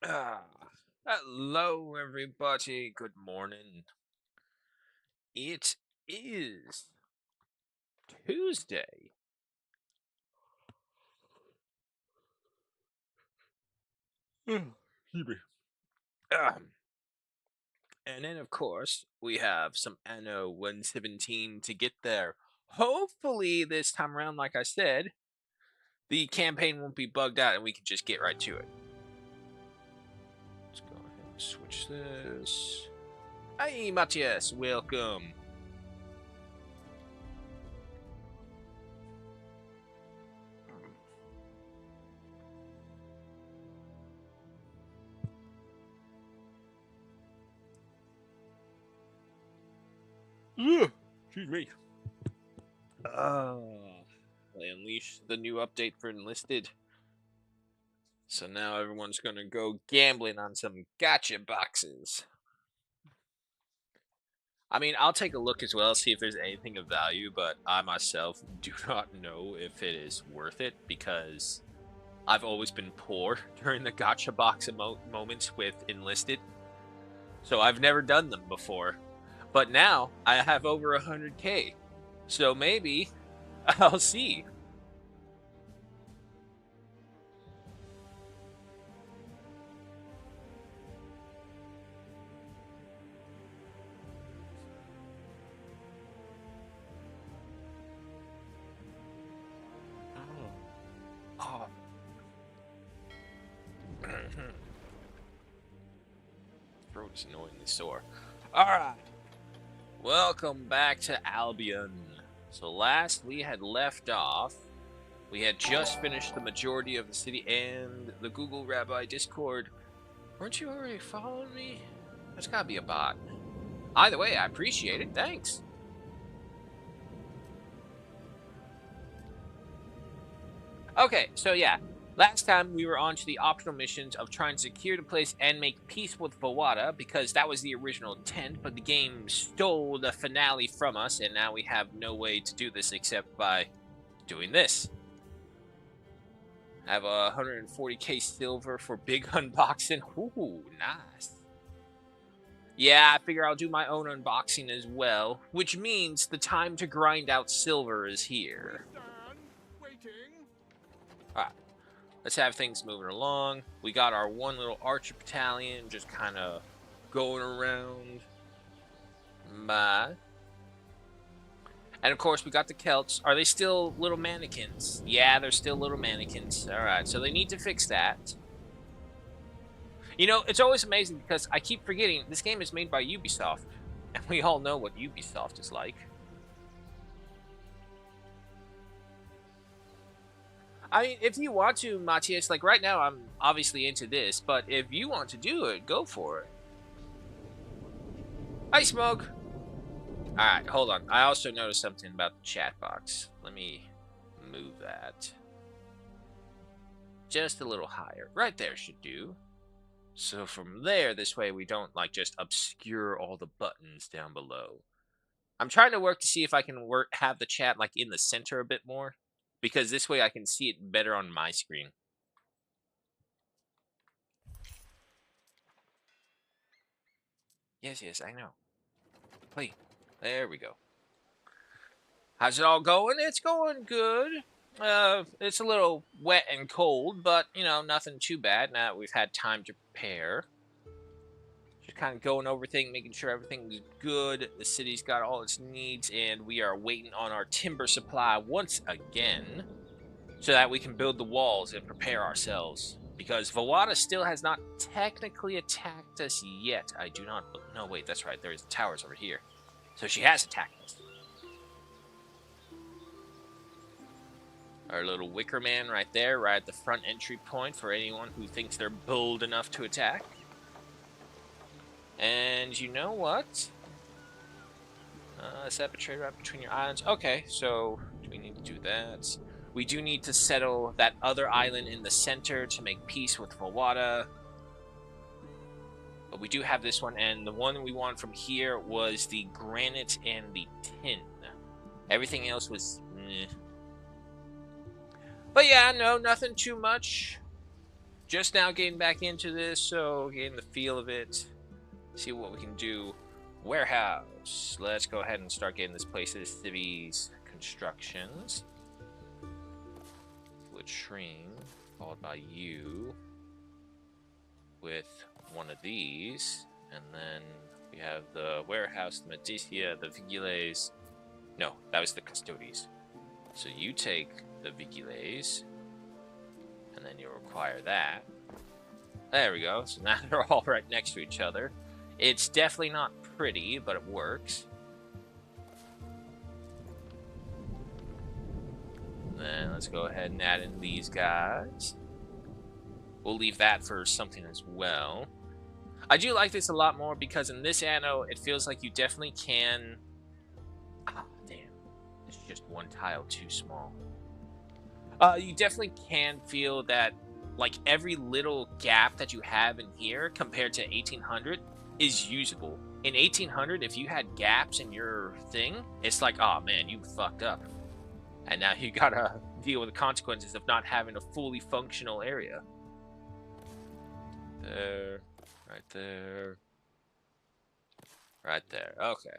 Ah, hello, everybody. Good morning. It is Tuesday. Excuse me. Um, and then, of course, we have some Anno 117 to get there. Hopefully, this time around, like I said, the campaign won't be bugged out and we can just get right to it. Let's go ahead and switch this. Hey, Matthias, welcome. Ugh, excuse me. They unleashed the new update for Enlisted. So now everyone's gonna go gambling on some gotcha boxes. I mean, I'll take a look as well, see if there's anything of value, but I myself do not know if it is worth it because I've always been poor during the gotcha box moments with Enlisted. So I've never done them before. But now I have over 100k. So maybe I'll see. Oh. Throat's annoyingly sore. Alright. Welcome back to Albion. So last we had left off, we had just finished the majority of the city and the Google Rabbi Discord. Weren't you already following me? That's gotta be a bot. Either way, I appreciate it. Thanks. Okay, so yeah. Last time we were on to the optional missions of trying to secure the place and make peace with Vawada because that was the original intent, but the game stole the finale from us and now we have no way to do this except by doing this. I have 140k silver for big unboxing. Ooh, nice. Yeah, I figure I'll do my own unboxing as well, which means the time to grind out silver is here. Alright, let's have things moving along. We got our one little archer battalion just kind of going around. And of course, we got the Celts. Are they still little mannequins? Yeah, they're still little mannequins. Alright, so they need to fix that. You know, it's always amazing because I keep forgetting this game is made by Ubisoft. And we all know what Ubisoft is like. I mean, if you want to, Matthias, like right now I'm obviously into this, but if you want to do it, go for it. Hi, Smoke! Alright, hold on. I also noticed something about the chat box. Let me move that. Just a little higher. Right there should do. So from there, this way we don't like just obscure all the buttons down below. I'm trying to work to see if I can have the chat like in the center a bit more, because this way I can see it better on my screen. Yes, I know. Play. There we go. How's it all going? It's going good. It's a little wet and cold, but you know, nothing too bad now that we've had time to prepare. Just kind of going over things, making sure everything's good. The city's got all its needs, and we are waiting on our timber supply once again so that we can build the walls and prepare ourselves. Because Vawada still has not technically attacked us yet. I do not... No, wait, that's right. There's towers over here. So she has attacked us. Our little wicker man right there, right at the front entry point for anyone who thinks they're bold enough to attack. And you know what? Set up a trade route between your islands. Okay, so do we need to do that? We do need to settle that other island in the center to make peace with Vawada. But we do have this one, and the one we want from here was the granite and the tin. Everything else was... But yeah, no, nothing too much. just now getting back into this, so getting the feel of it. See what we can do. Warehouse. Let's go ahead and start getting this place to the civvies constructions. Latrine, followed by you with one of these, and then we have the warehouse, the Medicia, the Vigiles. No, that was the Custodes. So you take the Vigiles, and then you'll require that. There we go. So now they're all right next to each other. It's definitely not pretty, but it works. Then let's go ahead and add in these guys. We'll leave that for something as well. I do like this a lot more because in this Anno, it feels like you definitely can... Ah, damn. It's just one tile too small. You definitely can feel that, like, every little gap that you have in here compared to 1800 is usable. In 1800, if you had gaps in your thing, it's like, oh man, you fucked up. And now you gotta deal with the consequences of not having a fully functional area. There, right there, right there. Okay.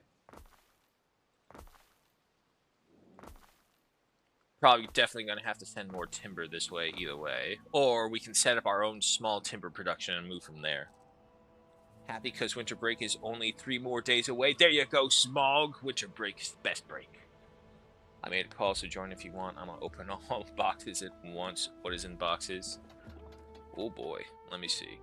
Probably definitely gonna have to send more timber this way either way. Or we can set up our own small timber production and move from there. Happy because winter break is only 3 more days away. There you go, Smog. Winter break is the best break. I made a call, so join if you want. I'm gonna open all boxes at once. What is in boxes? Oh boy, let me see.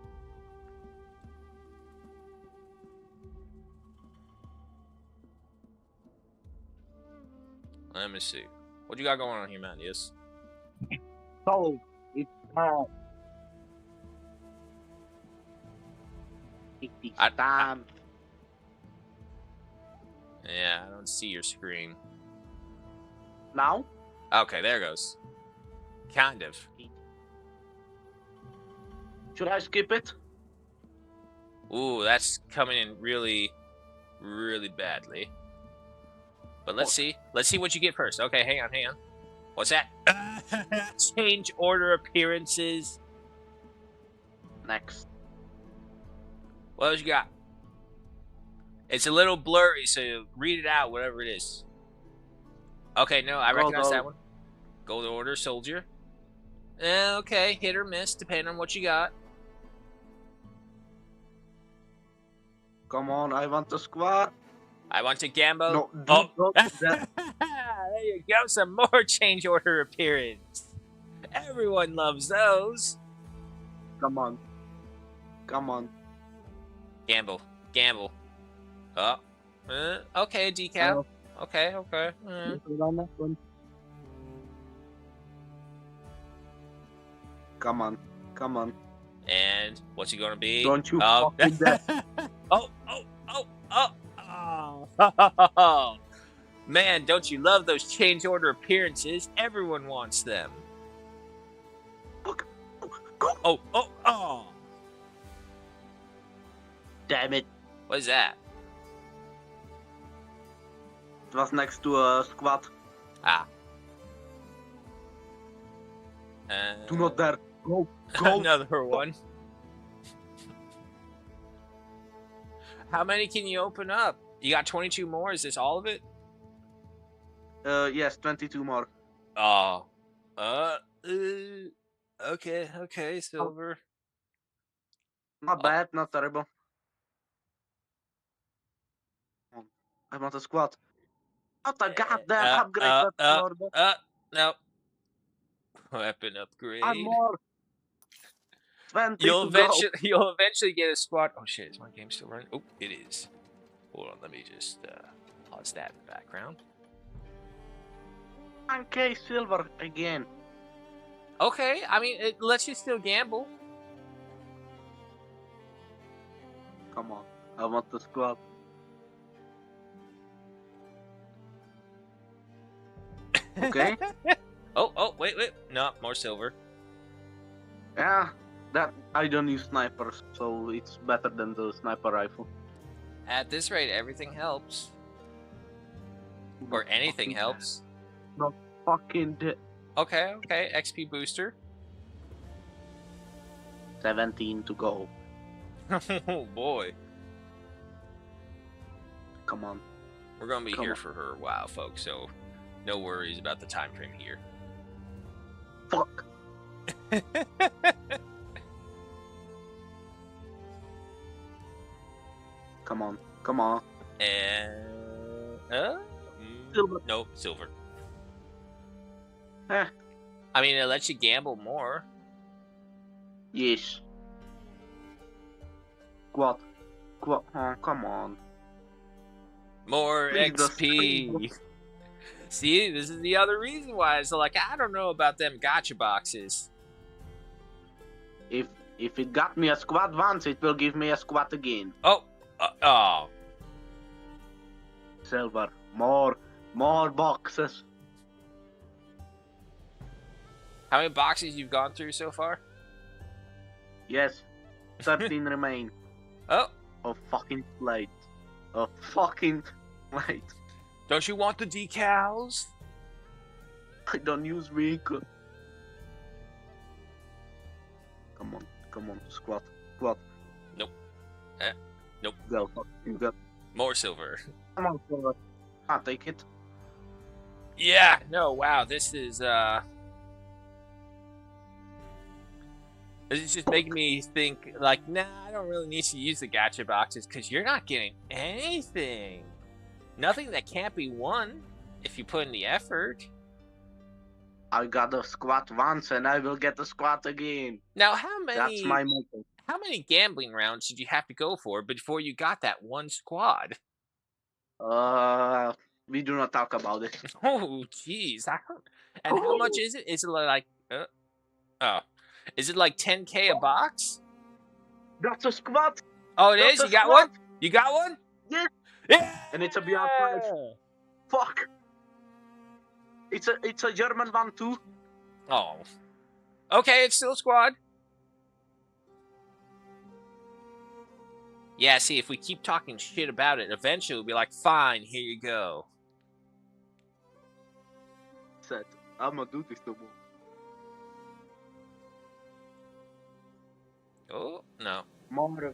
Let me see. What you got going on here, man? Yes. So it's time. Yeah, I don't see your screen. Now? Okay, there it goes. Kind of. Should I skip it? Ooh, that's coming in really, really badly. But let's see. Let's see what you get first. Okay, hang on, hang on. What's that? Change order appearances. Next. What else you got? It's a little blurry, so read it out, whatever it is. Okay, no, I recognize that one. Gold order, soldier. Okay, hit or miss, depending on what you got. Come on, I want the squad. I want to gamble. No, oh. There you go, some more change order appearance. Everyone loves those. Come on. Come on. Gamble. Gamble. Oh. Okay, decal. Okay, okay. Come on. Come on. And what's he gonna be? Don't you fucking death. Oh. Oh. Man, don't you love those change order appearances? Everyone wants them. Oh. Damn it. What is that? It was next to a squad. Ah. Do not dare. Go. Another one. How many can you open up? You got 22 more? Is this all of it? Yes, 22 more. Oh. Okay, silver. Not bad, not terrible. I want a squad. Not a goddamn upgrade, no. Weapon upgrade. I'm more. 20 You'll to go. You'll eventually get a squad. Oh shit, is my game still running? Oh, it is. Hold on, let me just pause that in the background. 1k silver again. Okay, I mean, it lets you still gamble. Come on, I want the squad. Okay. Oh, wait. No, more silver. Yeah, that I don't use snipers, so it's better than the sniper rifle. At this rate, everything helps. Or anything helps. Not fucking dead. Okay, XP booster. 17 to go. Oh boy. Come on. We're gonna be Come here on. for her a while, folks, so no worries about the time frame here. Fuck. Come on. Come on. And Silver. nope, silver. Eh. I mean, it lets you gamble more. Yes. Squad. Squad. Oh, come on. More Please, the XP. See, this is the other reason why it's like, I don't know about them gotcha boxes. If it got me a squad once, it will give me a squad again. Oh, oh. Silver. More boxes. How many boxes you've gone through so far? Yes. 13 remain. Oh. A fucking slate. A fucking slate. Don't you want the decals? I don't use vehicle. Come on, squad. Nope. Nope. Go, fucking go. More silver. Come on, silver. I'll take it. Yeah, no, wow, this is it's just making me think, like, nah, I don't really need to use the gotcha boxes, because you're not getting anything. Nothing that can't be won if you put in the effort. I got a squad once and I will get a squad again. Now, how That's my many motto. gambling rounds did you have to go for before you got that one squad? We do not talk about it. Oh, jeez. And how much is it? Is it like, is it like 10K a box? That's a squad. Oh, it That's is? a You got squad. one? You got one? Yes. Yeah! And it's a beyond 5. Fuck. It's a German one too. Oh. Okay, it's still a squad. Yeah, see, if we keep talking shit about it, eventually we'll be like, fine, here you go. Said, I'm gonna do this to more. Oh, no. More.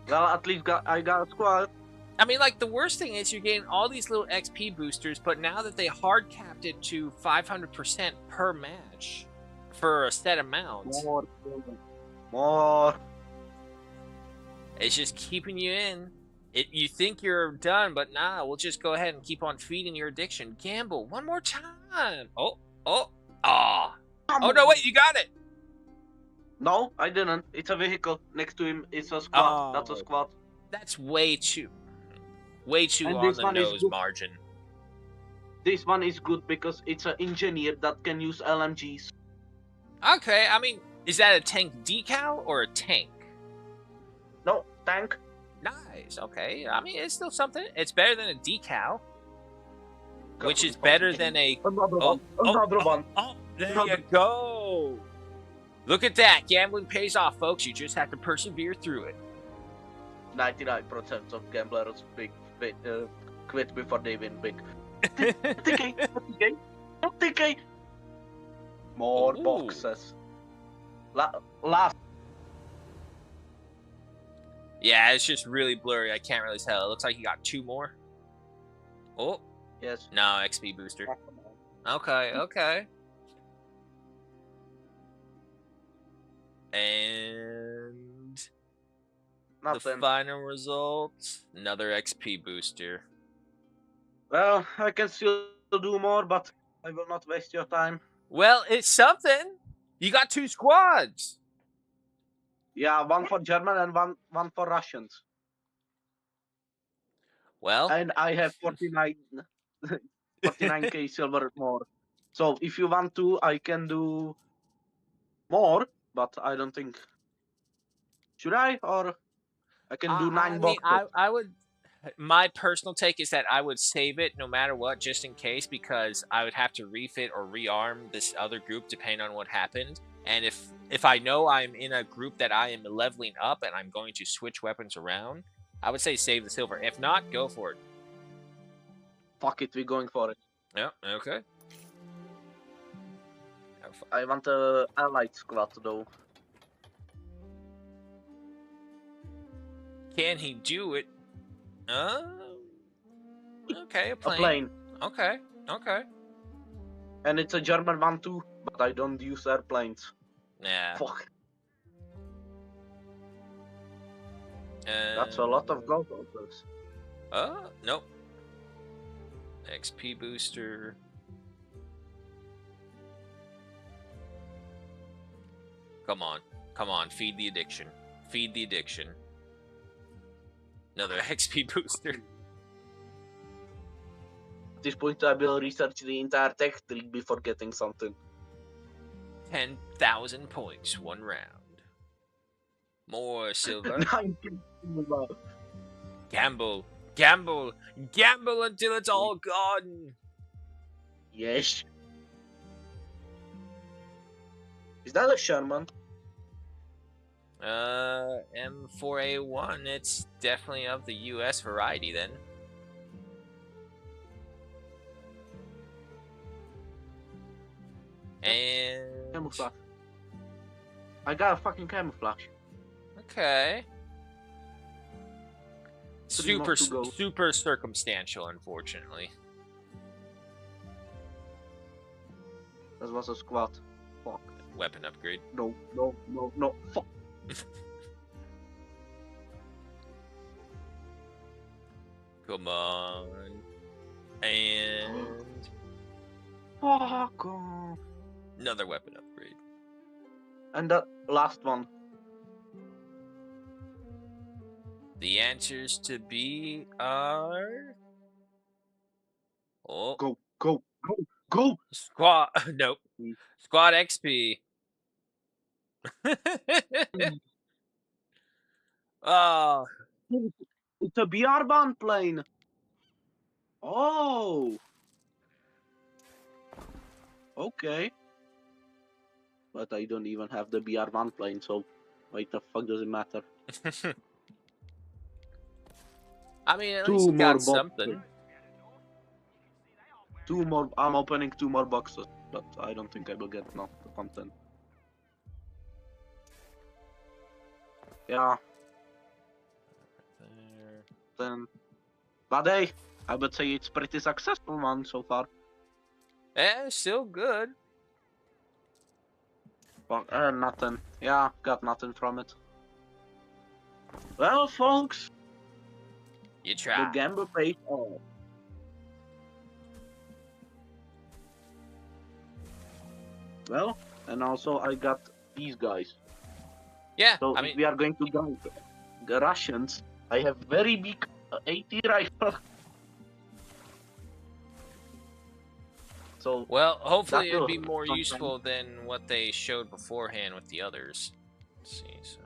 Well, at least I got a squad. I mean, like, the worst thing is you're getting all these little XP boosters, but now that they hard capped it to 500% per match for a set amount, More. it's just keeping you in. You think you're done, but nah, we'll just go ahead and keep on feeding your addiction. Gamble one more time. Oh, no, wait, you got it. No, I didn't. It's a vehicle. Next to him is a squad. That's a squad. That's way too And on this the one is nose good. margin. This one is good because it's an engineer that can use LMGs. Okay, I mean, is that a tank decal or a tank? No, tank. Nice, okay. I mean, it's still something. It's better than a decal. Which is better than a... Another one. Oh, there you go. Look at that. Gambling pays off, folks. You just have to persevere through it. 99% of gamblers quit before they win big. TK. More boxes. Last. Yeah, it's just really blurry. I can't really tell. It looks like you got 2 more. Oh. Yes. No, XP booster. Okay. And Nothing. the final result, another XP booster. Well, I can still do more, but I will not waste your time. Well, it's something. You got 2 squads. Yeah, one for German and one for Russians. Well, and I have 49k silver more. So if you want to, I can do more, but I don't think. Should I, or I can do 9 boxes? I would. My personal take is that I would save it no matter what, just in case, because I would have to refit or rearm this other group depending on what happened. And if I know I'm in a group that I am leveling up and I'm going to switch weapons around, I would say save the silver. If not, go for it. Fuck it, we're going for it. Yeah, okay. I want a allied squad though. Can he do it? Okay, a A plane. plane. Okay, okay. And it's a German one too, but I don't use airplanes. Yeah. Fuck. That's a lot of gold orders. Nope. XP booster. Come on. Come on, feed the addiction. Feed the addiction. Another XP booster. At this point, I will research the entire tech tree before getting something. 10,000 points, 1 round. More silver. 19 silver. Gamble. Gamble. Gamble until it's all gone. Yes. Is that a Sherman? M4A1. It's definitely of the US variety then. And Camouflage. I got a fucking camouflage. okay. Three more to go. Super circumstantial, unfortunately. That was a squad. Fuck. Weapon upgrade. No, no, no, no. Fuck. Come on. And Fuck off. another weapon upgrade. And the last one. The answers to B are... Oh. Go, go, go, go. Squad... Nope. Squad XP. Oh. It's a BR-bound plane. Oh. Okay. But I don't even have the BR-1 plane, so why the fuck does it matter? I mean, at least you got something. 2 more. I'm opening 2 more boxes, but I don't think I will get enough content. Yeah. Then, but hey, I would say it's pretty successful one so far. Eh, still good. Well, nothing. Yeah, got nothing from it. Well, folks, You the try. gamble paid off. Well, and also I got these guys. Yeah, So I if mean, we are going to go the Russians, I have very big 80 rifle. So well, hopefully that it'd be will more sometime- useful than what they showed beforehand with the others. Let's see, so...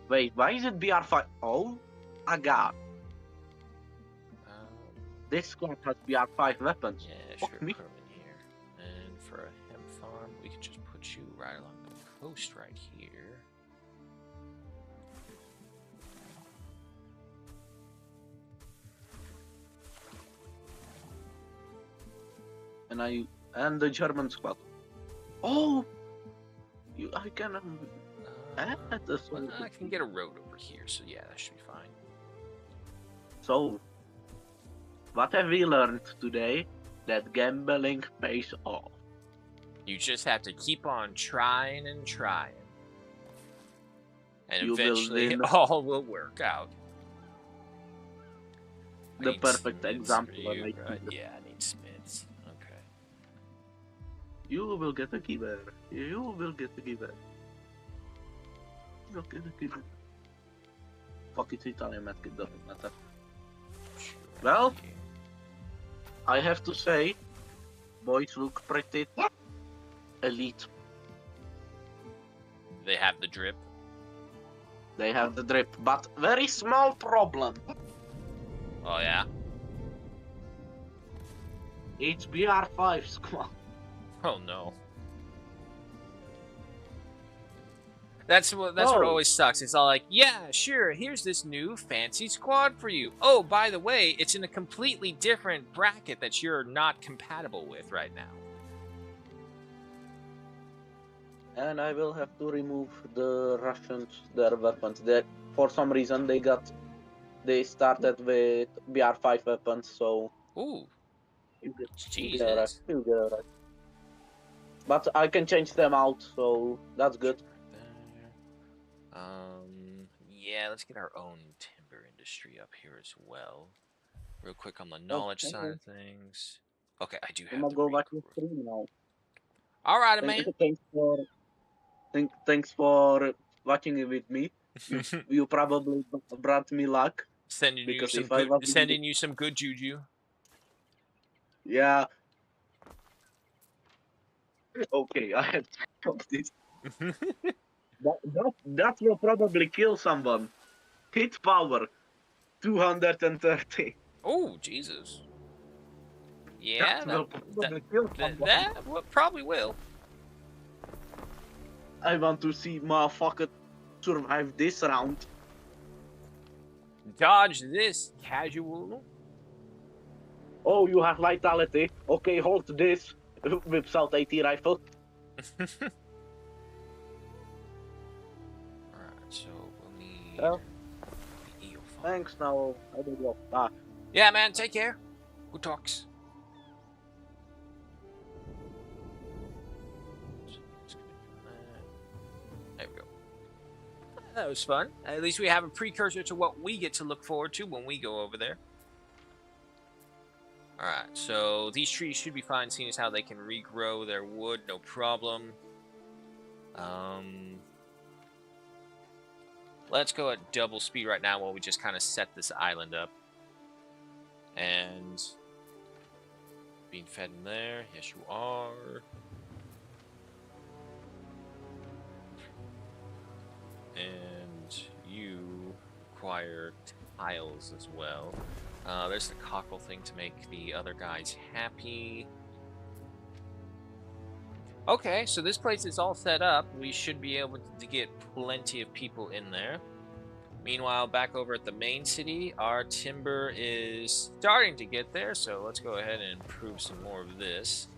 Wait, why is it BR5? Oh, I got. This squad has BR5 weapons. Yeah, Fuck sure, me. put 'em in here. And for a hemp farm, we can just put you right along the coast right here. And the German squad. Oh, I can add this Well, one. I can get a road over here, so yeah, that should be fine. So, what have we learned today? That gambling pays off. You just have to keep on trying and trying. And You will eventually win. all will work out. I The need perfect Smiths example. for you, Like, right? Yeah, I need Smiths. Okay. you will get a keyboard. You will get a keyboard. You'll get a keyboard. Fuck it, Italian medkit doesn't matter. Sure. Well, I have to say, boys look pretty elite. They have the drip. They have the drip, but very small problem. Oh yeah. It's BR5 squad. Oh no. That's what always sucks. It's all like, yeah, sure, here's this new fancy squad for you. Oh, by the way, it's in a completely different bracket that you're not compatible with right now. And I will have to remove the Russians, their weapons. For some reason, they started with BR5 weapons, so Ooh, you get a rush. Jesus. You get a rush. But I can change them out, so that's good. There. Yeah, let's get our own timber industry up here as well. Real quick on the Oh, knowledge side okay. of things. Okay, I do I'm have gonna the go back to regrowth. stream now. All right, man. Thanks for thanks for watching it with me. You probably brought me luck because if I was in the, Sending you some good juju. yeah, okay, I have to stop this. That will probably kill someone. Hit power 230. Oh, Jesus. That Yeah, will that probably kill someone. probably will. I want to see motherfucker survive this round. Dodge this, casual. Oh, you have vitality. Okay, hold this. Whips out AT rifle. Alright, so we'll need Well, the eel farm. thanks. Now I will go. Ah, Yeah, man, take care. Good talks. There we go. That was fun. At least we have a precursor to what we get to look forward to when we go over there. Alright, so these trees should be fine, seeing as how they can regrow their wood, no problem. Let's go at double speed right now while we just kind of set this island up. And being fed in there. Yes, you are. And you require tiles as well. There's the cockle thing to make the other guys happy. Okay, so this place is all set up. We should be able to get plenty of people in there. Meanwhile, back over at the main city, our timber is starting to get there, so let's go ahead and improve some more of this.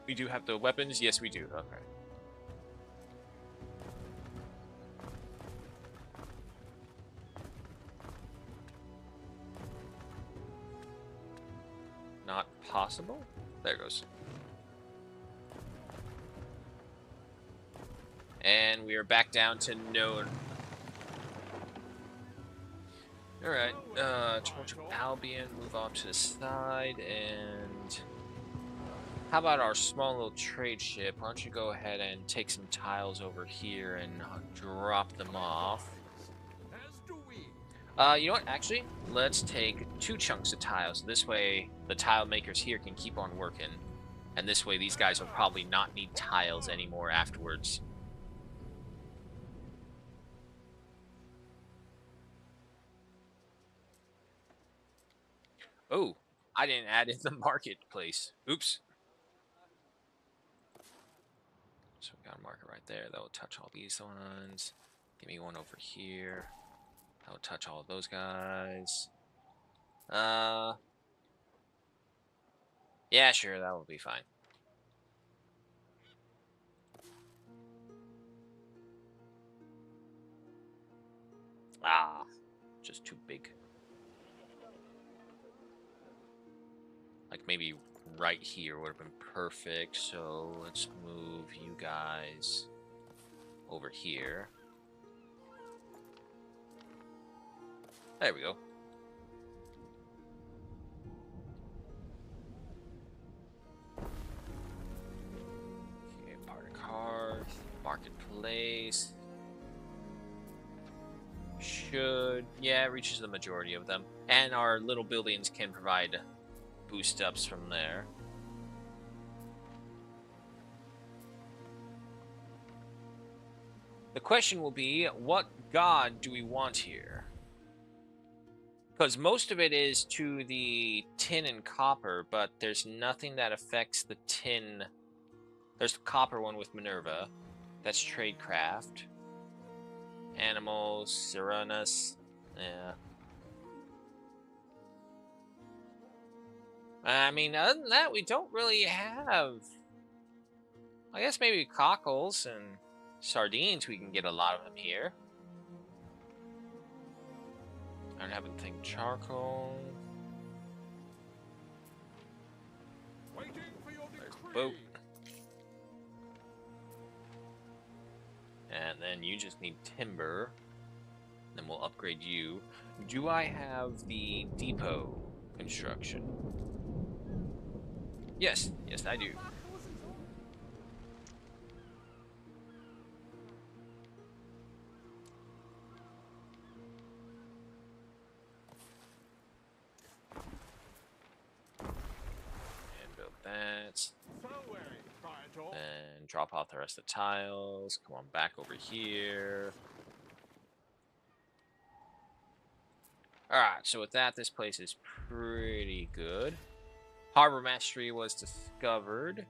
We do have the weapons? Yes, we do. Okay. Not possible? There it goes. And we are back down to no. Alright, Torch of Albion, move off to the side, and how about our small little trade ship? Why don't you go ahead and take some tiles over here and drop them off. You know what, actually, let's take 2 chunks of tiles. This way, the tile makers here can keep on working. And this way, these guys will probably not need tiles anymore afterwards. Oh, I didn't add in the marketplace. Oops. So we got a marker right there. That will touch all these ones. Give me one over here. That will touch all of those guys. Yeah, sure, that will be fine. Ah, just too big. Like maybe right here would have been perfect. So let's move you guys over here. There we go. Okay, part of cars, marketplace. Yeah, it reaches the majority of them. And our little buildings can provide boost ups from there. The question will be, what god do we want here? Because most of it is to the tin and copper, but there's nothing that affects the tin. There's the copper one with Minerva. That's tradecraft. Animals, Serenus. Yeah. I mean, other than that, we don't really have I guess maybe cockles and sardines, we can get a lot of them here. I don't happen to think charcoal. There's the boat. And then you just need timber. Then we'll upgrade you. Do I have the depot construction? Yes, yes I do. And build that. And drop off the rest of the tiles. Come on back over here. Alright, so with that, this place is pretty good. Harbor mastery was discovered.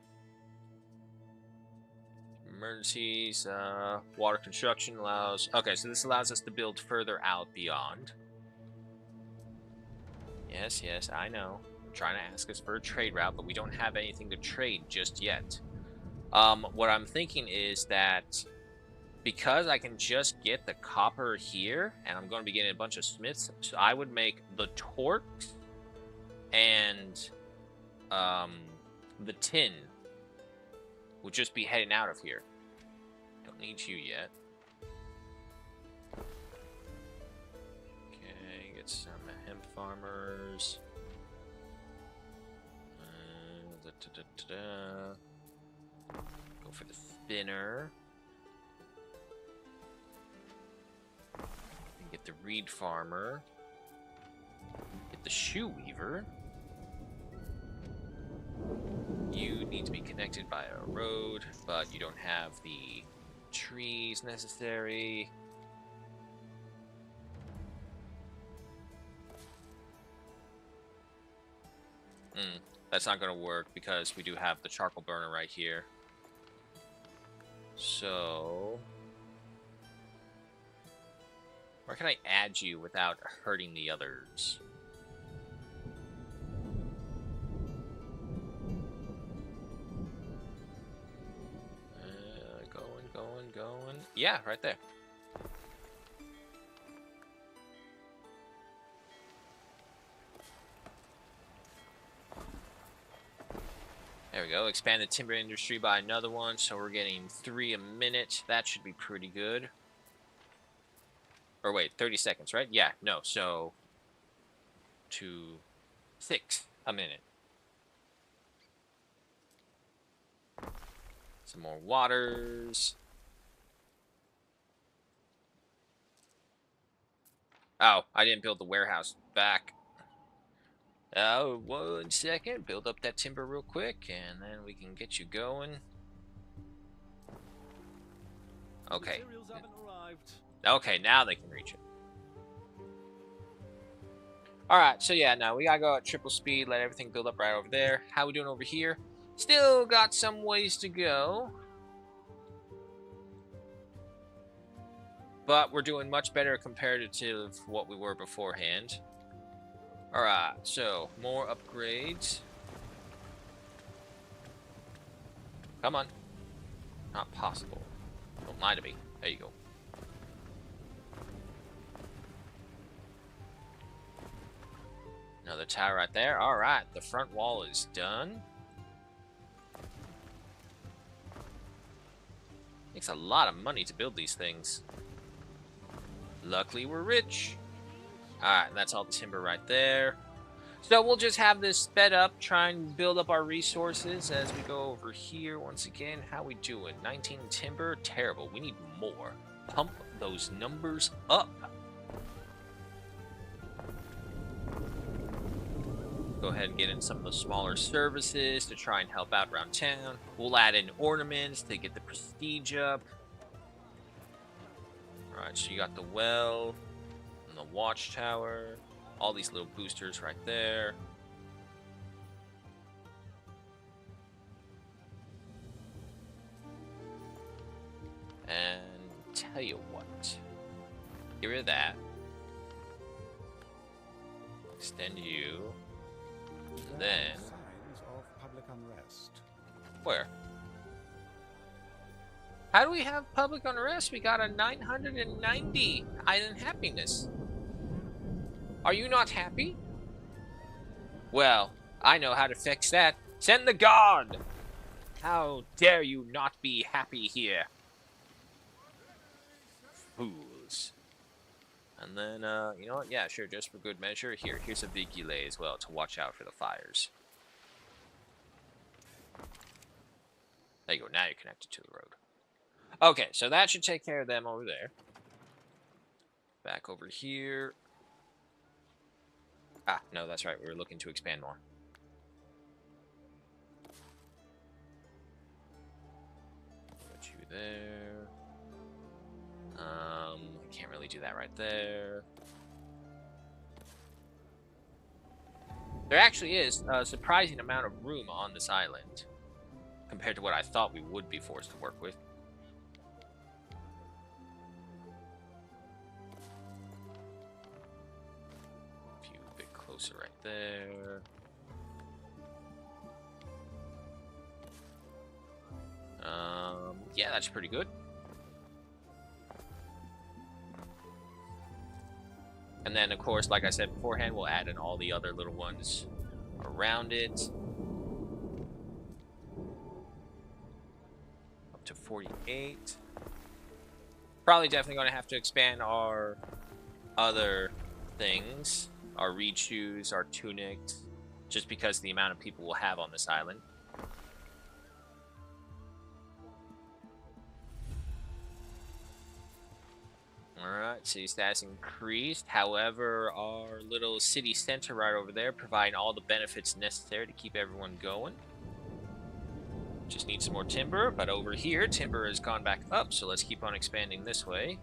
Emergencies, water construction allows... Okay, so this allows us to build further out beyond. Yes, yes, I know. I'm trying to ask us for a trade route, but we don't have anything to trade just yet. What I'm thinking is that because I can just get the copper here, and I'm going to be getting a bunch of smiths, so I would make the torques and the tin would just be heading out of here. Don't need you yet. Okay, get some hemp farmers. Go for the spinner. Get the reed farmer. Get the shoe weaver. You need to be connected by a road, but you don't have the trees necessary. That's not going to work because we do have the charcoal burner right here. So... where can I add you without hurting the others? Going. Yeah, right there. There we go. Expand the timber industry by another one, so we're getting 3 a minute. That should be pretty good. Or wait, 30 seconds, right? Yeah, no, so 6 a minute. Some more waters. Oh, I didn't build the warehouse back. Oh, 1 second. Build up that timber real quick, and then we can get you going. Okay. Okay, now they can reach it. Alright, so yeah, now we gotta go at triple speed, let everything build up right over there. How we doing over here? Still got some ways to go. But we're doing much better compared to what we were beforehand. Alright, so more upgrades. Come on. Not possible. Don't lie to me. There you go. Another tower right there. Alright, the front wall is done. Takes a lot of money to build these things. Luckily, we're rich. Alright, that's all the timber right there. So we'll just have this sped up, try and build up our resources as we go over here. Once again, how we doing? 19 timber? Terrible. We need more. Pump those numbers up. Go ahead and get in some of the smaller services to try and help out around town. We'll add in ornaments to get the prestige up. Alright, so you got the well and the watchtower. All these little boosters right there. And tell you what. Get rid of that. Extend you. And then... signs of public unrest. Where? How do we have public unrest? We got a 990 island happiness. Are you not happy? Well, I know how to fix that. Send the guard! How dare you not be happy here? Fools. And then, you know what? Yeah, sure, just for good measure. Here's a vigile as well to watch out for the fires. There you go. Now you're connected to the road. Okay, so that should take care of them over there. Back over here. Ah, no, that's right. We were looking to expand more. Put you there. I can't really do that right there. There actually is a surprising amount of room on this island compared to what I thought we would be forced to work with. A few a bit closer right there. Yeah, that's pretty good. And then, of course, like I said beforehand, we'll add in all the other little ones around it. Up to 48. Probably definitely going to have to expand our other things. Our reed shoes, our tunics, just because of the amount of people we'll have on this island. Alright, city status increased. However, our little city center right over there providing all the benefits necessary to keep everyone going. Just need some more timber, but over here, timber has gone back up, so let's keep on expanding this way.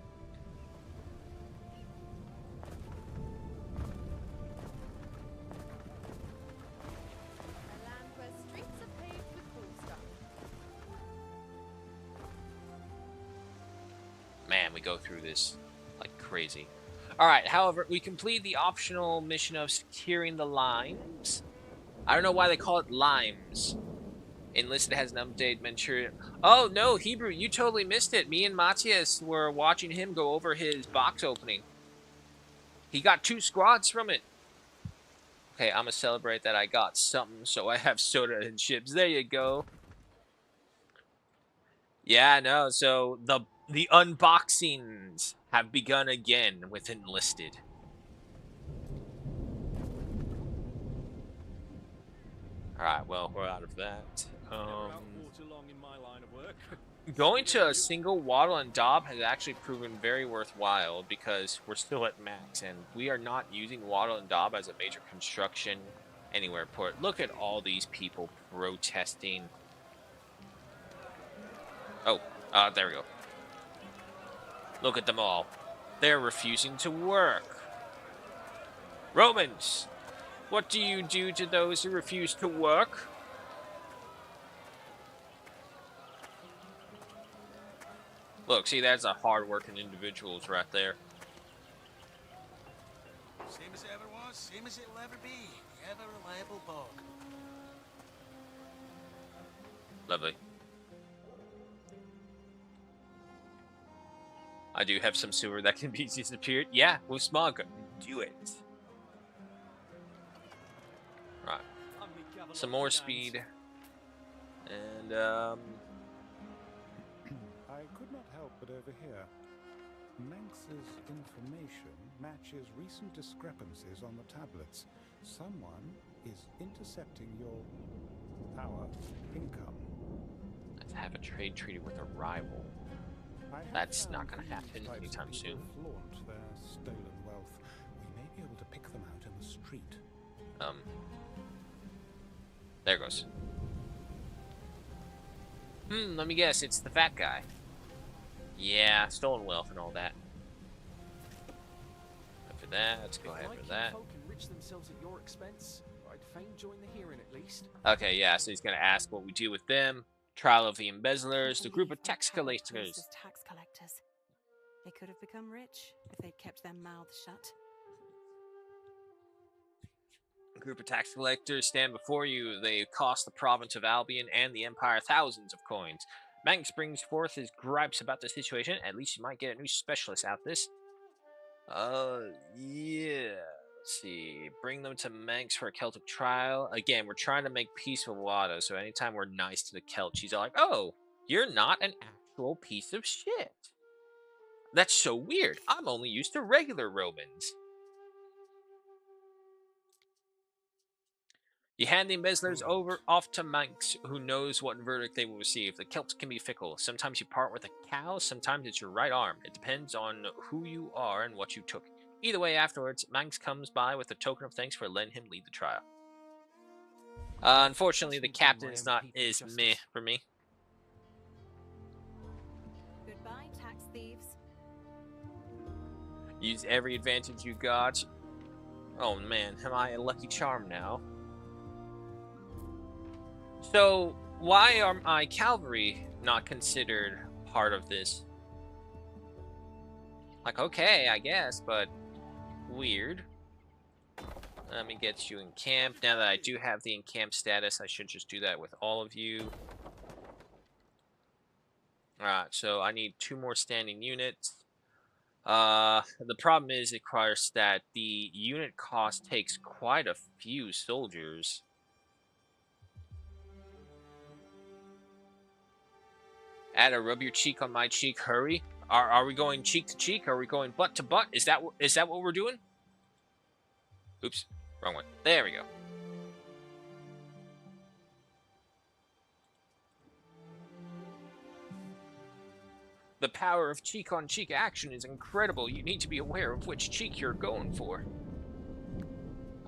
Man, we go through this like crazy. Alright, however, we complete the optional mission of securing the limes. I don't know why they call it limes. Enlisted has an update Manchurian. Oh, no, Hebrew, you totally missed it. Me and Matthias were watching him go over his box opening. He got 2 squads from it. Okay, I'm gonna celebrate that I got something, so I have soda and chips. There you go. Yeah, no, so the unboxings have begun again with Enlisted. Alright, well, we're out of that. Going to a single Waddle and Daub has actually proven very worthwhile because we're still at max, and we are not using Waddle and Daub as a major construction anywhere port. Look at all these people protesting. Oh, there we go. Look at them all. They're refusing to work. Romans, what do you do to those who refuse to work? Look, see, that's a hard-working individuals right there. Same as it ever was, same as it'll ever be. The ever-reliable bog. Lovely. I do have some sewer that can be disappeared. Yeah, with smog. Do it. Right. Some more speed. And, I could not help but overhear. Manx's information matches recent discrepancies on the tablets. Someone is intercepting your income. let's have a trade treaty with a rival. That's not going to happen anytime soon. Flaunt their stolen wealth. We may be able to pick them out in the street. There goes. Let me guess, it's the fat guy. Yeah, stolen wealth and all that. Go for that, let's go ahead for that. Okay, yeah, so he's gonna ask what we do with them. Trial of the embezzlers, the group of tax collectors. Tax collectors. They could have become rich if they'd kept their mouths shut. A group of tax collectors stand before you. They cost the province of Albion and the Empire thousands of coins. Manx brings forth his gripes about the situation. At least you might get a new specialist out this. Yeah. Let's see. Bring them to Manx for a Celtic trial. Again, we're trying to make peace with Wada, so anytime we're nice to the Celt, she's all like, oh, you're not an actual piece of shit. That's so weird. I'm only used to regular Romans. You hand the embezzlers off to Manx, who knows what verdict they will receive. The Celts can be fickle. Sometimes you part with a cow, sometimes it's your right arm. It depends on who you are and what you took. Either way, afterwards, Manx comes by with a token of thanks for letting him lead the trial. Unfortunately, the captain is meh for me. Goodbye, tax thieves. Use every advantage you got. Oh man, am I a lucky charm now? So, why are my cavalry not considered part of this? Like, okay, I guess, but weird. Let me get you in camp. Now that I do have the in-camp status, I should just do that with all of you. Alright, so I need 2 more standing units. The problem is, it requires that the unit cost takes quite a few soldiers. Ada, rub your cheek on my cheek. Hurry. Are we going cheek to cheek? Are we going butt to butt? Is that what we're doing? Oops, wrong one. There we go. The power of cheek-on-cheek action is incredible. You need to be aware of which cheek you're going for.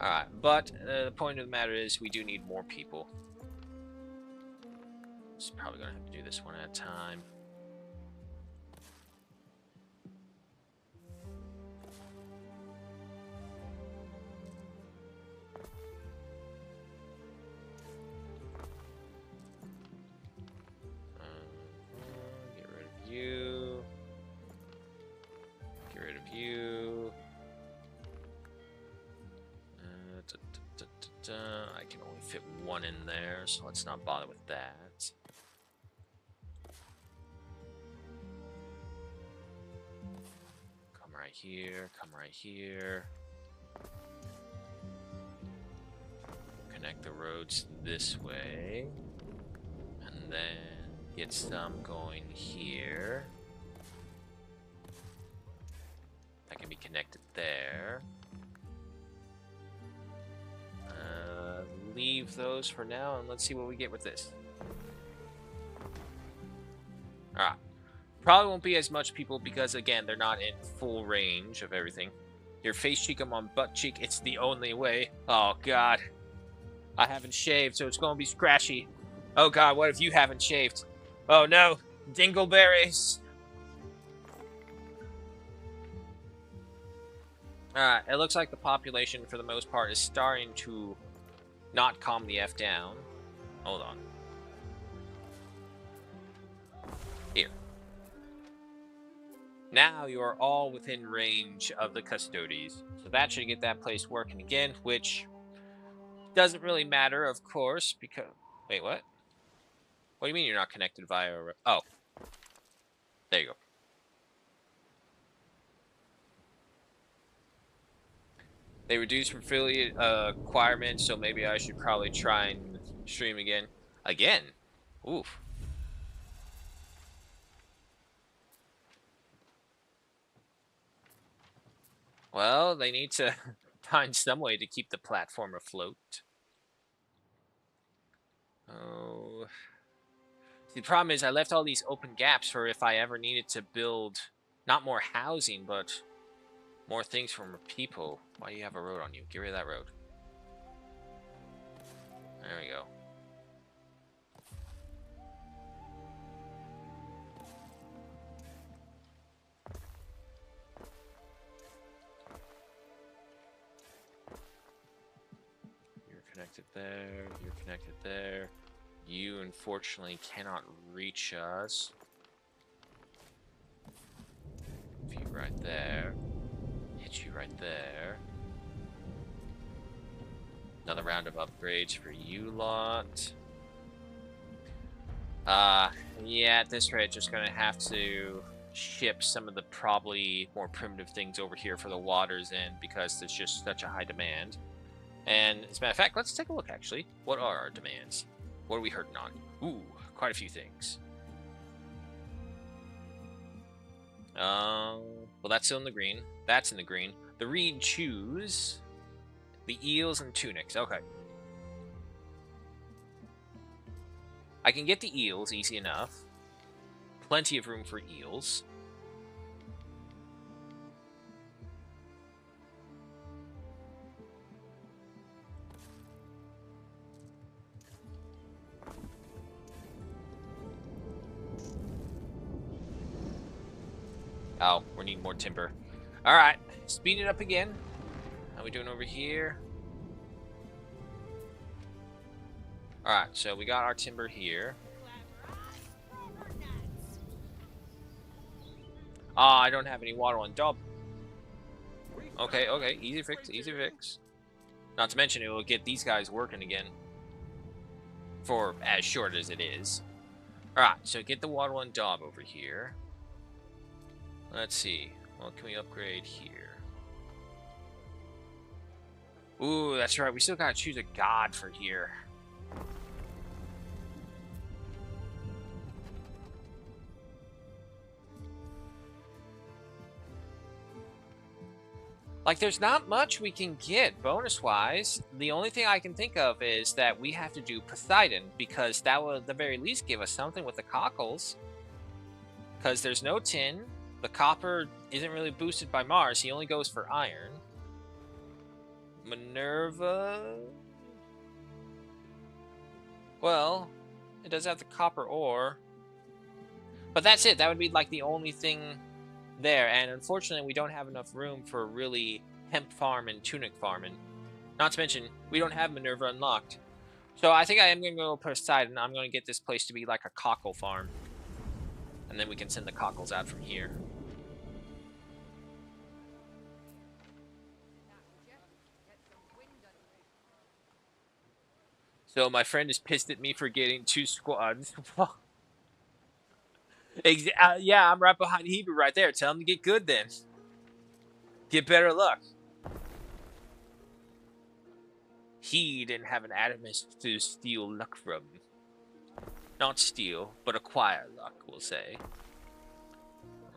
Alright, but the point of the matter is we do need more people. So probably going to have to do this one at a time. Get rid of you. Get rid of you. I can only fit 1 in there, so let's not bother with that. Come right here, come right here. Connect the roads this way. And then get some going here. That can be connected there. Leave those for now, and let's see what we get with this. Alright. Probably won't be as much people because, again, they're not in full range of everything. Your face cheek, I'm on butt cheek. It's the only way. Oh, God. I haven't shaved, so it's going to be scratchy. Oh, God, what if you haven't shaved? Oh, no. Dingleberries. Alright, it looks like the population, for the most part, is starting to not calm the F down. Hold on. Here. Now you are all within range of the Custodes. So that should get that place working again, which doesn't really matter, of course, because... Wait, what? What do you mean you're not connected via... Oh. There you go. They reduced affiliate requirements, so maybe I should probably try and stream again. Again? Oof. Well, they need to find some way to keep the platform afloat. Oh. See, the problem is I left all these open gaps for if I ever needed to build, not more housing, but more things for people. Why do you have a road on you? Get rid of that road. There we go. You're connected there. You're connected there. You, unfortunately, cannot reach us. View right there. Hit you right there. Another round of upgrades for you lot. Yeah, at this rate, just gonna have to ship some of the probably more primitive things over here for the waters in because there's just such a high demand. And as a matter of fact, let's take a look actually. What are our demands? What are we hurting on? Ooh, quite a few things. Well, that's still in the green. That's in the green. The reed chews. The eels and tunics. Okay. I can get the eels easy enough. Plenty of room for eels. Oh, we need more timber. Alright, speed it up again. How we doing over here? Alright, so we got our timber here. Ah, I don't have any water on Dub. Okay, okay, easy fix, easy fix. Not to mention it will get these guys working again. For as short as it is. Alright, so get the water on Dub over here. Let's see. What can we upgrade here? Ooh, that's right. We still gotta choose a god for here. Like, there's not much we can get bonus-wise. The only thing I can think of is that we have to do Poseidon, because that will at the very least give us something with the cockles. Because there's no tin. The copper isn't really boosted by Mars. He only goes for iron. Minerva? Well, it does have the copper ore. But that's it. That would be like the only thing there. And unfortunately, we don't have enough room for really hemp farm and tunic farming. Not to mention, we don't have Minerva unlocked. So I think I am going to go Poseidon. I'm going to get this place to be like a cockle farm. And then we can send the cockles out from here. So my friend is pissed at me for getting 2 squads. Yeah, I'm right behind Hebrew right there. Tell him to get good then. Get better luck. He didn't have an Adamus to steal luck from. Not steal, but acquire luck, we'll say.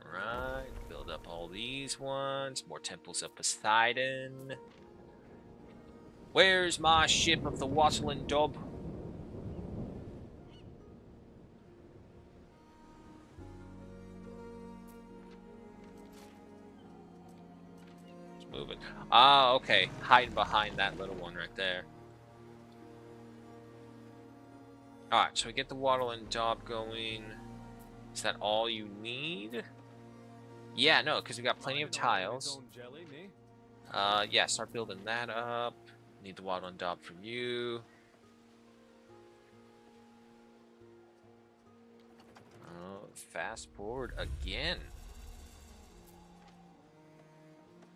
Alright, build up all these ones. More temples of Poseidon. Where's my ship of the Wattle and Dob? It's moving. Ah, okay. Hiding behind that little one right there. Alright, so we get the Wattle and Dob going. Is that all you need? Yeah, no, because we got plenty of tiles. Yeah, start building that up. Need the Wattle and Dob from you. Oh, fast forward again.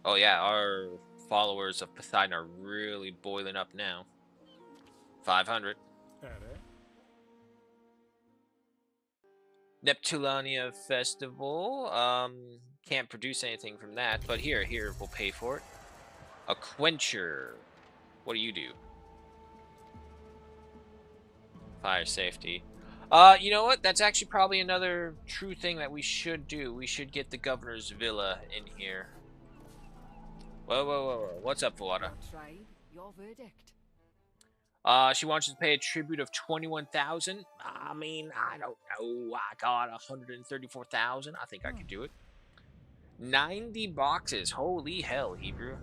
Oh yeah, our followers of Poseidon are really boiling up now. 500. Neptulania Festival. Can't produce anything from that, but here, we'll pay for it. A quencher. What do you do? Fire safety. You know what? That's actually probably another true thing that we should do. We should get the governor's villa in here. Whoa, whoa, whoa, whoa. What's up, Vallada? Your verdict. She wants us to pay a tribute of 21,000. I mean, I don't know. I got 134,000. I think I could do it. 90 boxes. Holy hell, Hebrew.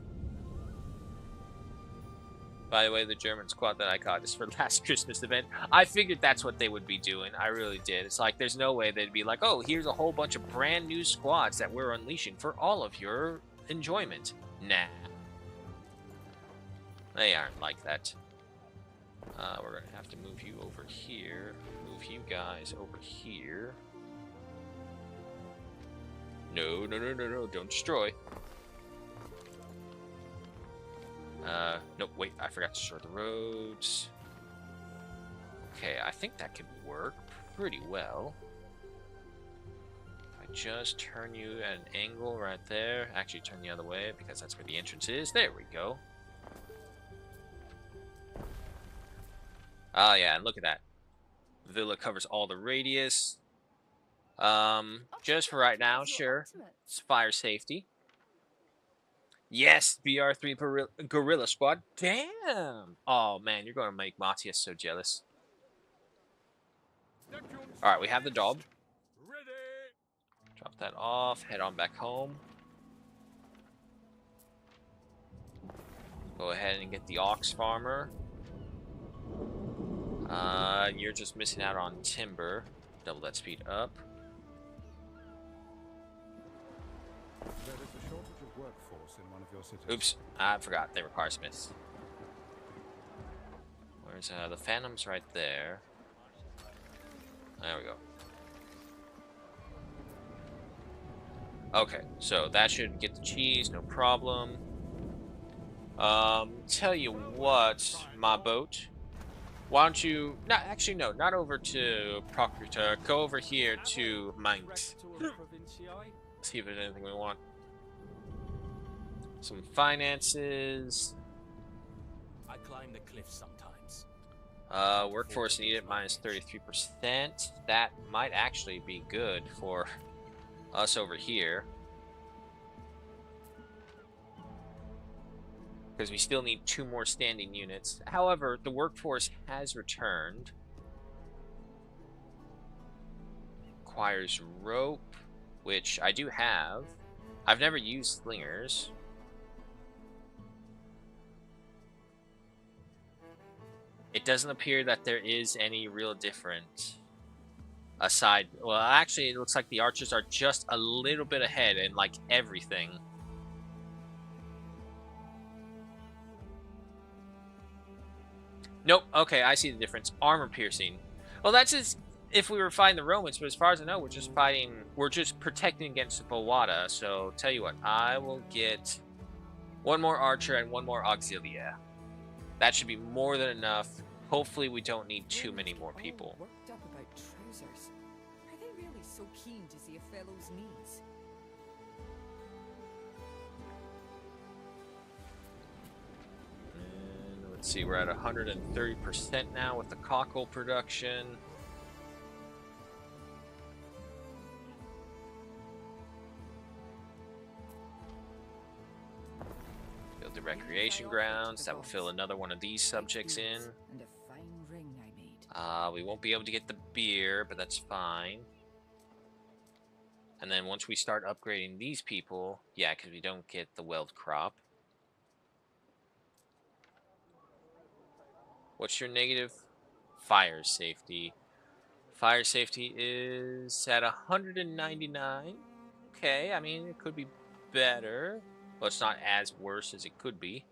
By the way, the German squad that I got is for last Christmas event. I figured that's what they would be doing. I really did. It's like, there's no way they'd be like, oh, here's a whole bunch of brand new squads that we're unleashing for all of your enjoyment. Nah. They aren't like that. We're going to have to move you over here. Move you guys over here. No, no, no, no, no. Don't destroy. Nope, wait, I forgot to destroy the roads. Okay, I think that could work. pretty well. I just turn you at an angle right there. Actually, turn the other way because that's where the entrance is. There we go. Oh yeah, and look at that. Villa covers all the radius. Just for right now, sure. It's fire safety. Yes, BR3 Gorilla Squad. Damn. Oh man, you're gonna make Matthias so jealous. All right, we have the dog. Drop that off. Head on back home. Go ahead and get the ox farmer. You're just missing out on timber. Double that speed up. There is a shortage of workforce in one of your cities. Oops, I forgot. They require smiths. Where's the Phantom's right there. There we go. Okay, so that should get the cheese, no problem. Tell you what, my boat. Why don't you... No, actually, no. Not over to Procurator. Go over here to Mainz. See if there's anything we want. Some finances. I climb the cliffs sometimes. Workforce needed minus 33%. That might actually be good for us over here. Because we still need 2 more standing units. However, the workforce has returned. Requires rope, which I do have. I've never used slingers. It doesn't appear that there is any real difference. Aside, well, actually, it looks like the archers are just a little bit ahead in like everything. Nope. Okay, I see the difference. Armor piercing. Well, that's just if we were fighting the Romans, but as far as I know, we're just protecting against the Bowata. So, tell you what, I will get 1 more archer and 1 more auxiliary. That should be more than enough. Hopefully, we don't need too many more people. Worked up about trousers. Are they really so keen to see a fellow's knees? Let's see, we're at 130% now with the cockle production. Build the recreation grounds. That will fill another one of these subjects in. And a fine ring I made. We won't be able to get the beer, but that's fine. And then once we start upgrading these people, yeah, because we don't get the weld crop. What's your negative? Fire safety. Fire safety is at 199. Okay, I mean, it could be better. Well, it's not as worse as it could be.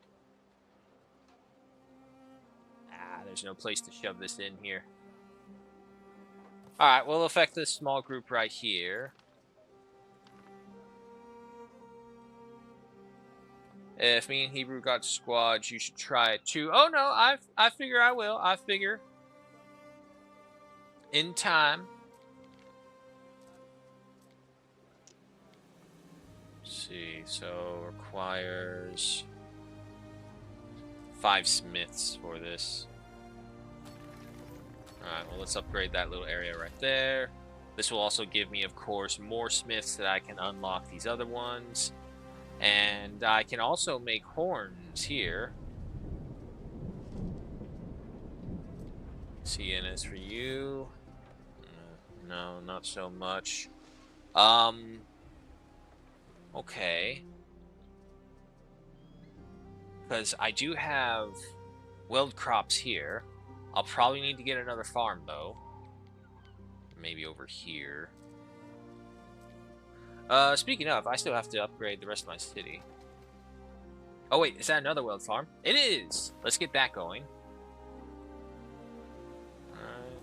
There's no place to shove this in here. Alright, we'll affect this small group right here. If me and Hebrew got squads, you should try it too. Oh no, I figure I will. I figure. In time. Let's see, so requires 5 smiths for this. Alright, well let's upgrade that little area right there. This will also give me, of course, more smiths that I can unlock these other ones. And I can also make horns here. See, and as for you, no, not so much. Okay. Because I do have weld crops here. I'll probably need to get another farm, though. Maybe over here. Speaking of, I still have to upgrade the rest of my city. Oh wait, is that another weld farm? It is! Let's get that going. Alright.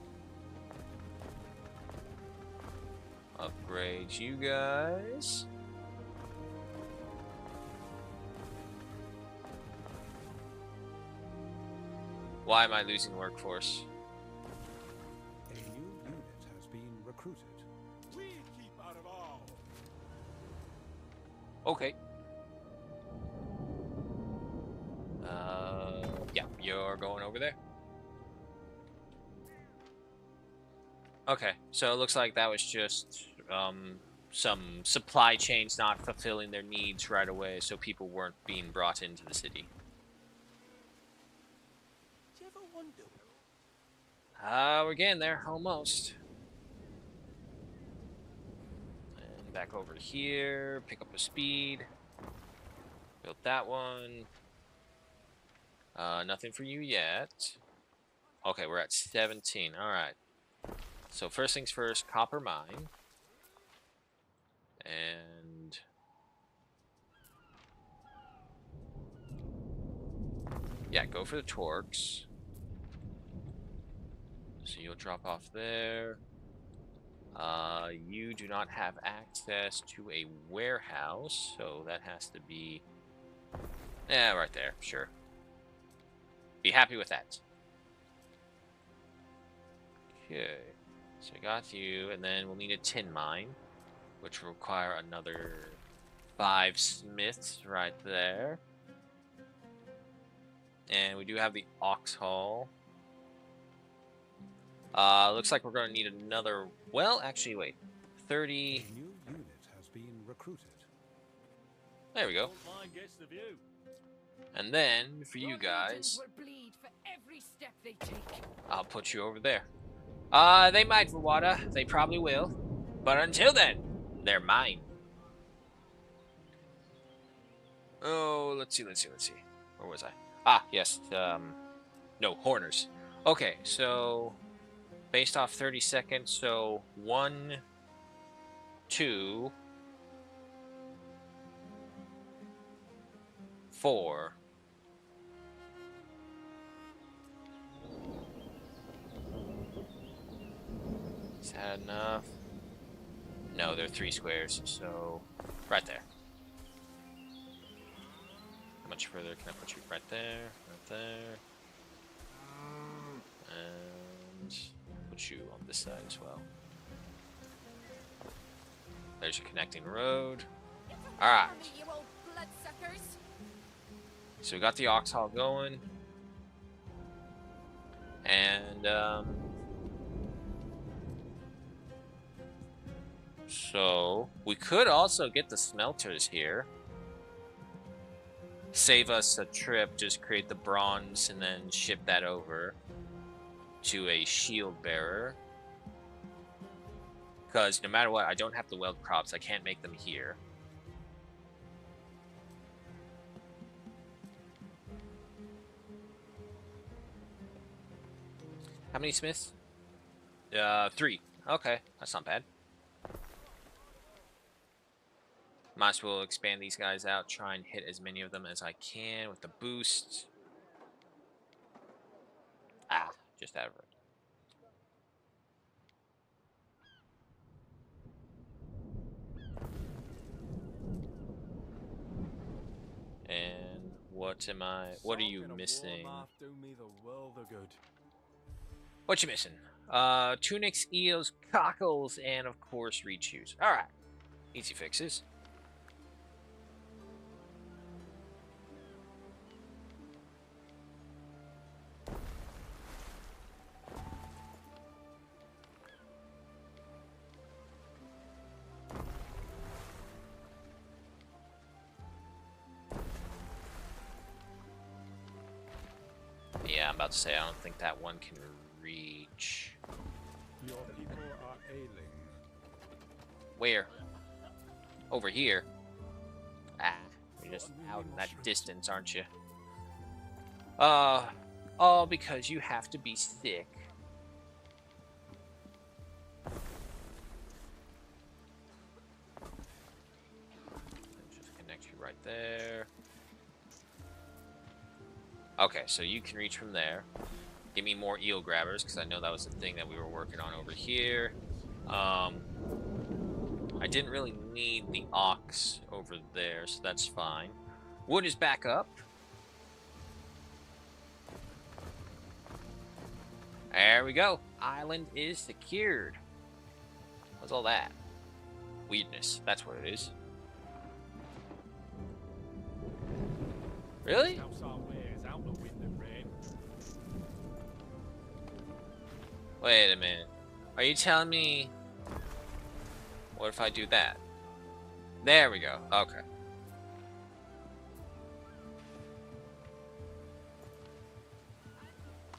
Upgrade you guys. Why am I losing workforce? A new unit Okay. Yeah, you're going over there. Okay, so it looks like that was just some supply chains not fulfilling their needs right away, so people weren't being brought into the city. Do you ever wonder? We're getting there, almost. And back over here, pick up a speed. Built that one. Nothing for you yet. Okay, we're at 17. All right. So first things first, copper mine. And yeah, go for the torques. So you'll drop off there. You do not have access to a warehouse, so that has to be, yeah, right there, sure. Be happy with that. Okay, so I got you, and then we'll need a tin mine, which will require another 5 smiths right there. And we do have the ox haul. Looks like we're going to need another, well, actually, wait, 30. A new unit has been recruited. There we go. And then, for you guys, will bleed for every step they take. I'll put you over there. They might for water. They probably will. But until then, they're mine. Oh, let's see. Where was I? Ah, yes. No, Horners. Okay, so based off 30 seconds, so 1, 2, 4. Is that enough? No, they're 3 squares, so right there. How much further can I put you? Right there, right there. And put you on this side as well. There's your connecting road. Alright. You old bloodsuckers. So we got the ox haul going. And so we could also get the smelters here. Save us a trip, just create the bronze and then ship that over to a shield bearer. Because no matter what, I don't have the weld crops. I can't make them here. How many smiths? 3. Okay, that's not bad. Might as well expand these guys out, try and hit as many of them as I can with the boost. Ah, just out of it. And what are you missing? What you missing? Tunics, eels, cockles, and of course reed shoes. Alright. Easy fixes. Yeah, I'm about to say, I don't think that one can reach. Your people are ailing. Where? Over here. Ah, you're just out in that distance, aren't you? All because you have to be sick. Just connect you right there. Okay, so you can reach from there. Give me more eel grabbers, because I know that was the thing that we were working on over here. I didn't really need the ox over there, so that's fine. Wood is back up. There we go. Island is secured. What's all that? Weirdness. That's what it is. Really? House our ways out the wind and rain. Wait a minute. Are you telling me... What if I do that? There we go. Okay.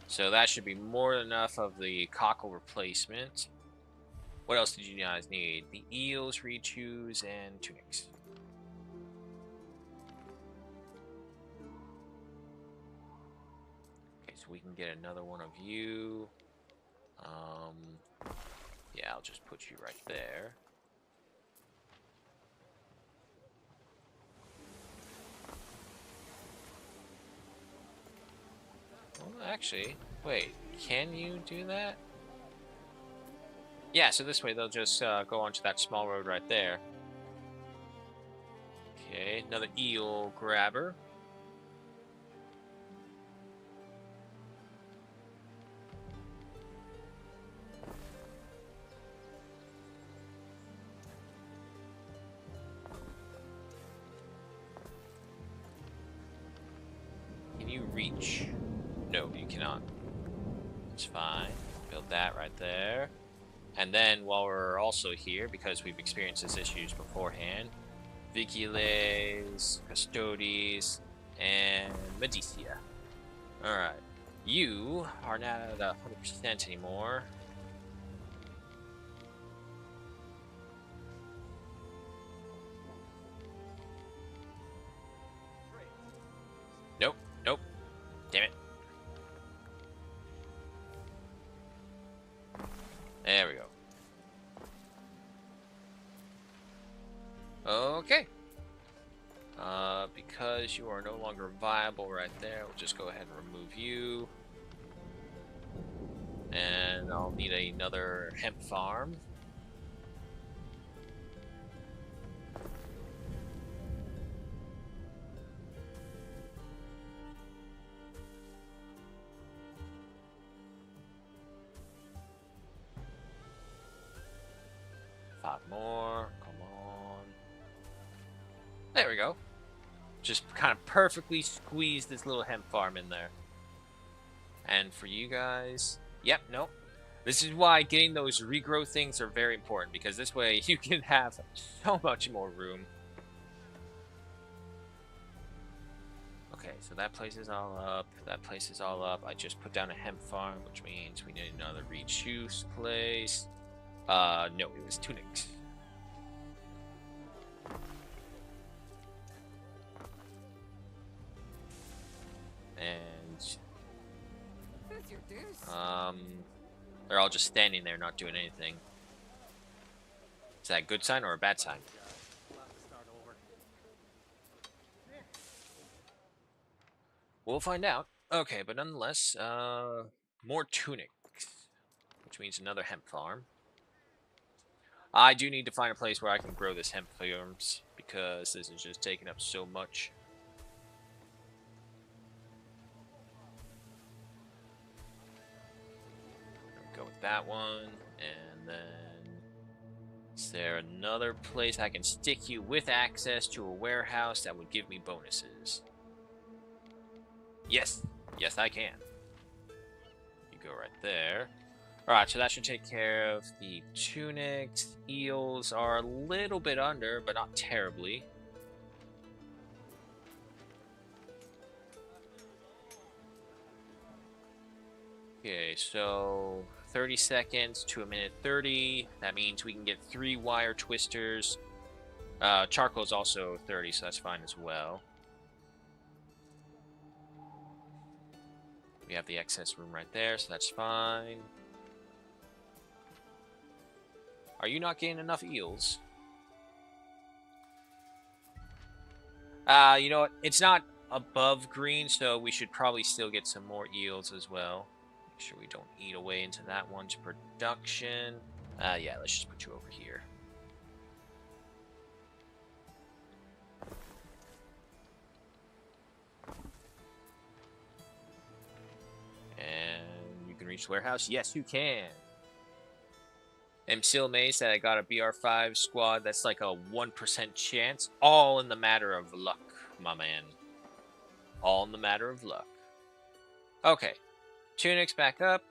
So that should be more than enough of the cockle replacement. What else did you guys need? The eels, rechews, and tunics. Okay, so we can get another one of you. Yeah, I'll just put you right there. Well, actually, wait, can you do that? Yeah, so this way they'll just go onto that small road right there. Okay, another eel grabber. Can you reach? No, you cannot. It's fine. Build that right there. And then while we're also here, because we've experienced these issues beforehand, Vigiles, Custodes, and Medicia. Alright. You are not at 100% anymore. Nope, nope. Damn it. There we go. Okay. Because you are no longer viable right there, we'll just go ahead and remove you. And I'll need another hemp farm. Five more. Come on. There we go. Just kind of perfectly squeeze this little hemp farm in there. And for you guys, yep, nope. This is why getting those regrow things are very important, because this way you can have so much more room. Okay, so that place is all up. That place is all up. I just put down a hemp farm, which means we need another rechoose place. No, it was tunics. And Who's your deuce? they're all just standing there not doing anything. Is that a good sign or a bad sign? We'll have to start over. We'll find out. Okay, but nonetheless, more tunics, which means another hemp farm. I do need to find a place where I can grow this hemp farms, because this is just taking up so much. Go with that one, and then is there another place I can stick you with access to a warehouse that would give me bonuses? Yes, yes I can. You go right there. Alright, so that should take care of the tunics. Eels are a little bit under, but not terribly. Okay, so 30 seconds to a minute 30. That means we can get 3 wire twisters. Charcoal is also 30, so that's fine as well. We have the excess room right there, so that's fine. Are you not getting enough eels? You know what? It's not above green, so we should probably still get some more eels as well. Make sure we don't eat away into that one's production. Yeah, let's just put you over here. And you can reach the warehouse? Yes, you can. I'm still amazed that I got a BR5 squad that's like a 1% chance. All in the matter of luck, my man. All in the matter of luck. Okay. Tunics back up.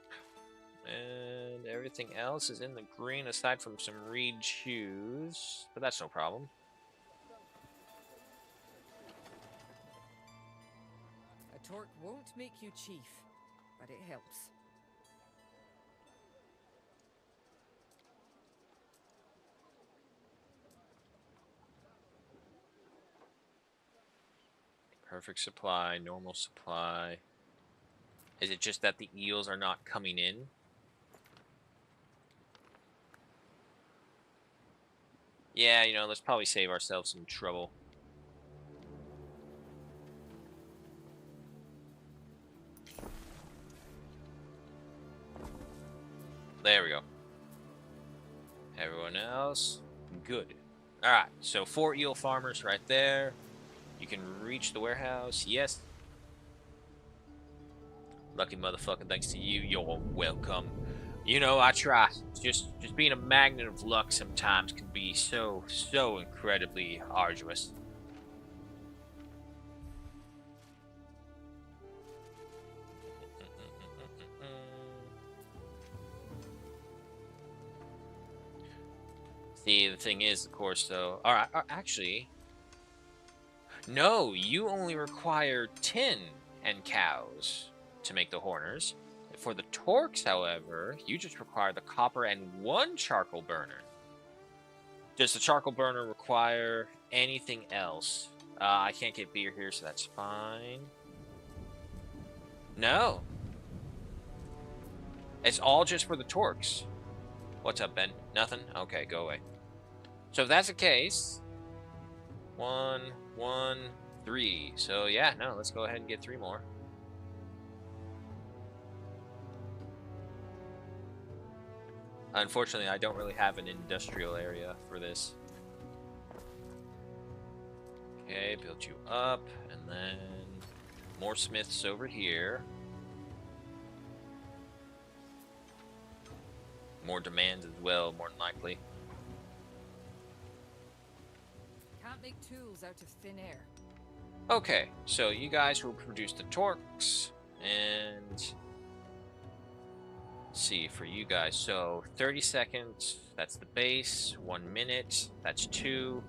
And everything else is in the green aside from some reed shoes. But that's no problem. A torque won't make you chief, but it helps. Perfect supply, normal supply. Is it just that the eels are not coming in? Yeah, you know, let's probably save ourselves some trouble. There we go. Everyone else, good. Alright, so 4 eel farmers right there. You can reach the warehouse, yes. Lucky motherfucker, thanks to you, you're welcome. You know, I try. Just being a magnet of luck sometimes can be so incredibly arduous. See, the thing is, of course, though... Alright, actually... No, you only require tin and cows to make the horners. For the torques, however, you just require the copper and 1 charcoal burner. Does the charcoal burner require anything else? I can't get beer here, so that's fine. No. It's all just for the torques. What's up, Ben? Nothing? Okay, go away. So if that's the case... 1, 1, 3. So yeah, no, let's go ahead and get 3 more. Unfortunately, I don't really have an industrial area for this. Okay, build you up, and then more smiths over here. More demands as well, more than likely. Can't make tools out of thin air. Okay, so you guys will produce the torques, and... see, for you guys, so 30 seconds, that's the base, 1 minute, that's 2,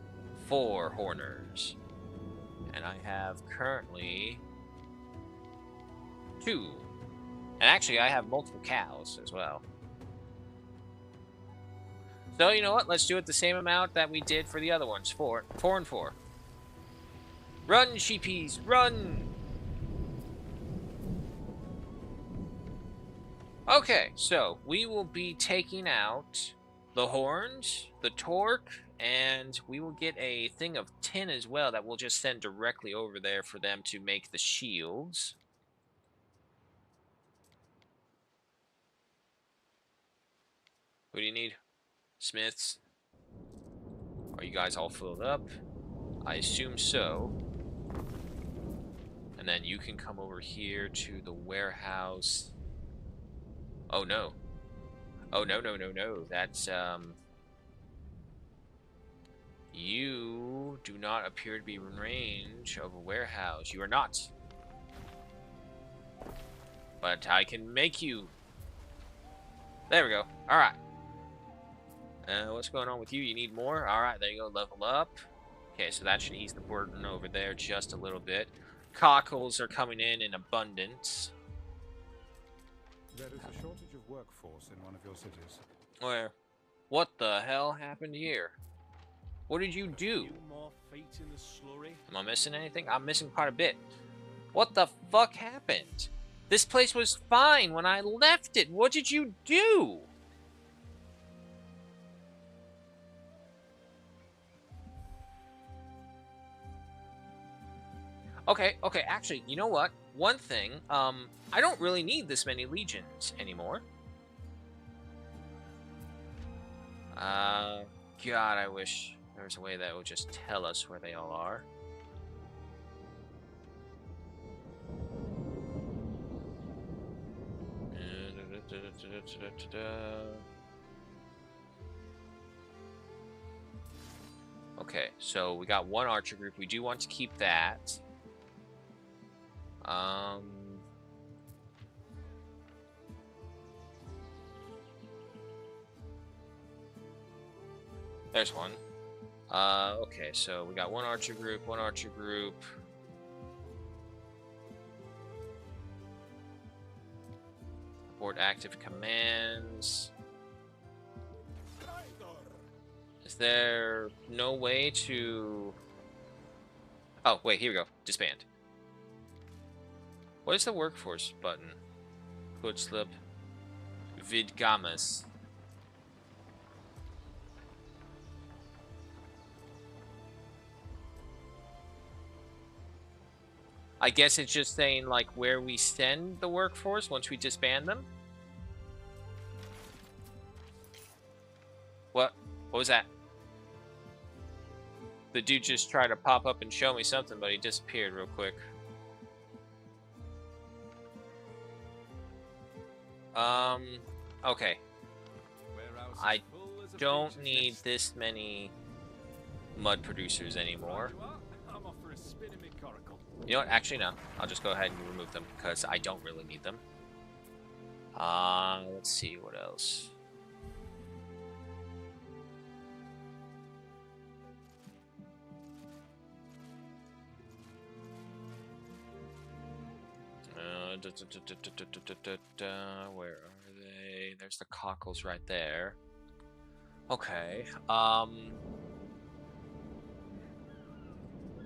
4 horners. And I have currently 2. And actually, I have multiple cows as well. So, you know what, let's do it the same amount that we did for the other ones, 4 and 4. Run, sheepies, run! Okay, so we will be taking out the horns, the torque, and we will get a thing of tin as well that we'll just send directly over there for them to make the shields. What do you need? Smiths? Are you guys all filled up? I assume so. And then you can come over here to the warehouse. Oh no. Oh no, no, no, no. That's, you do not appear to be in range of a warehouse. You are not. But I can make you. There we go. Alright. What's going on with you? You need more? Alright, there you go. Level up. Okay, so that should ease the burden over there just a little bit. Cockles are coming in abundance. There is a shortage of workforce in one of your cities. Where? What the hell happened here? What did you do? Few more feet in the slurry. Am I missing anything? I'm missing quite a bit. What the fuck happened? This place was fine when I left it. What did you do? Okay, actually, you know what? One thing, I don't really need this many legions anymore. God, I wish there was a way that would just tell us where they all are. Okay, so we got 1 archer group. We do want to keep that. Um. There's one. Okay, so we got one archer group, one archer group. Abort active commands. Is there no way to... Oh, wait, here we go. Disband. What is the workforce button? Code slip. Vidgamas. I guess it's just saying, like, where we send the workforce once we disband them? What? What was that? The dude just tried to pop up and show me something, but he disappeared real quick. Okay. I don't need this many mud producers anymore. You know what? Actually, no. I'll just go ahead and remove them because I don't really need them. Let's see what else. Where are they? There's the cockles right there. Okay.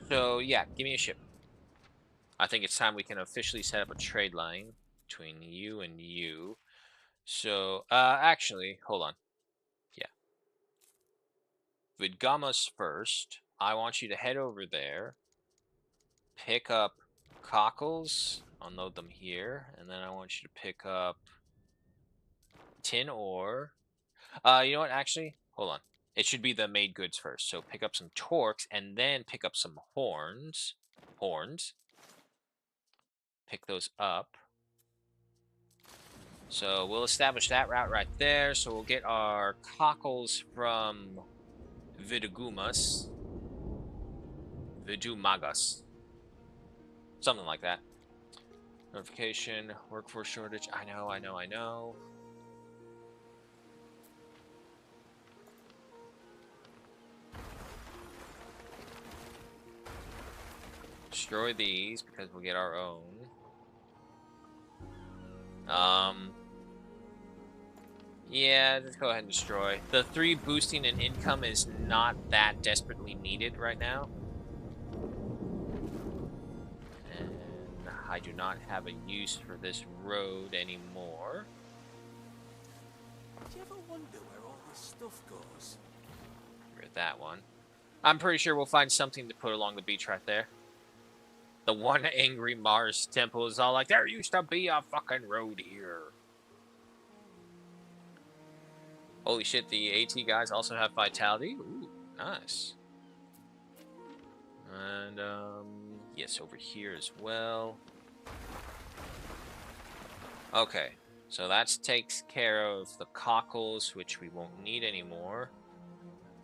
So yeah, give me a ship. I think it's time we can officially set up a trade line between you and you. So, actually, hold on. Yeah. Vidgamas first. I want you to head over there. Pick up cockles. I'll load them here. And then I want you to pick up tin ore. You know what? Actually, hold on. It should be the made goods first. So pick up some torques and then pick up some horns. Pick those up. So we'll establish that route right there. So we'll get our cockles from Vidumagas. Something like that. Notification, workforce shortage. I know. Destroy these because we'll get our own. Yeah, just go ahead and destroy. The 3 boosting in income is not that desperately needed right now. And I do not have a use for this road anymore. Do you ever wonder where all this stuff goes? Get that one. I'm pretty sure we'll find something to put along the beach right there. The one angry Mars temple is all like, there used to be a fucking road here. Holy shit, the AT guys also have vitality. Ooh, nice. And, yes, over here as well. Okay, so that takes care of the cockles, which we won't need anymore.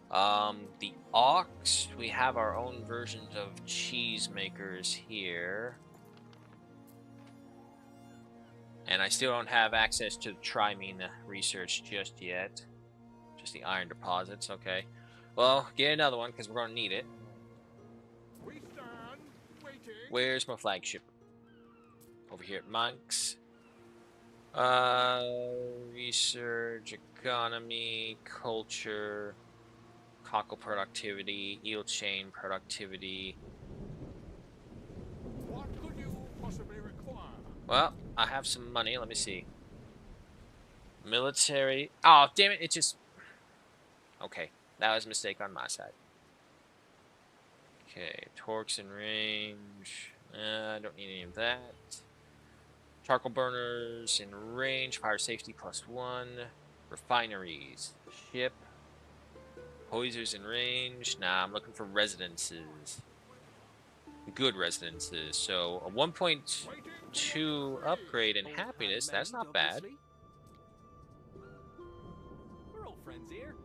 The ox, we have our own versions of cheese makers here. And I still don't have access to trimine research just yet. Just the iron deposits, okay. Well, get another one, because we're going to need it. We stand waiting. Where's my flagship? Over here at Monks. Research, economy, culture, cockle productivity, eel chain productivity. What could you possibly require? Well, I have some money. Let me see. Military. Oh, damn it. It just... Okay. That was a mistake on my side. Okay. Torques in range. I don't need any of that. Charcoal burners in range. Fire safety +1. Refineries. Ship. Hoisers in range. Nah, I'm looking for residences. Good residences. So, a 1.2 upgrade in happiness. That's not bad. We're all friends here.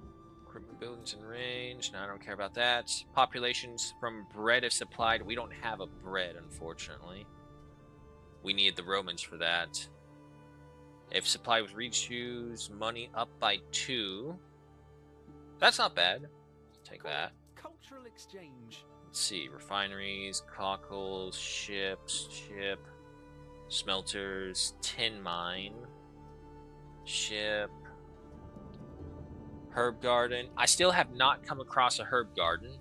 Equipment buildings in range. No, I don't care about that. Populations from bread if supplied. We don't have a bread, unfortunately. we need the Romans for that. If supply with reach, money up by 2. That's not bad. Take that. Cultural exchange. Let's see, refineries, cockles, ships, smelters, tin mine, ship, herb garden. I still have not come across a herb garden.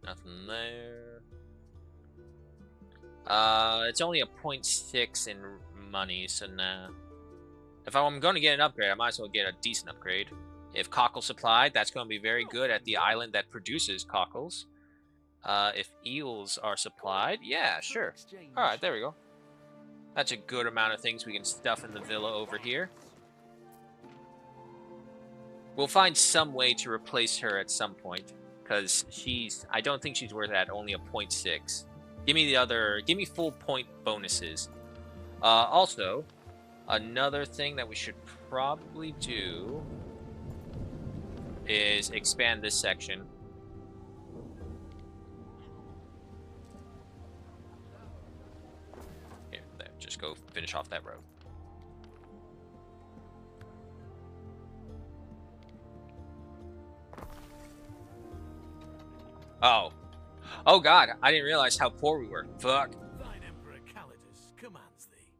Nothing there. It's only a 0.6 in money, so nah. If I'm going to get an upgrade, I might as well get a decent upgrade. If cockle supplied, that's going to be very good at the island that produces cockles. If eels are supplied, yeah, sure. Alright, there we go. That's a good amount of things we can stuff in the villa over here. We'll find some way to replace her at some point. Because I don't think she's worth that, only a 0.6. Give me full point bonuses. Also, another thing that we should probably do is expand this section. Here, there, just go finish off that road. Oh god, I didn't realize how poor we were. Fuck. Thine Emperor Calidus commands thee.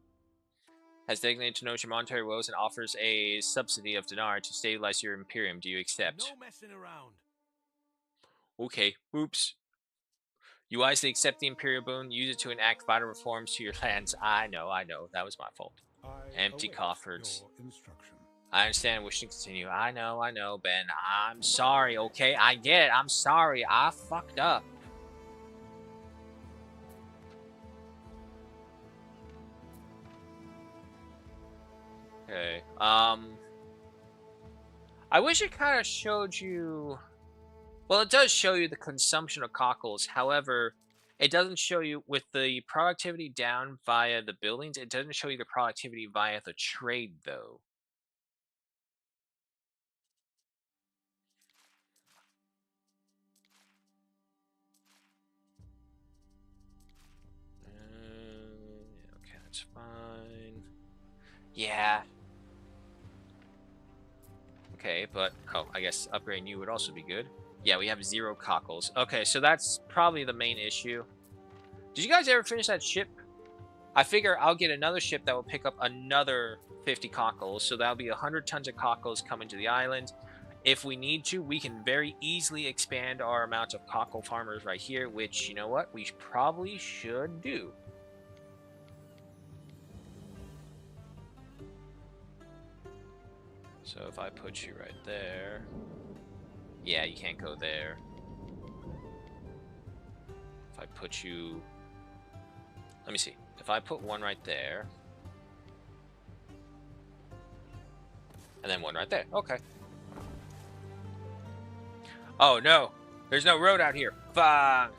Has designated to note your monetary woes and offers a subsidy of dinar to stabilize your imperium. Do you accept? No messing around. Okay, oops. You wisely accept the imperial boon, use it to enact vital reforms to your lands. I know, that was my fault. Empty await coffers. your instruction. I understand wishing to continue. I know, Ben. I'm sorry, okay? I get it. I'm sorry. I fucked up. Okay. I wish it kind of showed you... Well, it does show you the consumption of cockles. However, it doesn't show you, with the productivity down via the buildings, it doesn't show you the productivity via the trade, though. Okay, that's fine. Yeah. Okay, but... Oh, I guess upgrading you would also be good. Yeah, we have 0 cockles. Okay, so that's probably the main issue. Did you guys ever finish that ship? I figure I'll get another ship that will pick up another 50 cockles. So that'll be 100 tons of cockles coming to the island. If we need to, we can very easily expand our amount of cockle farmers right here, which, you know what, we probably should do. So if I put you right there... Yeah, you can't go there. If I put you... Let me see. If I put one right there... And then one right there. Okay. Oh, no. There's no road out here. Fuck.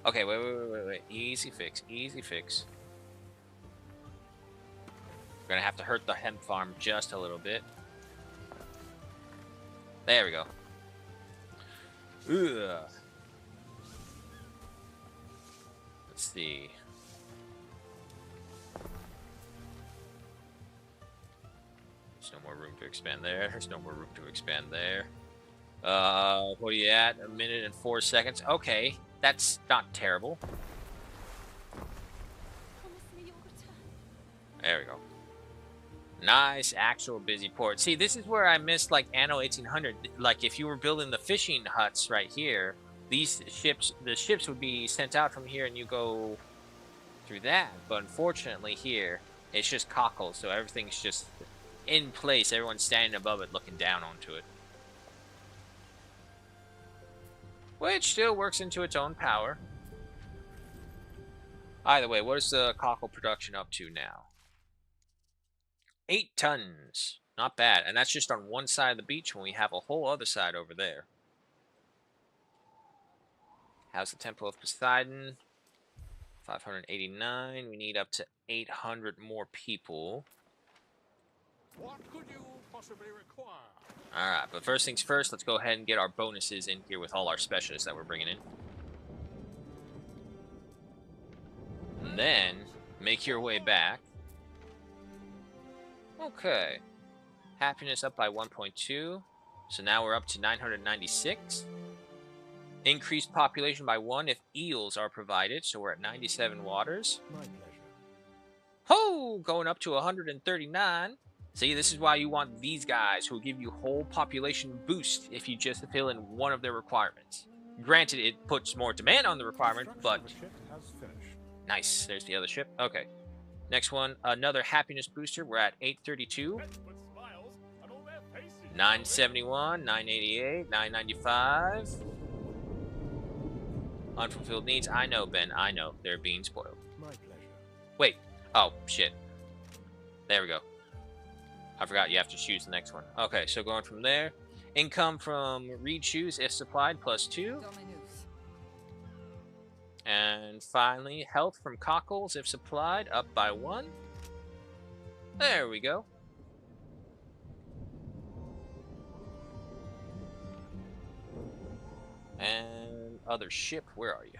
Okay, wait. Easy fix. Easy fix. We're gonna have to hurt the hemp farm just a little bit. There we go. Ugh. Let's see. There's no more room to expand there. There's no more room to expand there. What are you at? 1 minute and 4 seconds. Okay, that's not terrible. There we go. Nice, actual busy port. See, this is where I missed, like, Anno 1800. Like, if you were building the fishing huts right here, the ships would be sent out from here and you go through that. But unfortunately here, it's just cockles, so everything's just in place. Everyone's standing above it, looking down onto it. Which still works into its own power. Either way, what is the cockle production up to now? 8 tons. Not bad. And that's just on one side of the beach when we have a whole other side over there. How's the Temple of Poseidon? 589. We need up to 800 more people. What could you possibly require? Alright, but first things first, let's go ahead and get our bonuses in here with all our specialists that we're bringing in. And then make your way back. Okay. Happiness up by 1.2. So now we're up to 996. Increased population by 1 if eels are provided. So we're at 97 waters. My pleasure. Ho! Going up to 139. See, this is why you want these guys who give you whole population boost if you just fill in one of their requirements. Granted, it puts more demand on the requirement, but... Construction of a ship has finished. Nice. There's the other ship. Okay. Next one, another happiness booster. We're at 832. 971, 988, 995. Unfulfilled needs. I know, Ben. I know. They're being spoiled. My pleasure. Wait. Oh, shit. There we go. I forgot you have to choose the next one. Okay, so going from there. Income from re-choose if supplied, +2. Dominus. And finally, health from cockles if supplied, up by 1. There we go. And other ship, where are you?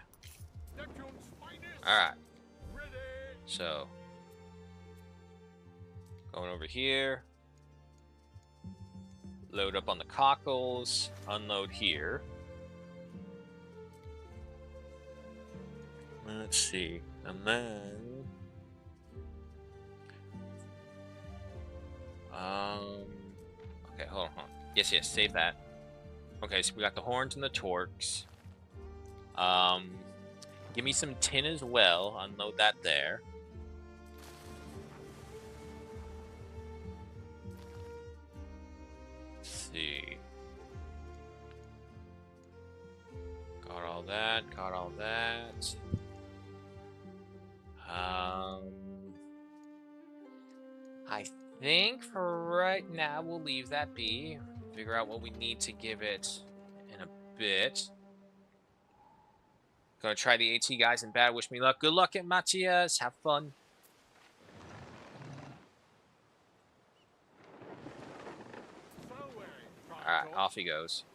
Alright. So, going over here. Load up on the cockles. Unload here. Let's see. And then... Okay, hold on. Yes, save that. Okay, so we got the horns and the torques. Give me some tin as well. Unload that there. Let's see. Got all that. Got all that. I think for right now we'll leave that be. Figure out what we need to give it in a bit. Gonna try the AT guys in bad. Wish me luck. Good luck at Matias. Have fun. Alright, off he goes.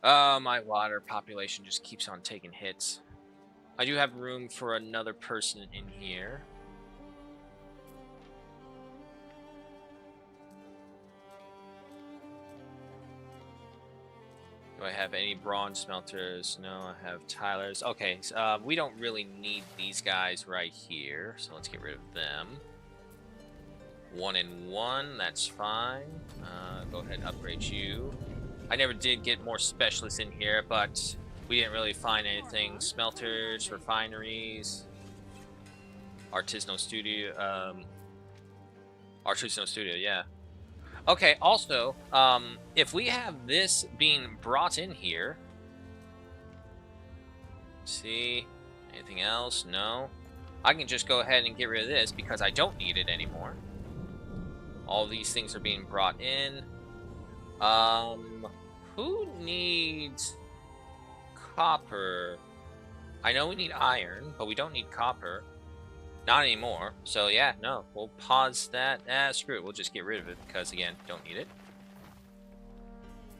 My water population just keeps on taking hits. I do have room for another person in here. Do I have any bronze smelters? No, I have Tyler's. Okay, so, we don't really need these guys right here, so let's get rid of them. 1 and 1, that's fine. Go ahead and upgrade you. I never did get more specialists in here, but we didn't really find anything. Smelters, refineries, artisanal studio, yeah. Okay, also, if we have this being brought in here, see, anything else? No. I can just go ahead and get rid of this because I don't need it anymore. All these things are being brought in. Who needs copper? I know we need iron, but we don't need copper. Not anymore. So yeah, no, we'll pause that. Screw it. We'll just get rid of it because, again, don't need it.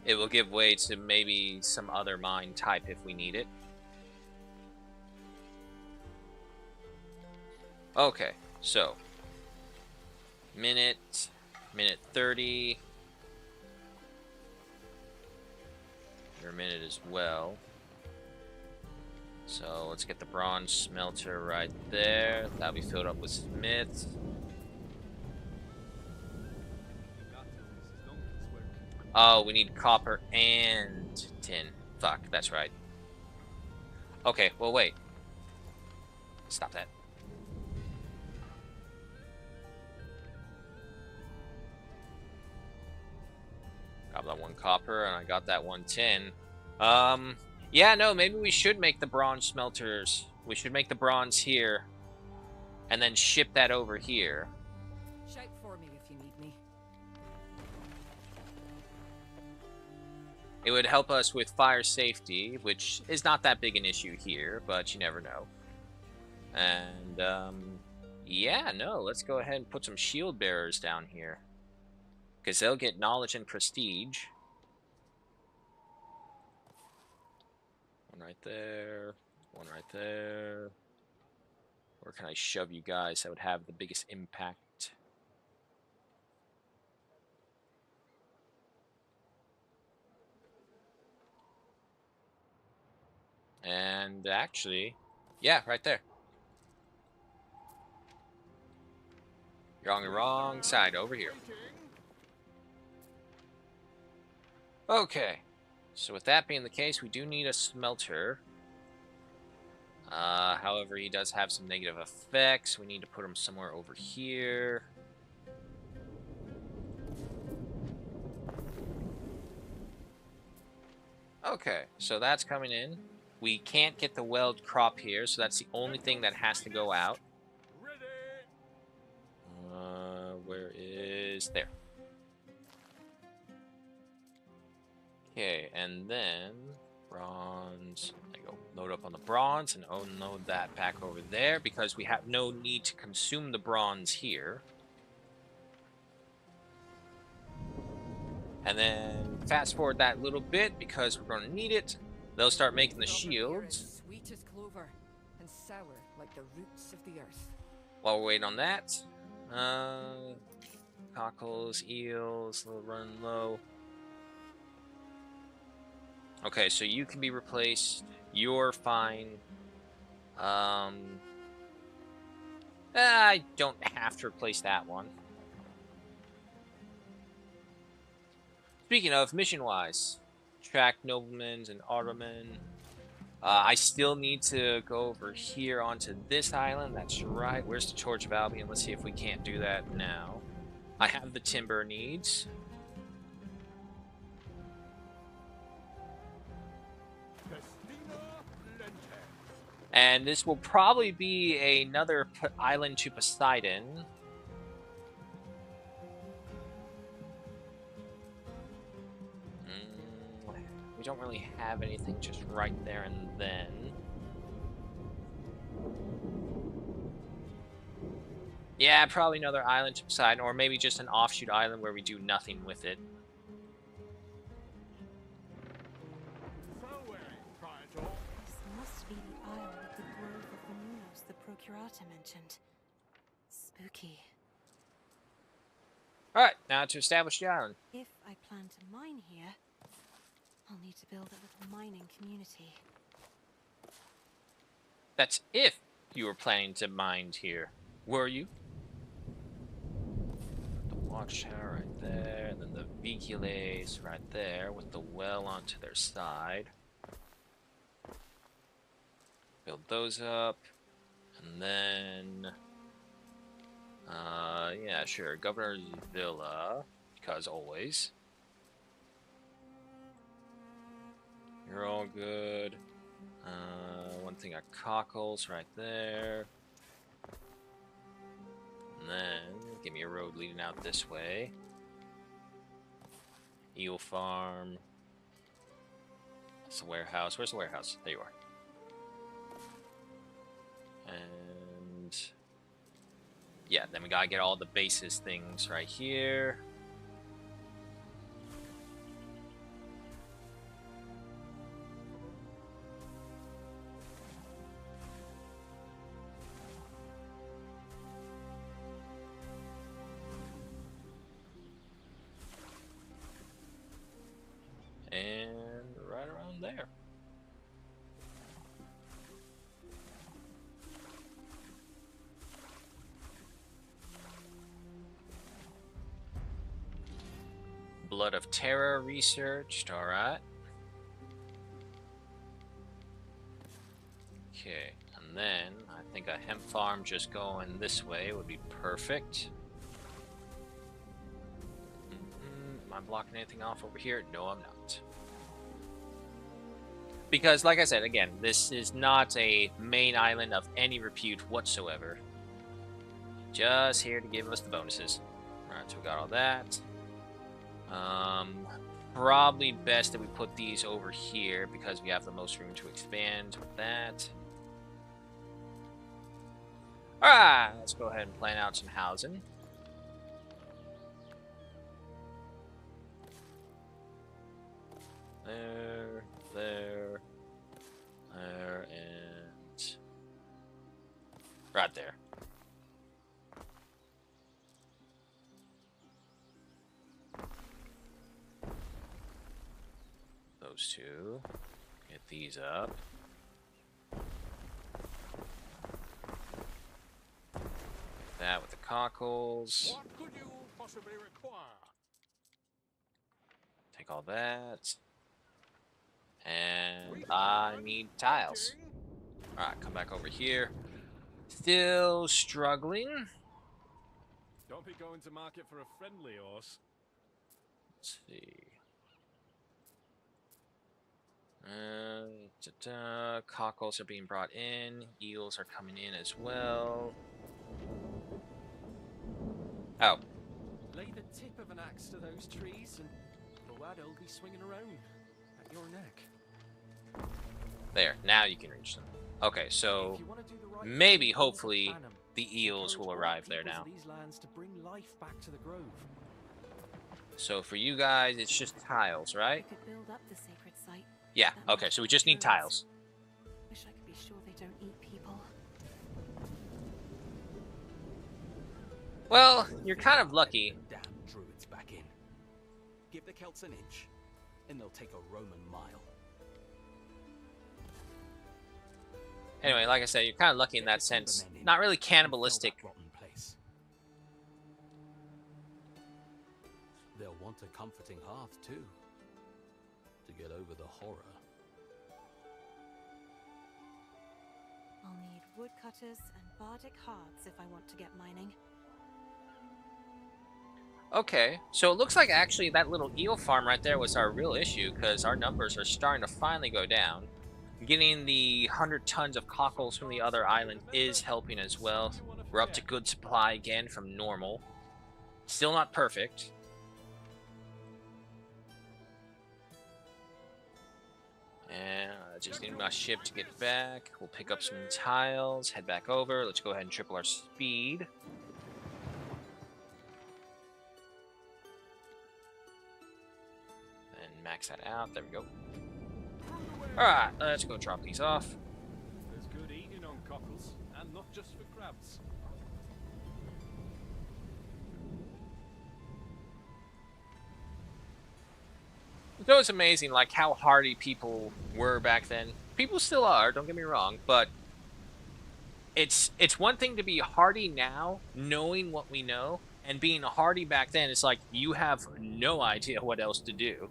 It will give way to maybe some other mine type if we need it. Okay, so minute 30. Your minute as well. So let's get the bronze smelter right there. That'll be filled up with smiths. Oh, we need copper and tin. Fuck, that's right. Okay, well, wait. Stop that. Got that 1 copper, and I got that 1 tin. Yeah, no, maybe we should make the bronze smelters. We should make the bronze here, and then ship that over here. Shout for me if you need me. It would help us with fire safety, which is not that big an issue here, but you never know. And, yeah, no, let's go ahead and put some shield bearers down here. Because they'll get knowledge and prestige. One right there. One right there. Where can I shove you guys that would have the biggest impact? And actually, yeah, right there. You're on the wrong side, over here. Okay. So with that being the case, we do need a smelter. However, he does have some negative effects. We need to put him somewhere over here. Okay, so that's coming in. We can't get the weld crop here, so that's the only thing that has to go out. Where is there? Okay, and then bronze. I go load up on the bronze and unload that back over there because we have no need to consume the bronze here. And then fast forward that little bit because we're going to need it. They'll start making the shields. Sweet as clover and sour like the roots of the earth. While we're waiting on that, cockles, eels, they'll run low. Okay, so you can be replaced. You're fine. I don't have to replace that one. Speaking of, mission-wise, track noblemen and aldermen. I still need to go over here onto this island. That's right. Where's the Torch of Albion? Let's see if we can't do that now. I have the timber needs. And this will probably be another island to Poseidon. We don't really have anything just right there and then. Yeah, probably another island to Poseidon, or maybe just an offshoot island where we do nothing with it. This must be the isle with the grove of Venunos the Procurator mentioned. Spooky. Alright, now to establish the island. If I plan to mine here, I'll need to build a little mining community. That's if you were planning to mine here. Were you? The watchtower right there, and then the Vigiles right there with the well onto their side. Build those up. And then... yeah, sure. Governor's Villa, because always. You're all good. One thing got cockles right there. And then, give me a road leading out this way. Eel farm. That's the warehouse. Where's the warehouse? There you are. And... yeah, then we gotta get all the basis things right here. And right around there. Blood of Terror researched, alright. Okay, and then I think a hemp farm just going this way would be perfect. Am I blocking anything off over here? No, I'm not. Because, like I said, again, this is not a main island of any repute whatsoever. Just here to give us the bonuses. Alright, so we got all that. Probably best that we put these over here because we have the most room to expand with that. Alright, let's go ahead and plan out some housing. There, there, Right there. Those two. Get these up. That with the cockles. What could you possibly require? Take all that. And I need tiles. Alright, come back over here. Still struggling. Don't be going to market for a friendly horse. Let's see. Cockles are being brought in. Eels are coming in as well. Oh. Lay the tip of an axe to those trees and Boad'll be swinging around at your neck. There. Now you can reach them. Okay, so If you want to do the right maybe, thing, call hopefully, for Phantom. the eels will Encourage arrive all there peoples now. of these lands to bring life back to the grove. So for you guys, it's just tiles, We right? could build up the sacred site. Yeah, That okay, might so we help just need druids. tiles. Wish I could be sure they don't eat people. Well, you're kind of lucky. Damn druids back in. Give the Celts an inch, and they'll take a Roman mile. Anyway, like I said, you're kind of lucky in that sense. Not really cannibalistic. Fill that rotten place. They'll want a comforting hearth too, to get over the horror. I'll need woodcutters and bardic hearts if I want to get mining. Okay, so it looks like actually that little eel farm right there was our real issue, because our numbers are starting to finally go down. Getting the 100 tons of cockles from the other island is helping as well. We're up to good supply again from normal. Still not perfect. And I just need my ship to get back. We'll pick up some tiles, head back over. Let's go ahead and triple our speed. And max that out. There we go. Alright, let's go drop these off. There's good eating on cockles, and not just for crabs. It was amazing, like, how hardy people were back then. People still are, don't get me wrong, but it's one thing to be hardy now, knowing what we know, and being hardy back then, it's like, you have no idea what else to do.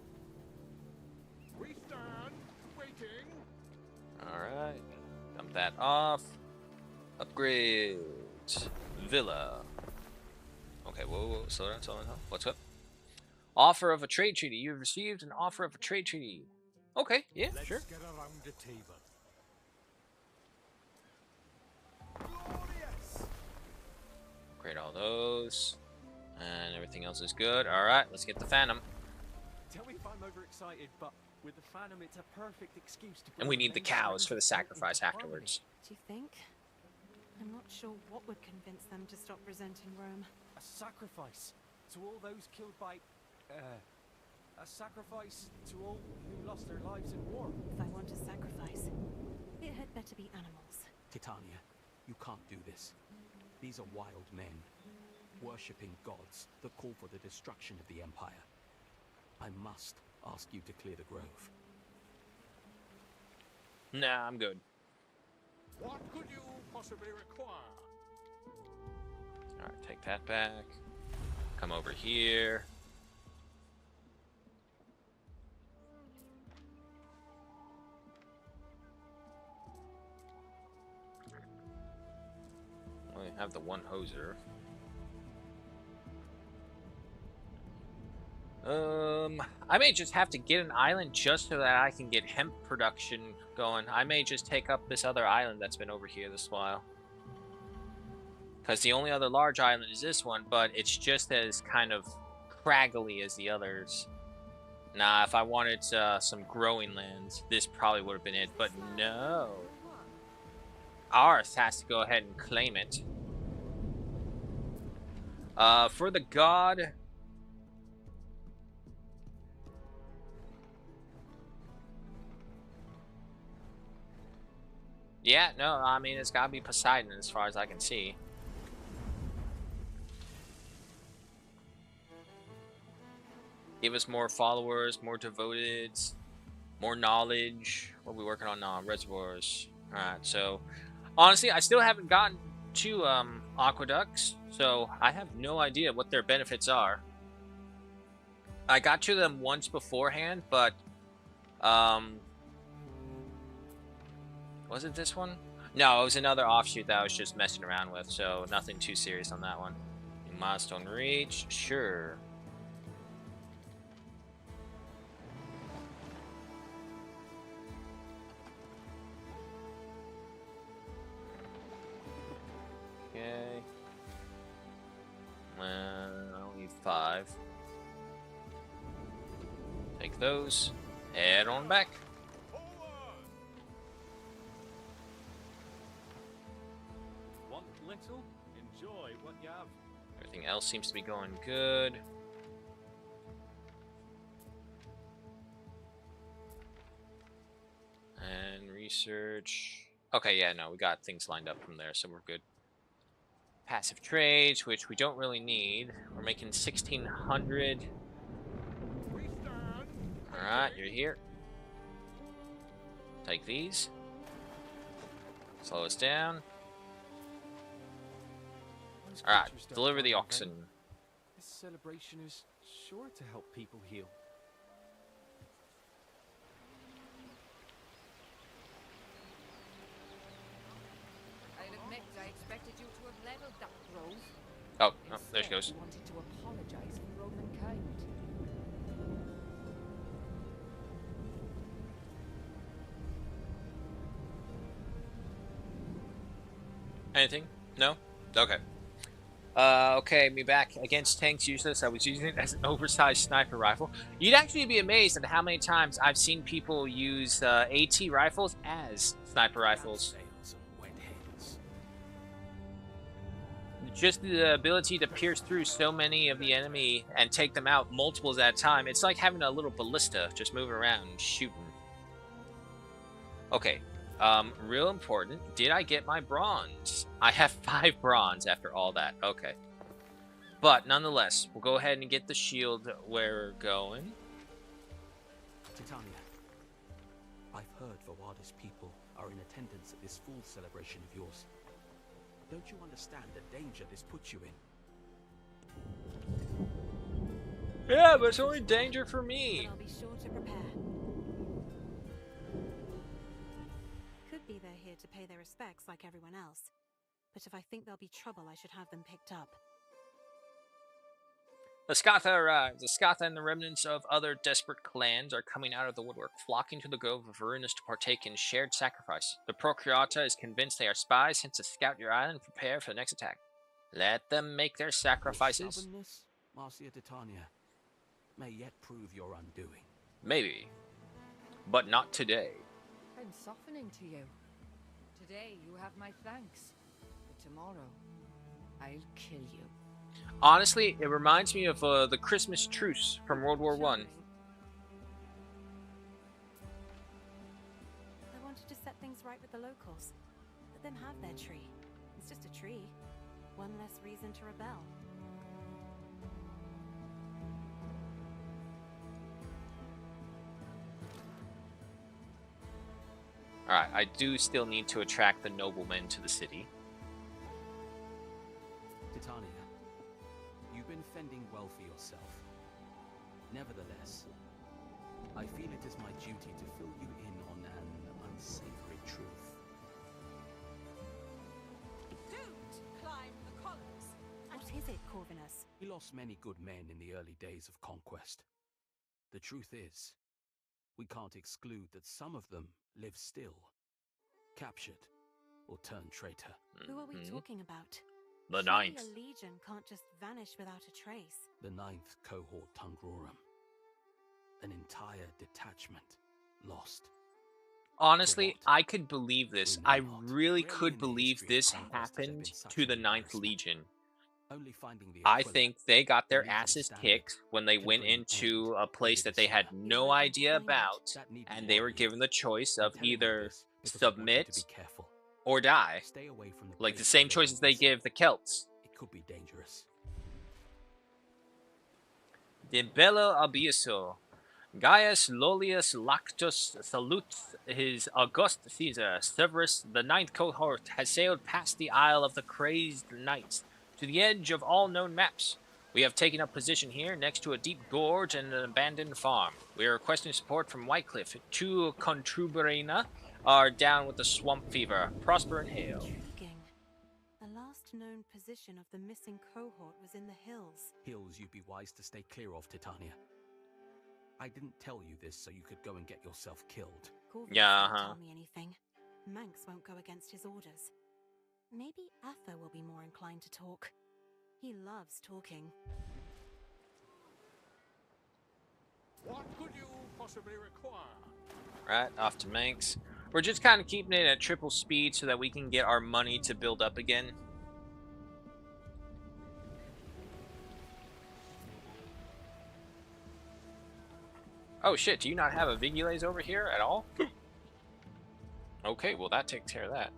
We stand waiting. Alright, dump that off. Upgrade. Villa. Okay, whoa, slow down, what's up? Offer of a trade treaty. You've received an offer of a trade treaty. Okay, yeah, sure. Get around the table. Upgrade all those. And everything else is good. Alright, let's get the Phantom. Tell me if I'm overexcited, but with the Phantom, it's a perfect excuse to. And we need the cows for the sacrifice afterwards. Do you think? I'm not sure what would convince them to stop resenting Rome. A sacrifice to all those killed by, a sacrifice to all who lost their lives in war. If I want a sacrifice, it had better be animals. Titania, you can't do this. These are wild men, worshipping gods that call for the destruction of the Empire. I must ask you to clear the grove. Nah, I'm good. What could you possibly require? Alright, take that back. Come over here. Only have the one hoser. I may just have to get an island just so that I can get hemp production going. I may just take up this other island that's been over here this while. Because the only other large island is this one, but it's just as kind of craggly as the others. Nah, if I wanted some growing lands, this probably would have been it, but no. Ours has to go ahead and claim it. For the god... Yeah, no, I mean, it's gotta be Poseidon as far as I can see. Give us more followers, more devoted, more knowledge. What are we working on now? Reservoirs. Alright, so honestly, I still haven't gotten to aqueducts, so I have no idea what their benefits are. I got to them once beforehand, but was it this one? No, it was another offshoot that I was just messing around with, so nothing too serious on that one. New milestone reached, sure. Okay. Only 5. Take those. Head on back. Want little? Enjoy what you have. Everything else seems to be going good. And research. Okay, yeah, no, we got things lined up from there, so we're good. Passive trades, which we don't really need. We're making 1,600. Alright, you're here. Take these. Slow us down. Alright, deliver the oxen. This celebration is sure to help people heal. I'll admit I expected you to have leveled that grove. Oh, there she goes. You wanted to apologize for Roman kind. Anything? No? Okay. Okay, me back. Against tanks useless. I was using it as an oversized sniper rifle. You'd actually be amazed at how many times I've seen people use AT rifles as sniper rifles. Sails and wet hens. Just the ability to pierce through so many of the enemy and take them out multiples at a time. It's like having a little ballista just moving around and shooting. Okay. Real important. Did I get my bronze? I have 5 bronze after all that. Okay. But nonetheless, we'll go ahead and get the shield where we're going. Titania, I've heard Vawada's people are in attendance at this fool celebration of yours. Don't you understand the danger this puts you in? Yeah, but it's only danger for But me. I'll be sure to prepare. Could be they're here to pay their respects like everyone else. But if I think there'll be trouble, I should have them picked up. The Skatha arrives. The Skatha and the remnants of other desperate clans are coming out of the woodwork, flocking to the Grove of Ruinous to partake in shared sacrifice. The Procurata is convinced they are spies, sent to scout your island and prepare for the next attack. Let them make their Your sacrifices. stubbornness, Marcia Titania, may yet prove your undoing. Maybe. But not today. I'm softening to you. Today you have my thanks. But tomorrow, I'll kill you. Honestly, it reminds me of the Christmas truce from World War One. I wanted to set things right with the locals. Let them have their tree. It's just a tree. One less reason to rebel. Alright, I do still need to attract the noblemen to the city. Titania, you've been fending well for yourself. Nevertheless, I feel it is my duty to fill you in on an unsavory truth. Don't climb the columns. What is it, Corvinus? We lost many good men in the early days of conquest. The truth is, we can't exclude that some of them live still, captured or turned traitor. Who are we Mhm. talking about? The Surely ninth. a legion can't just vanish without a trace. The 9th cohort Tungrorum. An entire detachment lost. Honestly, what? I could believe this. We know I not. really Rarely could in the believe history of this conquest has there been happened such to an the Ninth embarrassment. Legion. Only finding the I Aquila, think they got their the Legion asses standard, kicked when they can went bring an into end a place to that this they had saga. no If I can idea find it. about, That needn't and they were worry you. given the choice I'm of telling you either this because I want you to submit be careful. or die. Stay away from the Like the place same where choices they is. give the Celts. It could be dangerous. De bello abisso. Gaius Lollius Lactus salutes his august Caesar. Severus, the ninth cohort, has sailed past the Isle of the Crazed Knights to the edge of all known maps. We have taken up position here next to a deep gorge and an abandoned farm. We are requesting support from Whitecliff. Two Contruberina are down with the swamp fever. Prosper and hail. Intriguing. The last known position of the missing cohort was in the hills. Hills you'd be wise to stay clear of, Titania. I didn't tell you this so you could go and get yourself killed. Corvus Yeah, didn't tell me anything. Manx won't go against his orders. Maybe Atha will be more inclined to talk. He loves talking. What could you possibly require? Right, off to Manx. We're just kind of keeping it at triple speed so that we can get our money to build up again. Oh shit, do you not have a Vigiles over here at all? Okay, well that takes care of that.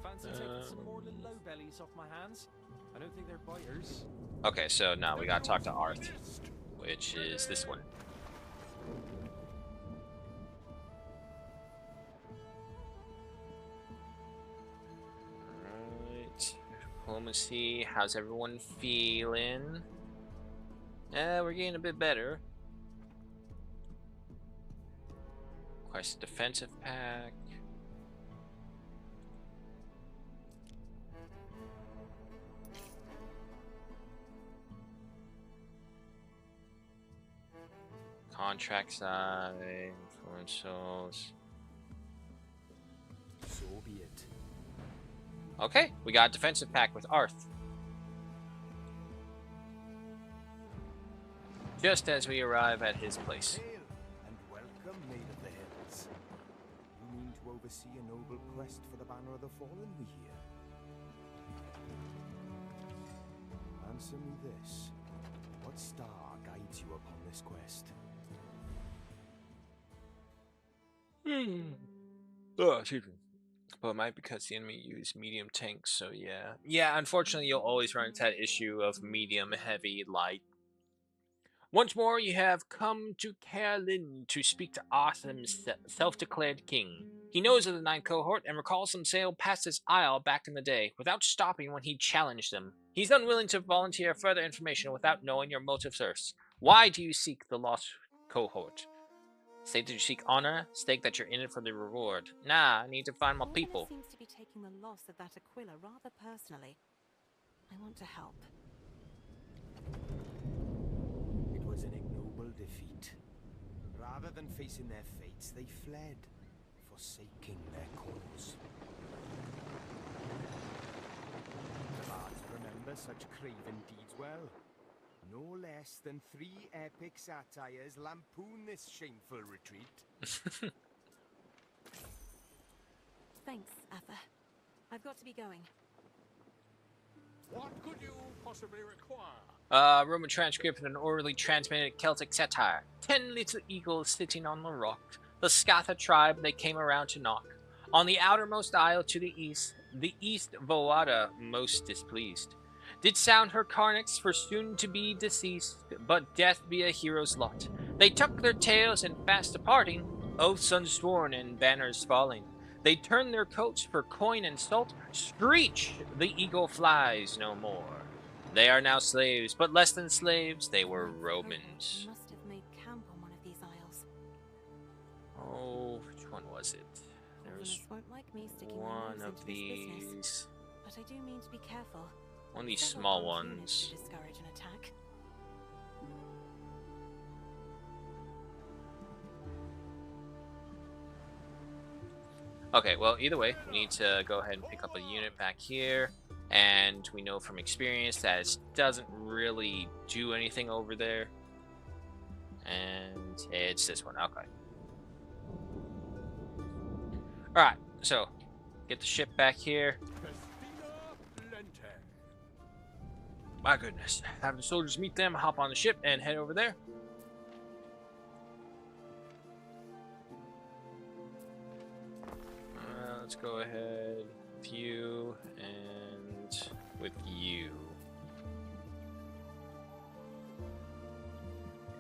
Fancy taking some more little low bellies off my hands? I don't think they're biters. Okay, so now we gotta talk to Arth, which is this one. Alright, diplomacy, how's everyone feeling? We're getting a bit better. Quest defensive pack. Contract side, influentials. So be it. Okay, we got a defensive pack with Arth. Just as we arrive at his place. Hail and welcome, Maid of the Hills. You mean to oversee a noble quest for the Banner of the Fallen, we hear? Answer me this. What star guides you upon this quest? Oh, excuse me. But it might be because the enemy used medium tanks, so yeah. Yeah, unfortunately, you'll always run into that issue of medium, heavy, light. Once more, you have come to Caerlyn to speak to Arthur's self-declared king. He knows of the ninth cohort and recalls them sailed past this isle back in the day, without stopping when he challenged them. He's unwilling to volunteer further information without knowing your motives first. Why do you seek the lost cohort? State that you seek honor, state that you're in it for the reward. Nah, I need to find my people. Seems to be taking the loss of that Aquila rather personally. I want to help. It was an ignoble defeat. Rather than facing their fates, they fled, forsaking their cause. The bards remember such craven deeds well. No less than 3 epic satires lampoon this shameful retreat. Thanks, Atha. I've got to be going. What could you possibly require? Roman transcript and an orally transmitted Celtic satire. 10 little eagles sitting on the rock. The Scatha tribe they came around to knock. On the outermost isle to the east Voada most displeased. Did sound her carnix for soon to be deceased, but death be a hero's lot. They tuck their tails and fast departing, oaths unsworn and banners falling. They turn their coats for coin and salt, screech, the eagle flies no more. They are now slaves, but less than slaves, they were Romans. Must have made camp on one of these isles. Oh, which one was it? There was Corvinus won't like me sticking my one nose of into this business, these. but I do mean to be careful. One of these Several small armed units ones. to discourage an attack. Okay, well, either way, we need to go ahead and pick up a unit back here. And we know from experience that it doesn't really do anything over there. And it's this one, okay. Alright, so, get the ship back here. My goodness. Have the soldiers meet them, hop on the ship, and head over there. let's go ahead with you and with you.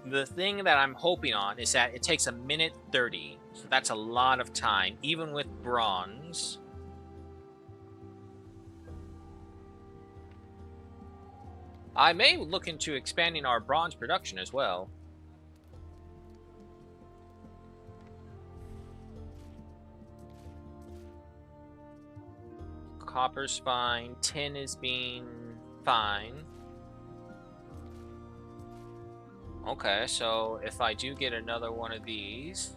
The thing that I'm hoping on is that it takes 1:30, so that's a lot of time, even with bronze. I may look into expanding our bronze production as well. Copper's fine. Tin is being fine. Okay, so if I do get another one of these,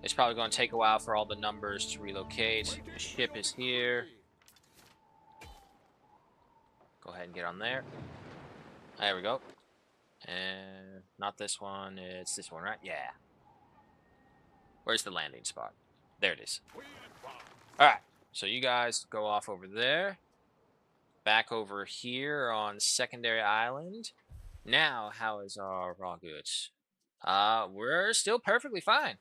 it's probably going to take a while for all the numbers to relocate. The ship is here. Go ahead and get on there. There we go. And not this one, it's this one, right? Yeah. Where's the landing spot? There it is. Alright, so you guys go off over there. Back over here on Secondary Island. Now, how is our raw goods? We're still perfectly fine.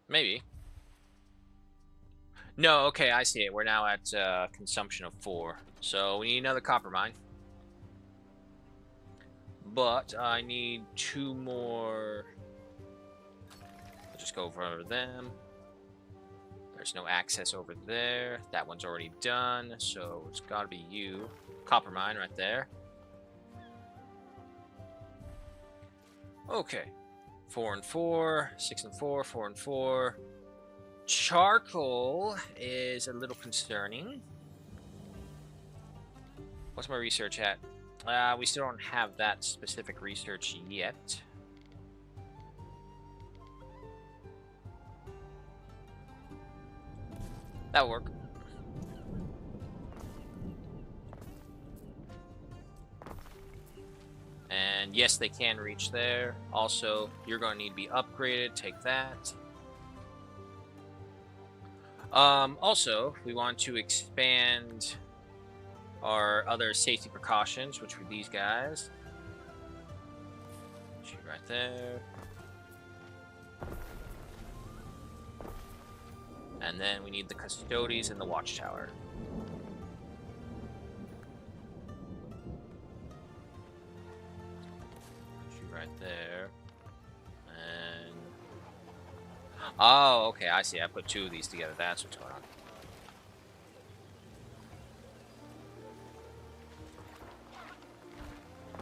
Maybe. No, okay, I see it. We're now at consumption of 4. So we need another copper mine. But I need 2 more. I'll just go over them. There's no access over there. That one's already done, so it's got to be you. Copper mine right there. Okay. 4 and 4, 6 and 4, 4 and 4. Charcoal is a little concerning. What's my research at? We still don't have that specific research yet. That'll work. And yes, they can reach there. Also, you're going to need to be upgraded. Take that. Also, we want to expand our other safety precautions, which were these guys. Shoot right there. And then we need the custodies and the watchtower. Shoot right there. And... oh, okay, I see. I put 2 of these together. That's what's going on.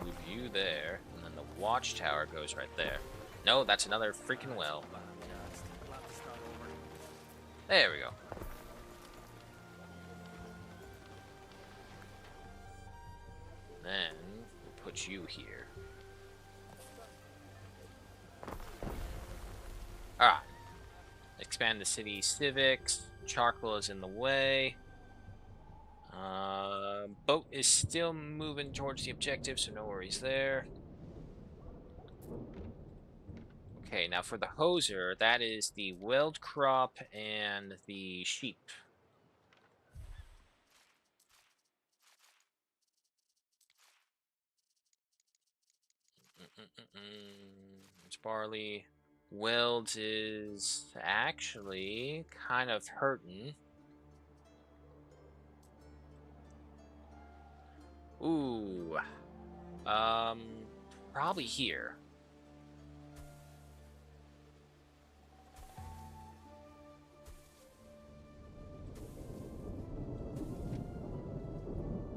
Move you there, and then the watchtower goes right there. No, that's another freaking well. There we go. Then we'll put you here. Alright. Expand the city civics. Charcoal is in the way. Boat is still moving towards the objective, so no worries there. Okay, now for the hoser, that is the weld crop and the sheep. It's barley. Weld is actually kind of hurting. Ooh. Probably here.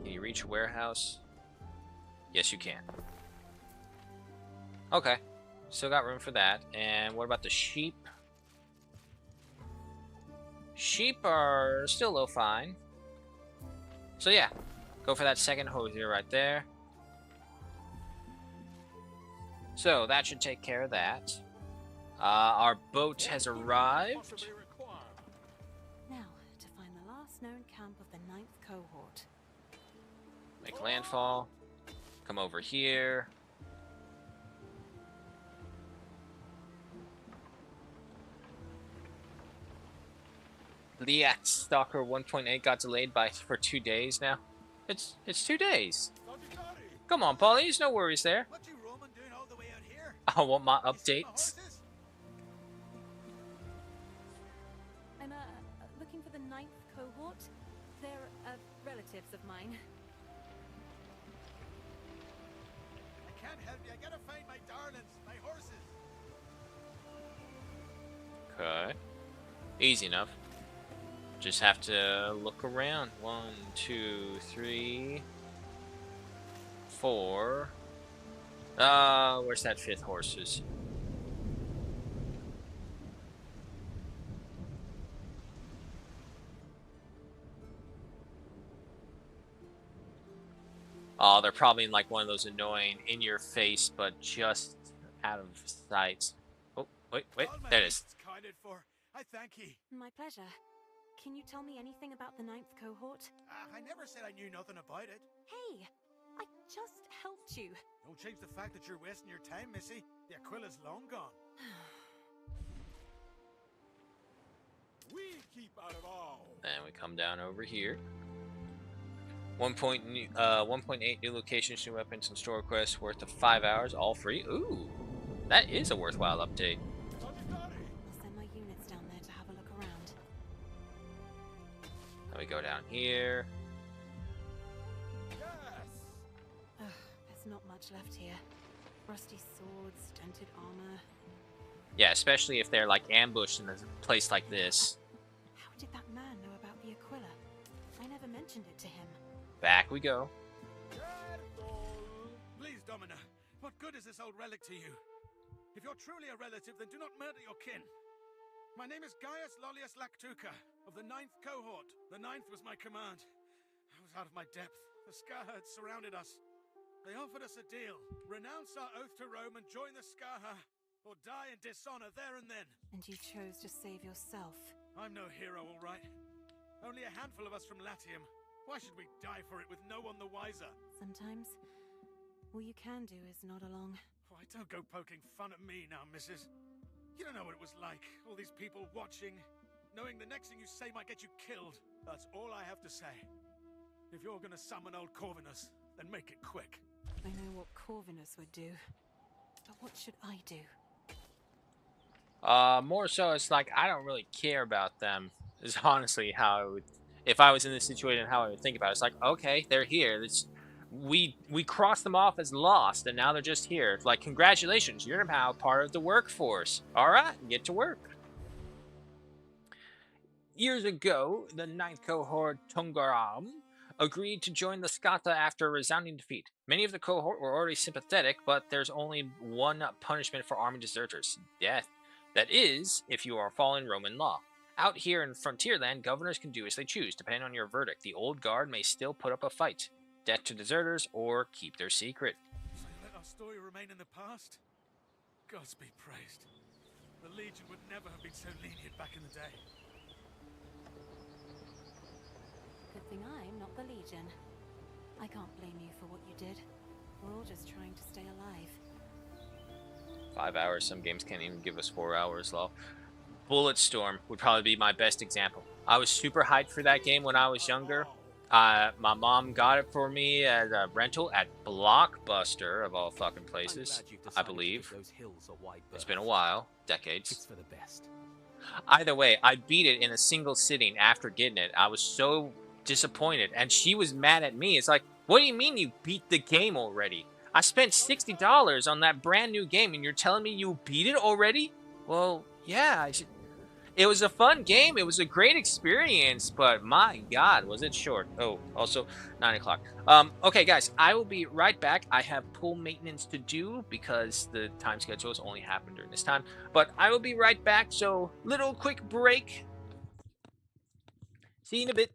Can you reach a warehouse? Yes, you can. Okay. Still got room for that. And what about the sheep? Sheep are still low fine. So yeah. Go for that second hosier right there. So that should take care of that. Our boat has arrived. Now, to find the last known camp of the 9th cohort. Make landfall. Come over here. The Stalker 1.8 got delayed for 2 days now. It's 2 days. Come on, Polly. There's no worries there. What you Roman doing all the I want my You see my updates. horses? I'm looking for the ninth cohort. They're relatives of mine. I can't help you. I gotta find my darlings, my horses. Okay. Easy enough. Just have to look around. 1, 2, 3, 4. Where's that fifth horses? Oh, they're probably in like one of those annoying in your face, but just out of sight. Oh, wait, All my there it is. beasts counted for. I thank ye. My pleasure. Can you tell me anything about the ninth cohort? I never said I knew nothing about it. Hey, I just helped you. Don't change the fact that you're wasting your time, Missy. The Aquila's long gone. We keep out of all. And we come down over here. 1.8 new locations, new weapons, and store quests worth of 5 hours, all free. Ooh, that is a worthwhile update. I'll send my units down there to have a look around. Now we go down here. Ugh, there's not much left here. Rusty swords, dented armor. Yeah, especially if they're like ambushed in a place like this. How did that man know about the Aquila? I never mentioned it to him. Back we go. Please, Domina, what good is this old relic to you? If you're truly a relative, then do not murder your kin. My name is Gaius Lollius Lactuca, of the 9th cohort. The 9th was my command. I was out of my depth. The Scarha had surrounded us. They offered us a deal. Renounce our oath to Rome and join the Scarha, or die in dishonor there and then. And you chose to save yourself. I'm no hero, all right. Only a handful of us from Latium. Why should we die for it with no one the wiser? Sometimes, all you can do is nod along. Why, don't go poking fun at me now, missus. You don't know what it was like. All these people watching, knowing the next thing you say might get you killed. That's all I have to say. If you're gonna summon old Corvinus, then make it quick. I know what Corvinus would do. But what should I do? More so it's like I don't really care about them. Is honestly how I would, if I was in this situation, how I would think about it. It's like, okay, they're here. We crossed them off as lost, and now they're just here. It's like, congratulations, you're now part of the workforce. All right, get to work. Years ago, the 9th cohort Tungaram agreed to join the Skata after a resounding defeat. Many of the cohort were already sympathetic, but there's only one punishment for army deserters: death. That is, if you are following Roman law. Out here in Frontierland, governors can do as they choose, depending on your verdict. The old guard may still put up a fight. Death to deserters, or keep their secret. So you let our story remain in the past? Gods be praised. The Legion would never have been so lenient back in the day. Good thing I'm not the Legion. I can't blame you for what you did. We're all just trying to stay alive. 5 hours, some games can't even give us 4 hours, lol. Bulletstorm would probably be my best example. I was super hyped for that game when I was younger. My mom got it for me as a rental at Blockbuster, of all fucking places, I believe. It's been a while, decades. It's for the best. Either way, I beat it in a single sitting after getting it. I was so disappointed, and she was mad at me. It's like, what do you mean you beat the game already? I spent $60 on that brand new game, and you're telling me you beat it already? Well, yeah, it was a fun game. It was a great experience, but my God, was it short. Oh, also 9 o'clock. Okay, guys, I will be right back. I have pool maintenance to do because the time schedules only happen during this time, but I will be right back. So little quick break. See you in a bit.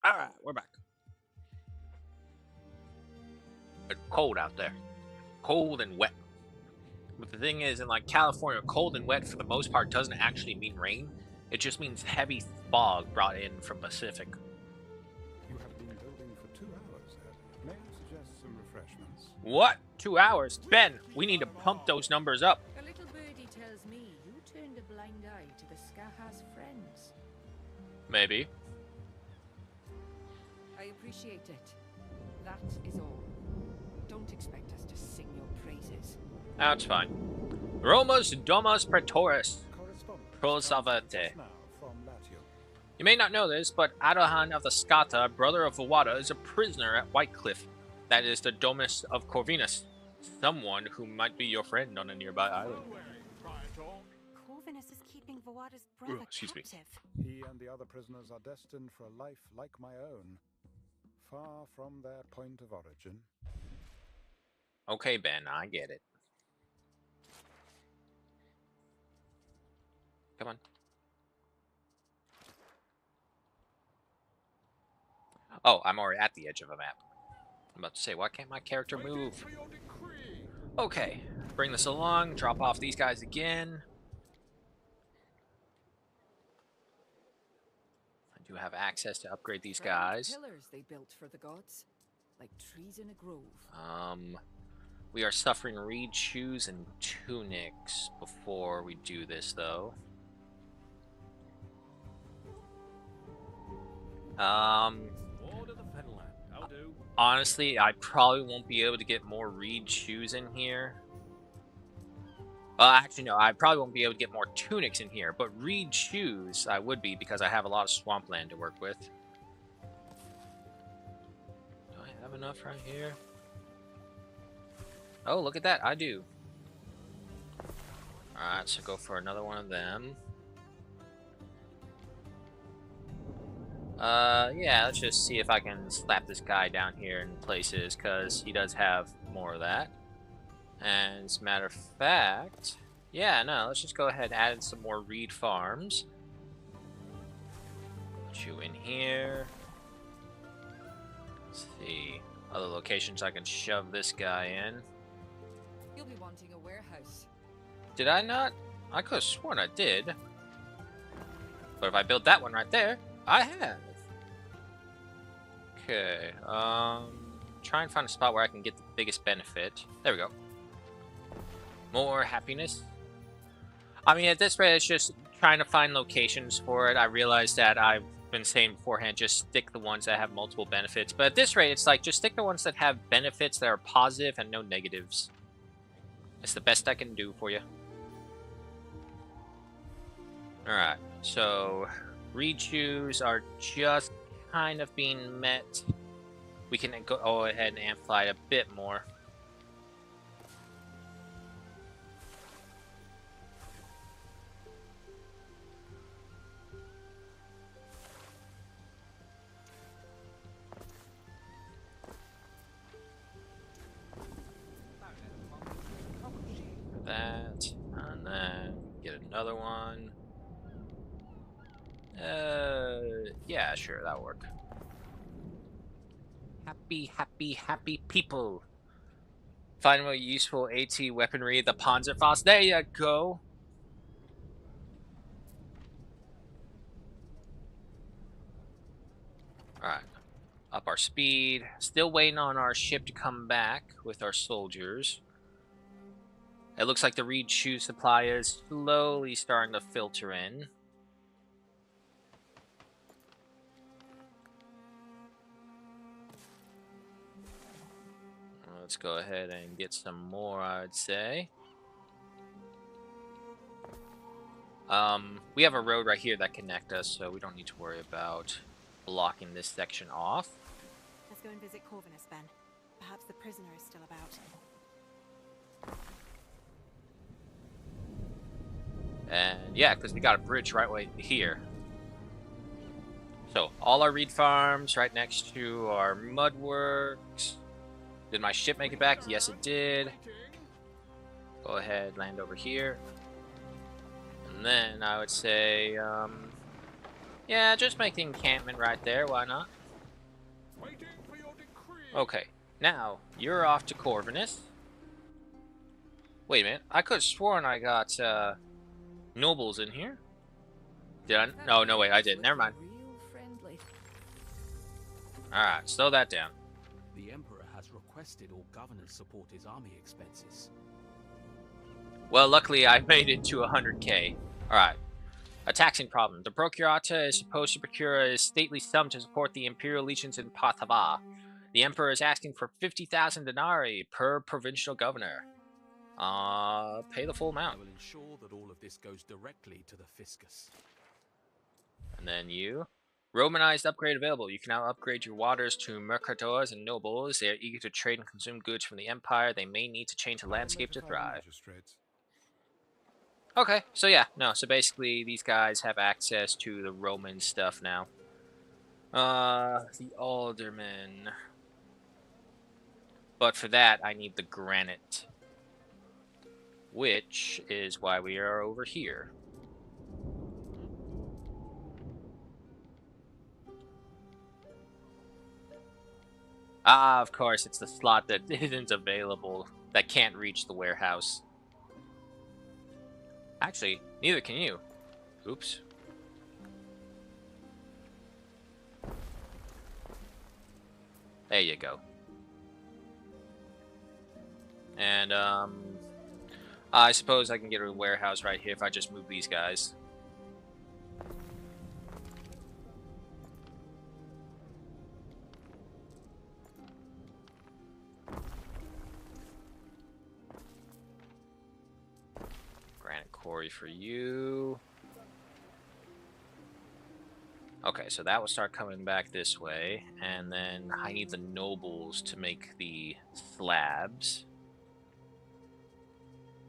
Alright, we're back. It's cold out there. Cold and wet. But the thing is, in like California, cold and wet for the most part doesn't actually mean rain. It just means heavy fog brought in from Pacific. You have been building for 2 hours, Ed. May I suggest some refreshments? What? 2 hours? Ben, we need to pump those numbers up. A little birdie tells me you turned a blind eye to the Skaha's friends. Maybe. I appreciate it. That is all. Don't expect us to sing your praises. That's fine. Romus Domus Praetoris. Correspondence Prosavate. now from Latium. You may not know this, but Adohan of the Skata, brother of Vawada, is a prisoner at Whitecliff. That is the Domus of Corvinus. Someone who might be your friend on a nearby island. Corvinus is keeping Vawada's brother Excuse me. captive. He and the other prisoners are destined for a life like my own, far from their point of origin. Okay, Ben, I get it. Come on. Oh, I'm already at the edge of a map. I'm about to say, why can't my character move? Okay, bring this along, drop off these guys again. I do have access to upgrade these guys. Pillars they built for the gods, like trees in a grove. We are suffering reed shoes and tunics before we do this, though. Lord of the Fenland. I'll do. Honestly, I probably won't be able to get more reed shoes in here. Well, actually, no, I probably won't be able to get more tunics in here, but reed shoes I would be because I have a lot of swampland to work with. Do I have enough right here? Oh, look at that, I do. Alright, so go for another one of them. Yeah, let's just see if I can slap this guy down here in places, because he does have more of that. And as a matter of fact, yeah, no, let's just go ahead and add in some more reed farms. Put you in here. Let's see, other locations I can shove this guy in. You'll be wanting a warehouse. Did I not? I could have sworn I did. But if I build that one right there, I have. Okay, try and find a spot where I can get the biggest benefit. There we go. More happiness. I mean, at this rate, it's just trying to find locations for it. I realized that I've been saying beforehand, just stick the ones that have multiple benefits. But at this rate, it's like, just stick the ones that have benefits that are positive and no negatives. It's the best I can do for you. Alright, so reed shoes are just kind of being met. We can go ahead and amplify it a bit more. That, and then get another one. Yeah, sure, that'll work. Happy, happy, happy people. Find more useful AT weaponry, the Panzerfaust. There you go. Alright. Up our speed. Still waiting on our ship to come back with our soldiers. It looks like the reed shoe supply is slowly starting to filter in. Let's go ahead and get some more, I'd say. We have a road right here that connects us, so we don't need to worry about blocking this section off. Let's go and visit Corvinus, Ben. Perhaps the prisoner is still about. And yeah, because we got a bridge right way here. So all our reed farms right next to our mud works. Did my ship make it back? Yes, it did. Go ahead, land over here. And then I would say, Yeah, just make the encampment right there. Why not? Waiting for your decree. Okay. Now you're off to Corvinus. Wait a minute. I could have sworn I got nobles in here. Did I? No, no, wait, I didn't. Never mind. Real friendly. Alright, slow that down. The Emperor has requested all governors support his army expenses. Well, luckily I made it to 100k. Alright. A taxing problem. The Procurata is supposed to procure a stately sum to support the Imperial legions in Pathava. The Emperor is asking for 50,000 denarii per provincial governor. Pay the full I amount. will ensure that all of this goes directly to the fiscus. And then you. Romanized upgrade available. You can now upgrade your waters to mercadors and nobles. They are eager to trade and consume goods from the Empire. They may need to change the landscape to thrive. Okay, so yeah, no, so basically these guys have access to the Roman stuff now. The aldermen. But for that, I need the granite. Which is why we are over here. Ah, of course, it's the slot that isn't available, that can't reach the warehouse. Actually, neither can you. Oops. There you go. And, I suppose I can get a warehouse right here if I just move these guys. Granite quarry for you. Okay, so that will start coming back this way, and then I need the nobles to make the slabs.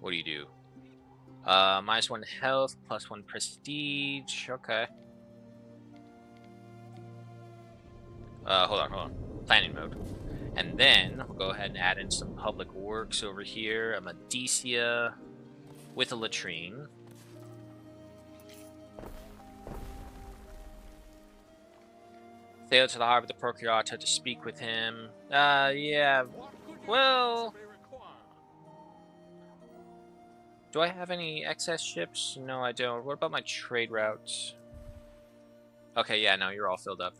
What do you do? -1 health, +1 prestige. Okay. Hold on. Planning mode. And then we'll go ahead and add in some public works over here. A Medicia with a latrine. Sail to the harbor of the Procurata to speak with him. Yeah. Well, do I have any excess ships? No, I don't. What about my trade routes? Okay, yeah, no, you're all filled up.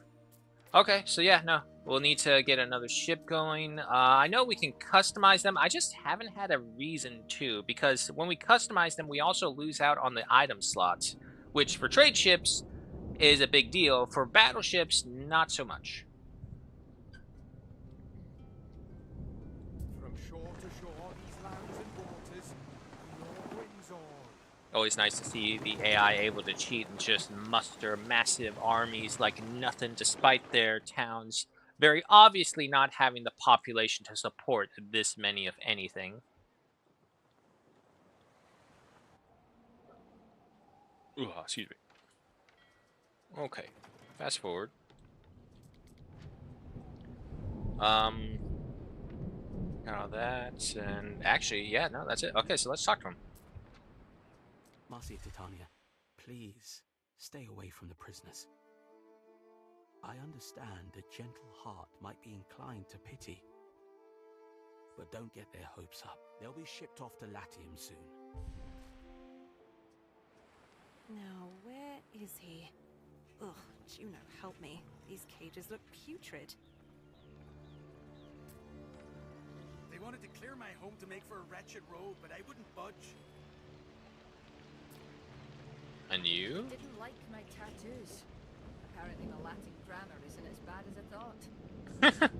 Okay, so yeah, no. We'll need to get another ship going. I know we can customize them. I just haven't had a reason to, because when we customize them, we also lose out on the item slots, which for trade ships is a big deal. For battleships, not so much. From shore to shore, these lands and waters, the Lord wins all. Always nice to see the AI able to cheat and just muster massive armies like nothing, despite their towns very obviously not having the population to support this many of anything. Ooh, excuse me. Okay, fast forward. Got all that, and actually, yeah, no, that's it. Okay, so let's talk to him. Marcia Titania, please stay away from the prisoners. I understand a gentle heart might be inclined to pity, but don't get their hopes up. They'll be shipped off to Latium soon. Now, where is he? Ugh, Juno, help me. These cages look putrid. They wanted to clear my home to make for a wretched road, but I wouldn't budge. And you? Didn't like my tattoos. Apparently my Latin grammar isn't as bad as I thought.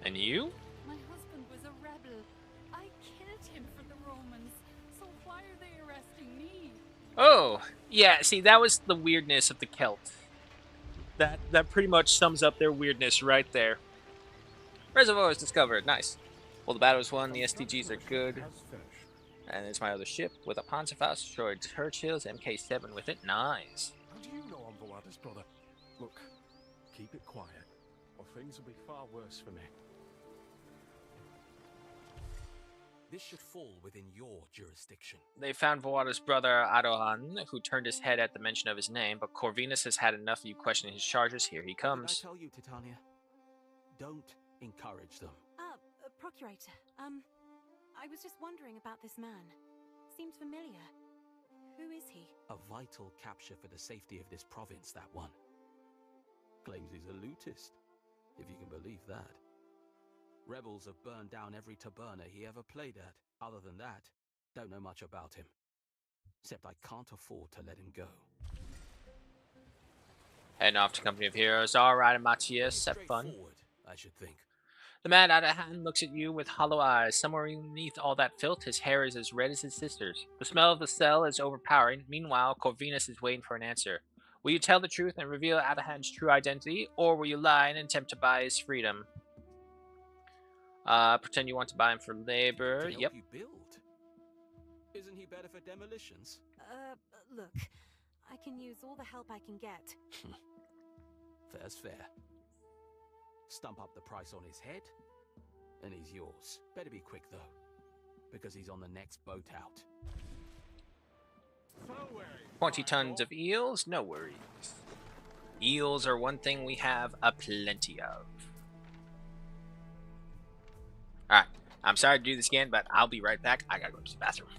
And you? My husband was a rebel. I killed him for the Romans, so why are they arresting me? Oh, yeah, see, that was the weirdness of the Celts. That pretty much sums up their weirdness right there. Reservoir is discovered. Nice. Well, the battle was won. The STGs are good. And it's my other ship with a Panzerfaust, destroyed Churchill's MK7 with it. Nice. How do you know I'm Vlad's brother? Look, keep it quiet, or things will be far worse for me. This should fall within your jurisdiction. They found Vawada's brother Adohan, who turned his head at the mention of his name, but Corvinus has had enough of you questioning his charges. Here he What did I comes. tell you, Titania? Don't encourage them. Procurator, I was just wondering about this man. Seems familiar. Who is he? A vital capture for the safety of this province, that one. Claims he's a lootist, if you can believe that. Rebels have burned down every taberna he ever played at. Other than that, don't know much about him. Except I can't afford to let him go. Heading off to Company of Heroes. Alright, Matthias, have fun. Straightforward, I should think. The man out of hand looks at you with hollow eyes. Somewhere beneath all that filth, his hair is as red as his sister's. The smell of the cell is overpowering. Meanwhile, Corvinus is waiting for an answer. Will you tell the truth and reveal Adahan's true identity, or will you lie and attempt to buy his freedom? Pretend you want to buy him for labor. To help Yep. you build. Isn't he better for demolitions? Look, I can use all the help I can get. Fair's fair. Stump up the price on his head, and he's yours. Better be quick, though, because he's on the next boat out. 20 tons of eels? No worries. Eels are one thing we have a plenty of. Alright, I'm sorry to do this again, but I'll be right back. I gotta go to the bathroom.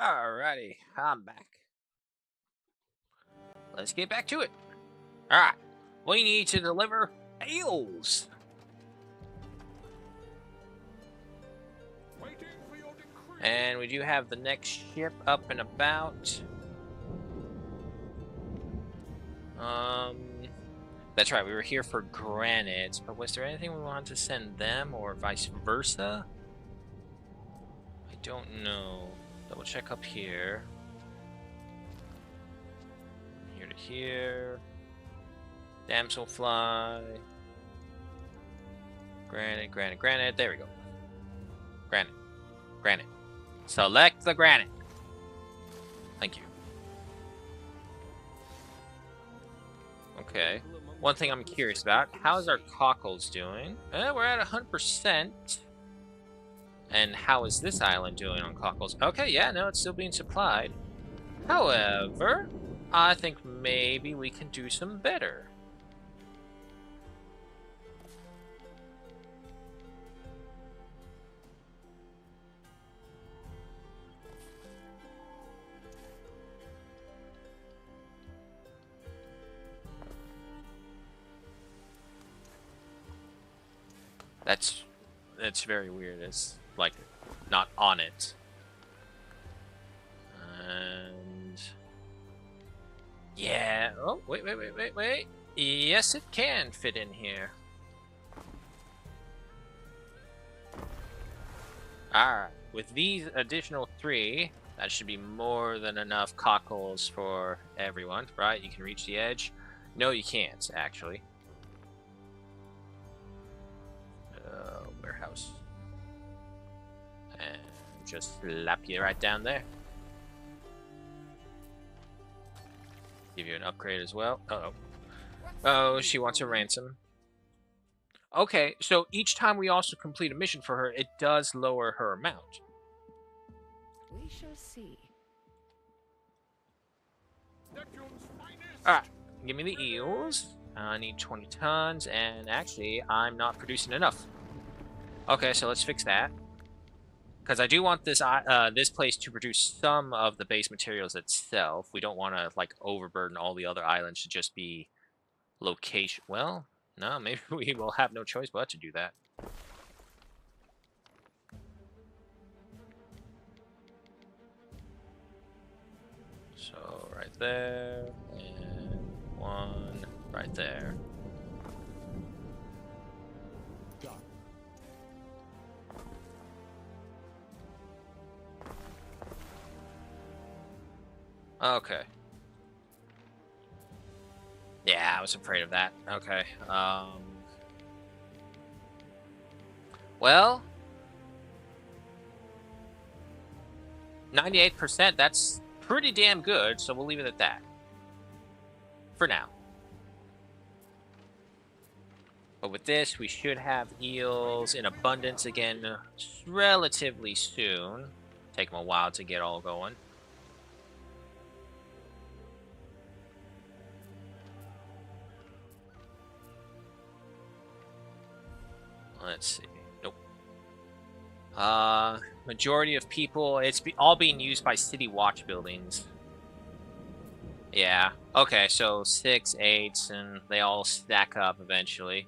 Alrighty, I'm back. Let's get back to it. Alright, we need to deliver ales. Waiting for your decree. And we do have the next ship up and about. That's right, we were here for granite, but was there anything we wanted to send them or vice versa? I don't know. Double check up here. Here to here. Damselfly. Granite, granite, granite. There we go. Granite. Granite. Select the granite. Thank you. Okay. One thing I'm curious about, how's our cockles doing? We're at 100%. And how is this island doing on cockles? Okay, yeah, no, it's still being supplied. However, I think maybe we can do some better. That's very weird. It's like not on it. And yeah. Oh, wait. Yes, it can fit in here. Alright. With these additional 3, that should be more than enough cockles for everyone, right? You can reach the edge. No, you can't, actually. Warehouse. And just slap you right down there. Give you an upgrade as well. Uh-oh. Oh, she wants a ransom. Okay, so each time we also complete a mission for her, it does lower her amount. We shall see. Alright, give me the eels. I need 20 tons, and actually, I'm not producing enough. Okay, so let's fix that. Because I do want this this place to produce some of the base materials itself. We don't want to, like, overburden all the other islands to just be location. Well, no, maybe we will have no choice but to do that. So, right there, and 1 right there. Okay. Yeah, I was afraid of that. Okay. Well, 98%, that's pretty damn good, so we'll leave it at that. For now. But with this, we should have eels in abundance again relatively soon. Take them a while to get all going. Let's see. Nope. Majority of people, it's all being used by city watch buildings. Yeah. Okay, so 6, 8, and they all stack up eventually.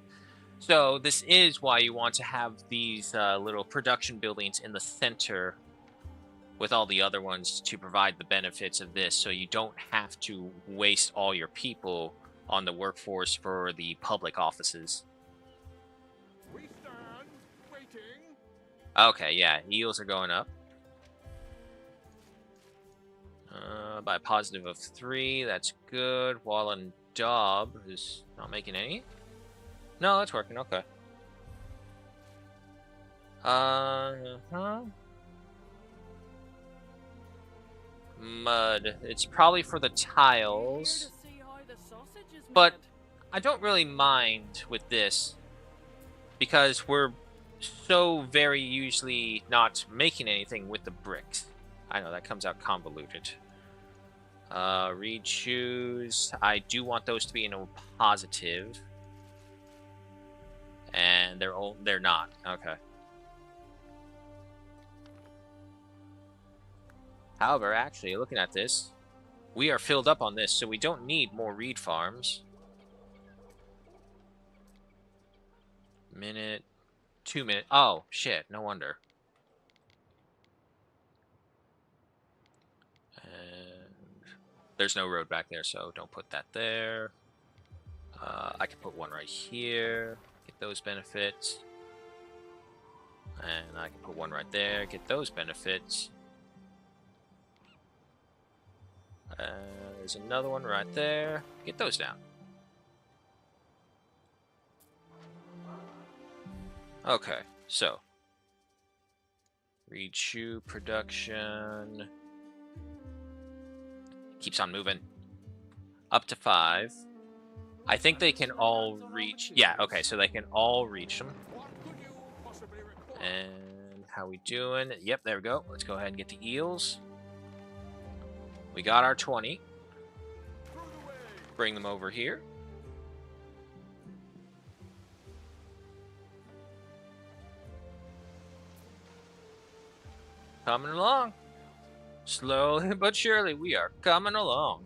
So this is why you want to have these little production buildings in the center with all the other ones to provide the benefits of this, so you don't have to waste all your people on the workforce for the public offices. We stand waiting. Okay, yeah, eels are going up. By a positive of 3, that's good. Wall and Daub is not making any. No, that's working, okay. Mud. It's probably for the tiles. But I don't really mind with this, because we're so very usually not making anything with the bricks. I know that comes out convoluted. Read shoes. I do want those to be in a positive. And they're not. Okay. However, actually, looking at this, we are filled up on this, so we don't need more reed farms. Minute, 2 minutes. Oh, shit, no wonder. And there's no road back there, so don't put that there. I can put one right here, get those benefits. And I can put one right there, get those benefits. There's another one right there. Get those down. Okay, so. Reed shoe production. Keeps on moving. Up to 5. I think they can all reach. Yeah, okay, so they can all reach them. And how we doing? Yep, there we go. Let's go ahead and get the eels. We got our 20. Bring them over here. Coming along. Slowly but surely, we are coming along.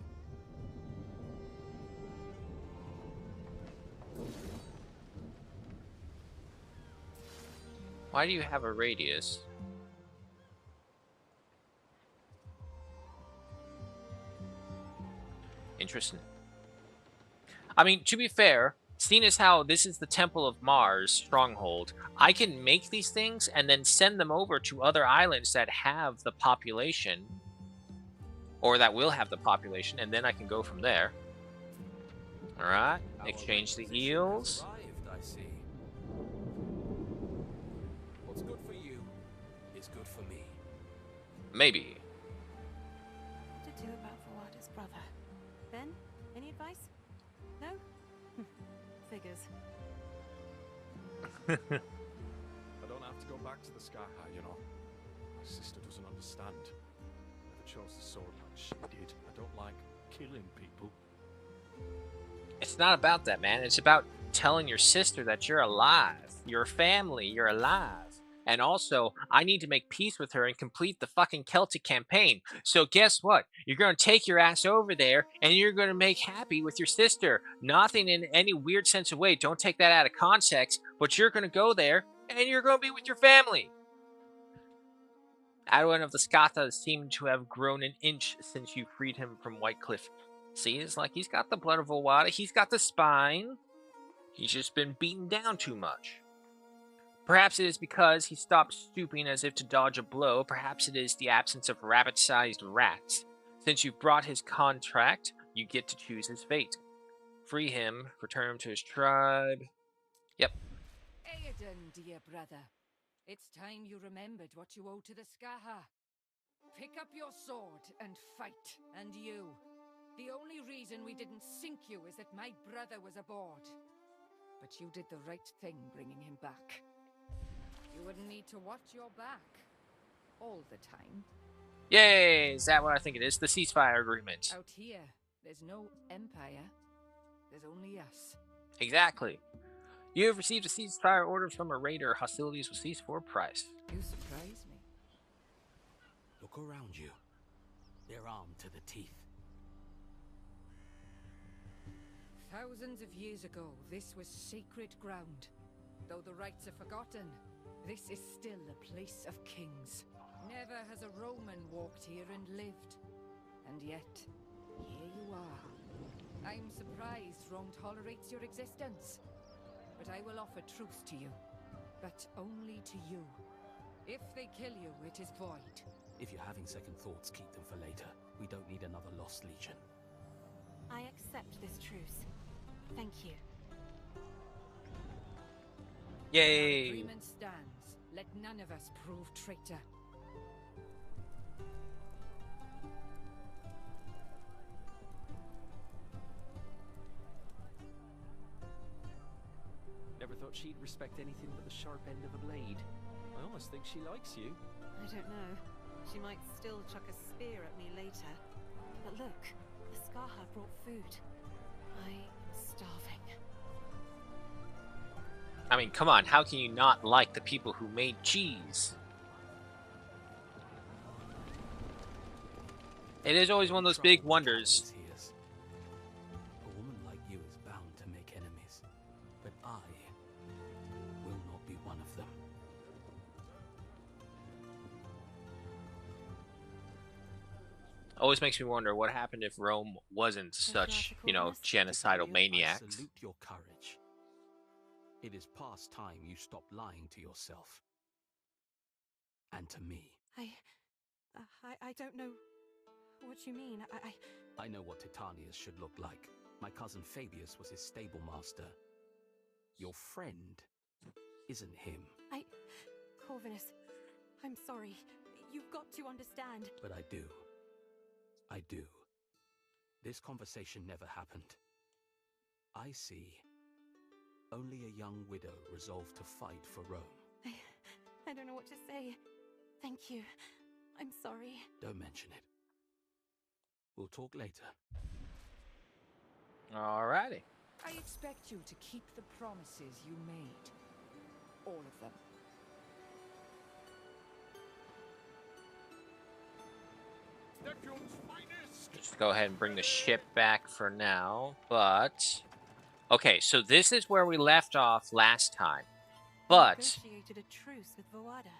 Why do you have a radius? Interesting. I mean, to be fair, seeing as how this is the Temple of Mars stronghold, I can make these things and then send them over to other islands that have the population, or that will have the population, and then I can go from there. Alright, exchange the eels. What's good for you is good for me. Maybe. What to do about Fawada's brother? Ben, any advice? No? Figures. I don't have to go back to the Sky High, you know. My sister doesn't understand. Never chose the sword like she did. I don't like killing people. It's not about that, man. It's about telling your sister that you're alive. Your family, you're alive. And also, I need to make peace with her and complete the fucking Celtic campaign. So guess what? You're going to take your ass over there and you're going to make happy with your sister. Nothing in any weird sense of way. Don't take that out of context. But you're going to go there and you're going to be with your family. Adwin of the Skathas seemed to have grown an inch since you freed him from Whitecliff. See, it's like he's got the blood of Owada. He's got the spine. He's just been beaten down too much. Perhaps it is because he stopped stooping as if to dodge a blow. Perhaps it is the absence of rabbit-sized rats. Since you've brought his contract, you get to choose his fate. Free him, return him to his tribe. Yep. Aedan, dear brother. It's time you remembered what you owe to the Skaha. Pick up your sword and fight. And you. The only reason we didn't sink you is that my brother was aboard. But you did the right thing bringing him back. You wouldn't need to watch your back all the time. Yay! Is that what I think it is? The ceasefire agreement. Out here, there's no empire. There's only us. Exactly. You have received a ceasefire order from a raider. Hostilities will cease for a price. You surprise me. Look around you. They're armed to the teeth. Thousands of years ago, this was sacred ground. Though the rites are forgotten, this is still a place of kings. Never has a Roman walked here and lived. And yet, here you are. I'm surprised Rome tolerates your existence. But I will offer truce to you. But only to you. If they kill you, it is void. If you're having second thoughts, keep them for later. We don't need another lost legion. I accept this truce. Thank you. Yay! Agreement stands. Let none of us prove traitor. Never thought she'd respect anything but the sharp end of a blade. I almost think she likes you. I don't know. She might still chuck a spear at me later. But look, the Skaha brought food. I'm starving. I mean, come on. How can you not like the people who made cheese? It is always one of those big wonders. A woman like you is bound to make enemies, but I will not be one of them. Always makes me wonder what happened if Rome wasn't such, you know, genocidal I maniacs. salute your courage. It is past time you stop lying to yourself. And to me. I don't know what you mean. I know what Titanius should look like. My cousin Fabius was his stable master. Your friend isn't him. Corvinus, I'm sorry. You've got to understand. But I do. I do. This conversation never happened. I see only a young widow resolved to fight for Rome. I don't know what to say. Thank you. I'm sorry. Don't mention it. We'll talk later. Alrighty. I expect you to keep the promises you made. All of them. Just go ahead and bring the ship back for now. But okay, so this is where we left off last time. But Negotiated a truce with Voada.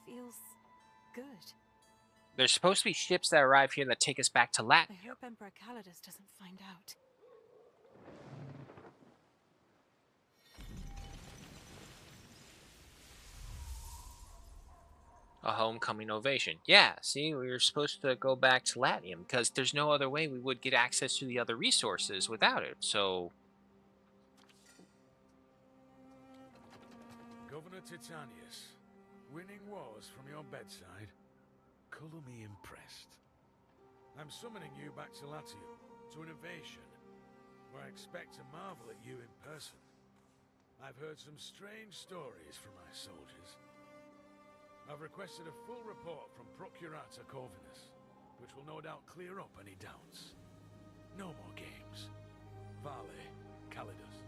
Feels good. there's supposed to be ships that arrive here that take us back to I Latvia. hope Emperor Calidus doesn't find out. A homecoming ovation. Yeah, see, we were supposed to go back to Latium because there's no other way we would get access to the other resources without it. So, Governor Titanius, winning wars from your bedside. Colour me impressed. I'm summoning you back to Latium, to an ovation, where I expect to marvel at you in person. I've heard some strange stories from my soldiers. I've requested a full report from Procurator Corvinus, which will no doubt clear up any doubts. No more games. Vale, Calidus.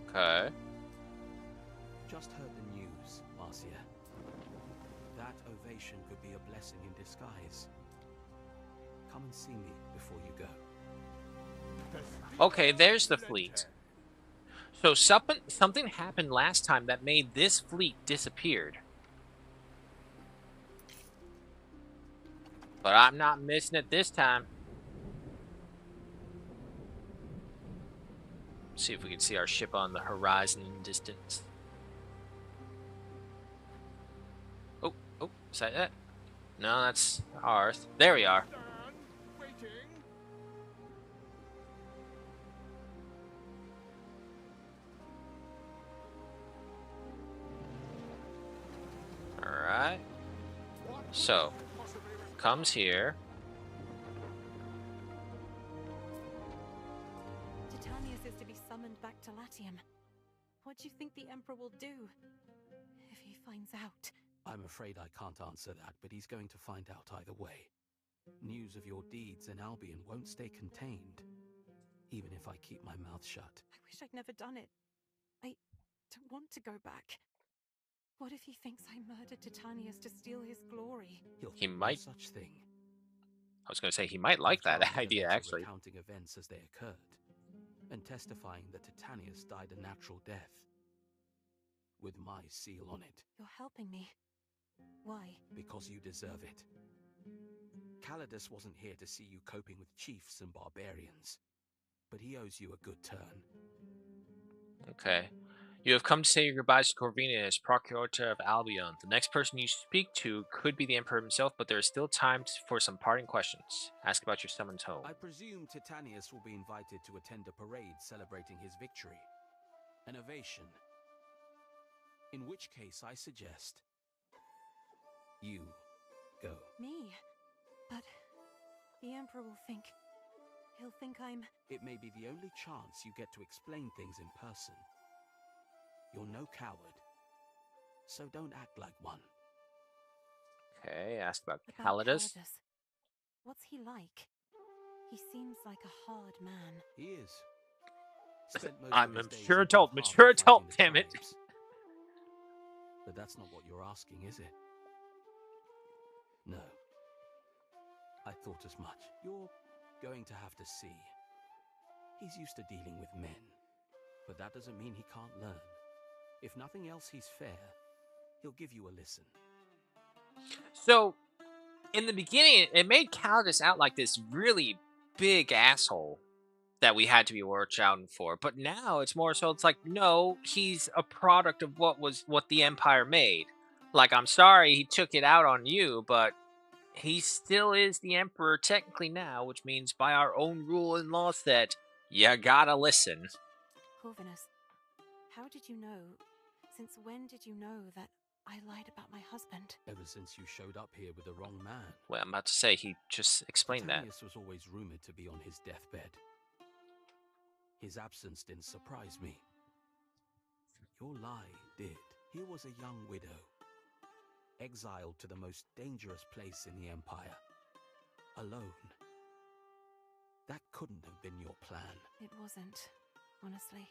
okay. Just heard the news, Marcia. That ovation could be a blessing in disguise. Come and see me before you go. Okay, there's the fleet. So something happened last time that made this fleet disappeared. But I'm not missing it this time. See if we can see our ship on the horizon in distance. Oh, is that it? No, that's ours. There we are. Alright. So, comes here. Titanius is to be summoned back to Latium. What do you think the Emperor will do if he finds out? I'm afraid I can't answer that, but he's going to find out either way. News of your deeds in Albion won't stay contained, even if I keep my mouth shut. I wish I'd never done it. I don't want to go back. What if he thinks I murdered Titanius to steal his glory? He might. No such thing. I was going to say he might like that idea, actually. Recounting events as they occurred, and testifying that Titanius died a natural death, with my seal on it. You're helping me. Why? Because you deserve it. Calidus wasn't here to see you coping with chiefs and barbarians, but he owes you a good turn. Okay. You have come to say your goodbyes to Corvinus, Procurator of Albion. The next person you speak to could be the Emperor himself, but there is still time for some parting questions. Ask about your summoned home. I presume Titanius will be invited to attend a parade celebrating his victory. An ovation. In which case, I suggest you go. Me? But the Emperor will think... He'll think I'm... It may be the only chance you get to explain things in person. You're no coward, so don't act like one. Okay, ask about Calidus. What's he like? He seems like a hard man. He is. Spent most I'm of his days sure in adult, Valhalla mature adult, fighting the damn it. tribes. But that's not what you're asking, is it? No. I thought as much. You're going to have to see. He's used to dealing with men, but that doesn't mean he can't learn. If nothing else, he's fair. He'll give you a listen. So, in the beginning, it made Calidus out like this really big asshole that we had to be watch out for. But now it's more so it's like, no, he's a product of what the Empire made. Like, I'm sorry he took it out on you, but he still is the Emperor technically now, which means by our own rule and law set, you gotta listen. Corvinus, how did you know? Since when did you know that I lied about my husband? Ever since you showed up here with the wrong man. Well, I'm about to say, he just explained that. Titanius was always rumored to be on his deathbed. His absence didn't surprise me. Your lie did. Here was a young widow, exiled to the most dangerous place in the Empire. Alone. That couldn't have been your plan. It wasn't, honestly.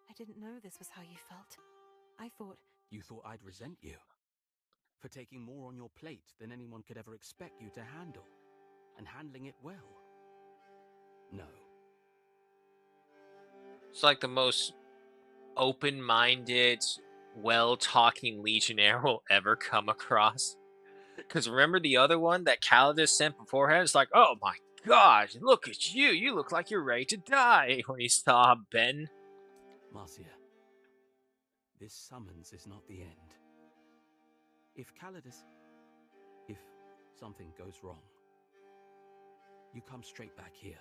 I didn't know this was how you felt. I thought... You thought I'd resent you? For taking more on your plate than anyone could ever expect you to handle. And handling it well. No. It's like the most open-minded, well-talking legionnaire will ever come across. Because remember the other one that Calidus sent beforehand? It's like, oh my gosh, look at you. You look like you're ready to die when he saw Ben. Marcia, this summons is not the end. If something goes wrong, you come straight back here.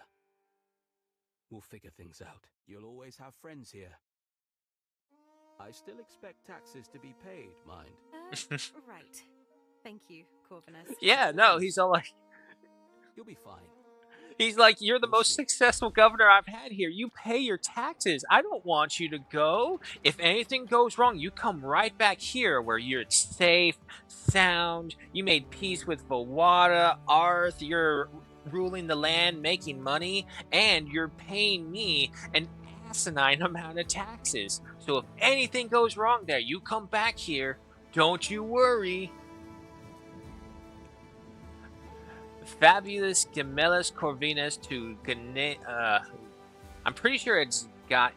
We'll figure things out. You'll always have friends here. I still expect taxes to be paid, mind. Right. Thank you, Corvinus. Yeah, no, he's all like... You'll be fine. He's like, you're the most successful governor I've had here. You pay your taxes. I don't want you to go. If anything goes wrong, you come right back here where you're safe, sound. You made peace with Vawada, Arth. You're ruling the land, making money, and you're paying me an asinine amount of taxes. So if anything goes wrong there, you come back here. Don't you worry. Fabulous Gemellus Corvinus to I'm pretty sure it's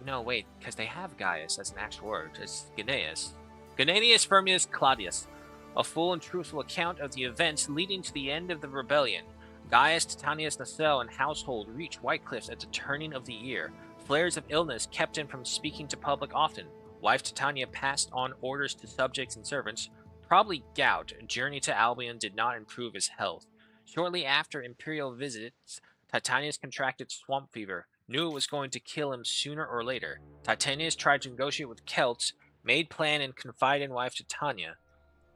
no wait, because they have Gaius as an actual word. It's Gnaeus. Gnaeus Firmius Claudius. A full and truthful account of the events leading to the end of the rebellion. Gaius, Titanius, Nacelle, and household reach White Cliffs at the turning of the year. Flares of illness kept him from speaking to public often. Wife Titania passed on orders to subjects and servants. Probably gout. Journey to Albion did not improve his health. Shortly after Imperial visits, Titanius contracted swamp fever, knew it was going to kill him sooner or later. Titanius tried to negotiate with Celts, made plan and confided in wife Titania.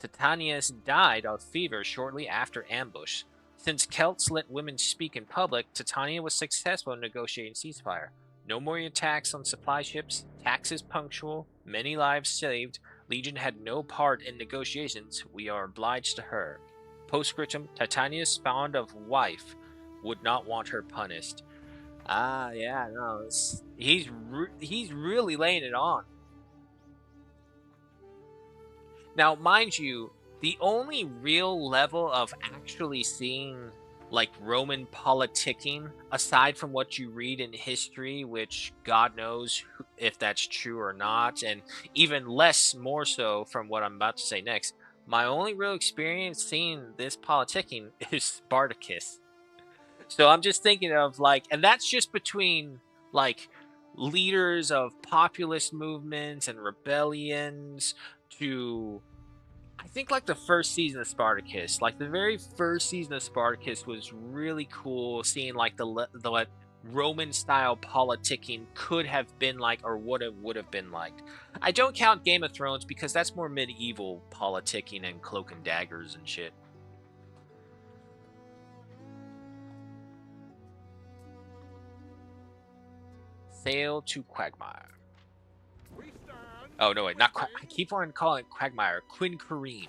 Titanius died of fever shortly after ambush. Since Celts let women speak in public, Titania was successful in negotiating ceasefire. No more attacks on supply ships, taxes punctual, many lives saved. Legion had no part in negotiations, we are obliged to her. Postscriptum, Titanius, fond of wife, would not want her punished. Ah, yeah, no, he's really laying it on. Now, mind you, the only real level of actually seeing, like, Roman politicking, aside from what you read in history, which God knows if that's true or not, and even less more so from what I'm about to say next, my only real experience seeing this politicking is Spartacus. So I'm just thinking of, like, and that's just between, like, leaders of populist movements and rebellions to, I think, like, the first season of Spartacus. Like, the very first season of Spartacus was really cool, seeing, like, the Roman-style politicking could have been like, or would have been like. I don't count Game of Thrones because that's more medieval politicking and cloak and daggers and shit. Sail to Quagmire. Oh, no, wait, not I keep on calling it Quagmire. Quinn Kareem.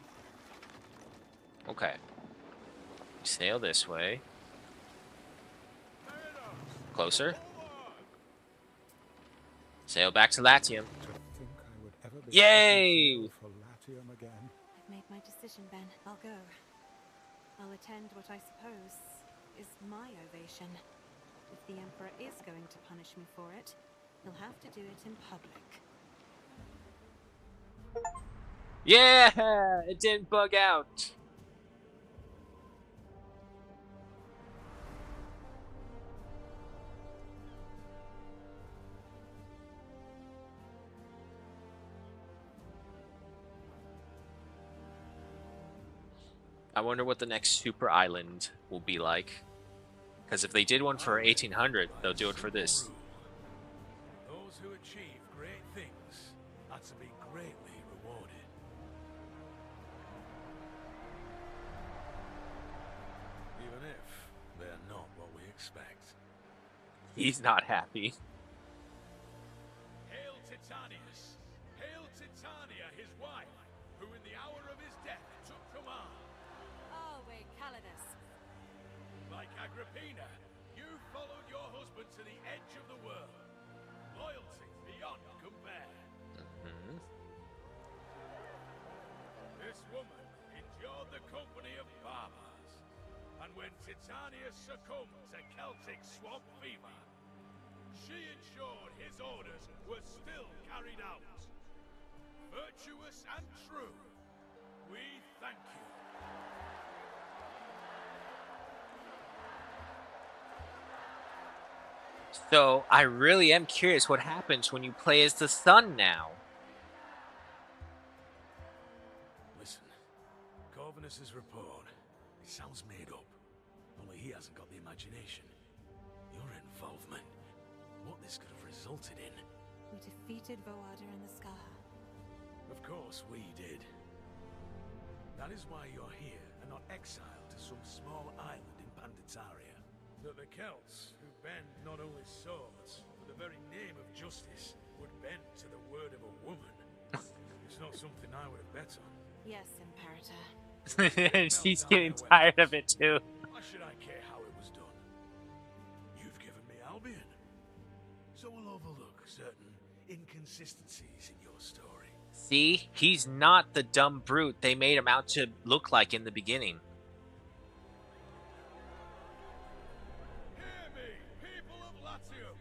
Okay. Sail this way. Closer. Sail back to Latium. Yay! I've made my decision, Ben. I'll go. I'll attend what I suppose is my ovation. If the Emperor is going to punish me for it, he'll have to do it in public. Yeah, it didn't bug out. I wonder what the next super island will be like. Because if they did one for 1800, they'll do it for this. Those who achieve great things are to be greatly rewarded. Even if they're not what we expect. He's not happy. Hail Titanius! Hail Titania, his wife, who in the hour of his death took command. Arwe Calidus. Like Agrippina, you followed your husband to the edge of the world. Loyalty beyond compare. This woman endured the company of barbars. And when Titania succumbed to Celtic swamp fever, she ensured his orders were still carried out. Virtuous and true, we thank you. So I really am curious what happens when you play as the son now. Listen, Corvinus's report, it sounds made up. Only he hasn't got the imagination. Your involvement, what this could have resulted in. We defeated Voada and the Skaha. Of course we did. That is why you're here and not exiled to some small island in Panditaria. That the Celts, who bend not only swords, but the very name of justice, would bend to the word of a woman. It's not something I would have bet on. Yes, Imperator. She's getting tired of it too. Why should I care how it was done? You've given me Albion, so we'll overlook certain inconsistencies in your story. See, he's not the dumb brute they made him out to look like in the beginning. Hear me, people of Latium.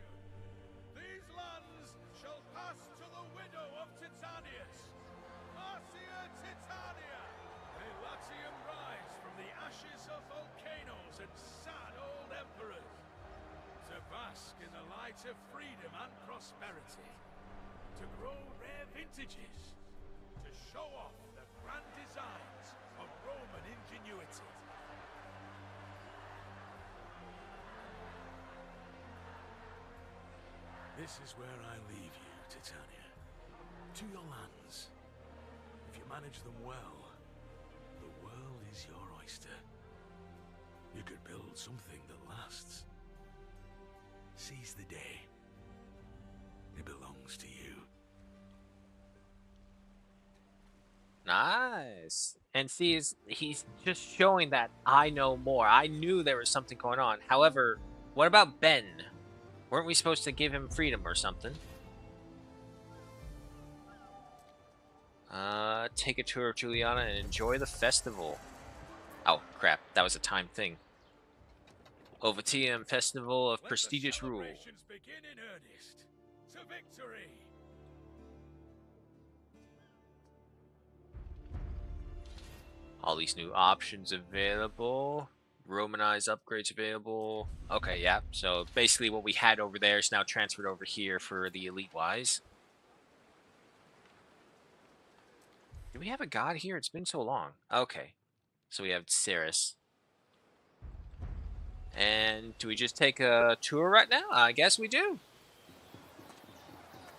These lands shall pass to the widow of Titanius, Marcia Titania. May Latium rise from the ashes of volcanoes and sad old emperors, to bask in the light of freedom and prosperity, to grow rare vintages, to show off the grand designs of Roman ingenuity. This is where I leave you, Titania. To your lands. If you manage them well, the world is your oyster. You could build something that lasts. Seize the day. It belongs to you. Nice. And see, he's just showing that I know more. I knew there was something going on. However, what about Ben? Weren't we supposed to give him freedom or something? Take a tour of Juliana and enjoy the festival. Oh, crap. That was a timed thing. Ovatium Festival of Prestigious Rule. Let the celebrations begin in earnest. To victory! All these new options available. Romanized upgrades available. Okay, yeah. So basically what we had over there is now transferred over here for the elite-wise. Do we have a god here? It's been so long. Okay. So we have Ceres. And do we just take a tour right now? I guess we do.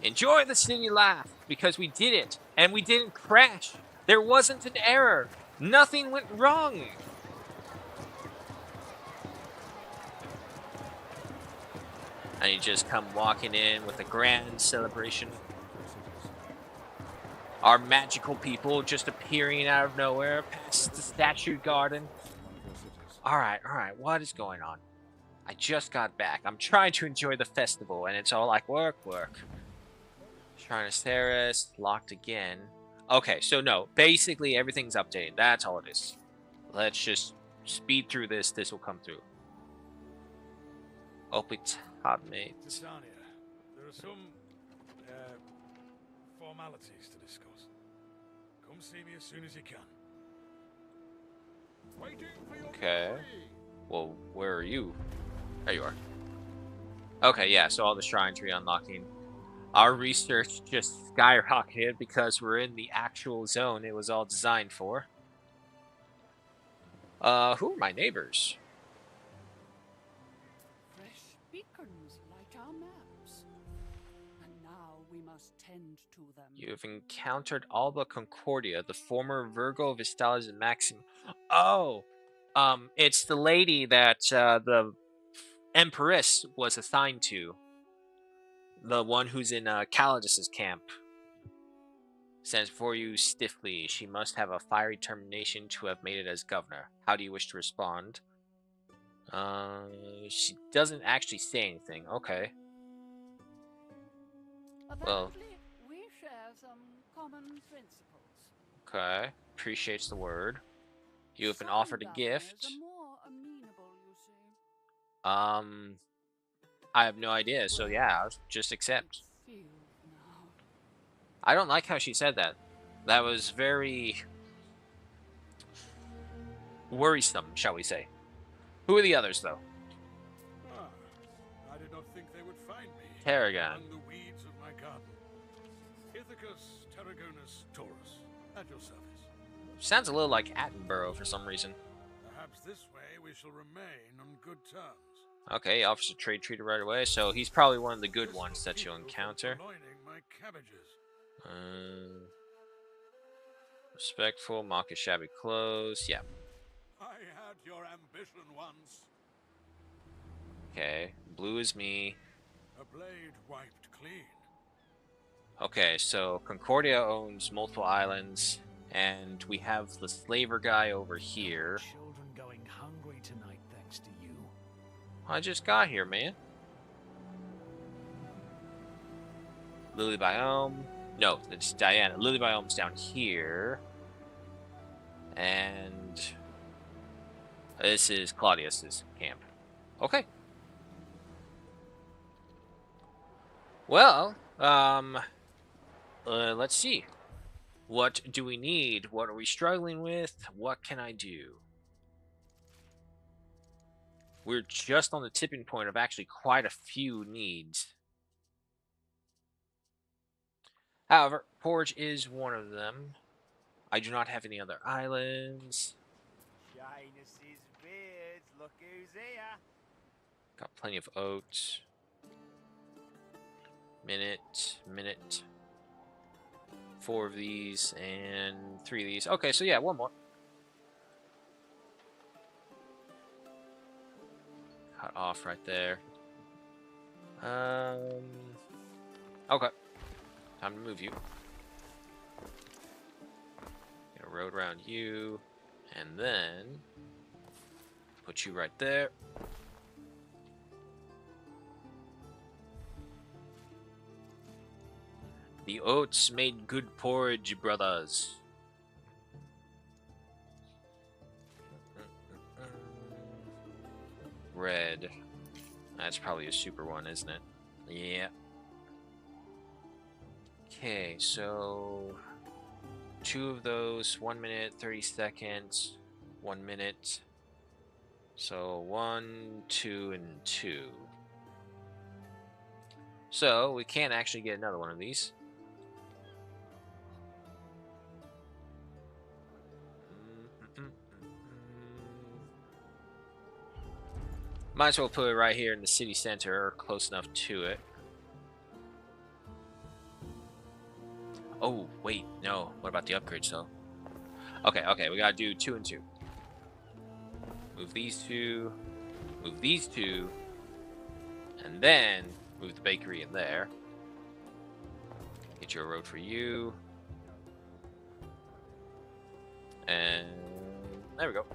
Enjoy the city life, because we did it. And we didn't crash. There wasn't an error. Nothing went wrong. And you just come walking in with a grand celebration. Our magical people just appearing out of nowhere past the statue garden. Alright, what is going on? I just got back. I'm trying to enjoy the festival, and it's all like work. Shrine of Ceres, locked again. Okay, so no, basically everything's updated. That's all it is. Let's just speed through this, this will come through. Hope it's hot, mate. Titania, there are some formalities to discuss. Come see me as soon as you can. Waiting for your Okay. delivery. Well, where are you? There you are. Okay, yeah, so all the shrines re-unlocking. Our research just skyrocketed because we're in the actual zone it was all designed for. Who are my neighbors? Fresh beacons light our maps. And now we must tend to them. You have encountered Alba Concordia, the former Virgo Vestalis and Maxim. Oh! It's the lady that, the Empress was assigned to. The one who's in, Calidus's camp. Stands before you stiffly. She must have a fiery determination to have made it as governor. How do you wish to respond? She doesn't actually say anything. Okay. Well. Apparently, we share some common principles. Okay. Appreciates the word. You have been Some offered a governors gift. are more amenable, you see. I have no idea, so yeah, I'll just accept. Feel now. I don't like how she said that. That was very worrisome, shall we say. Who are the others, though? Ah, I did not think they would find me. Tarragon. Among the weeds of my garden. Ithacus Tarragonus Taurus, at your service. Sounds a little like Attenborough for some reason. Perhaps this way we shall remain on good terms. Okay, offers a trade treaty right away, so he's probably one of the good This ones will that keep you'll you from encounter. purloining my cabbages. Respectful, mock his shabby clothes. Yeah. I had your ambition once. Okay, blue is me. A blade wiped clean. Okay, so Concordia owns multiple islands, and we have the slaver guy over here. Children going hungry tonight, thanks to you. I just got here, man. Lily Biome. No, it's Diana. Lily Biome's down here. And this is Claudius's camp. Okay. Well, let's see. What do we need? What are we struggling with? What can I do? We're just on the tipping point of actually quite a few needs. However, Porridge is one of them. I do not have any other islands. Shyness's beards, look who's here. Got plenty of oats. Minute. 4 of these and 3 of these. Okay, so yeah, one more. Cut off right there. Okay. Time to move you. Gonna road around you, and then put you right there. The oats made good porridge, brothers. Red. That's probably a super one, isn't it? Yeah. Okay, so 2 of those, 1 minute, 30 seconds, 1 minute. So 1, 2, and 2. So we can't actually get another one of these. Might as well put it right here in the city center, or close enough to it. Oh, wait, no. What about the upgrades, though? Okay, we gotta do 2 and 2. Move these 2, move these 2, and then move the bakery in there. Get you a road for you. And there we go.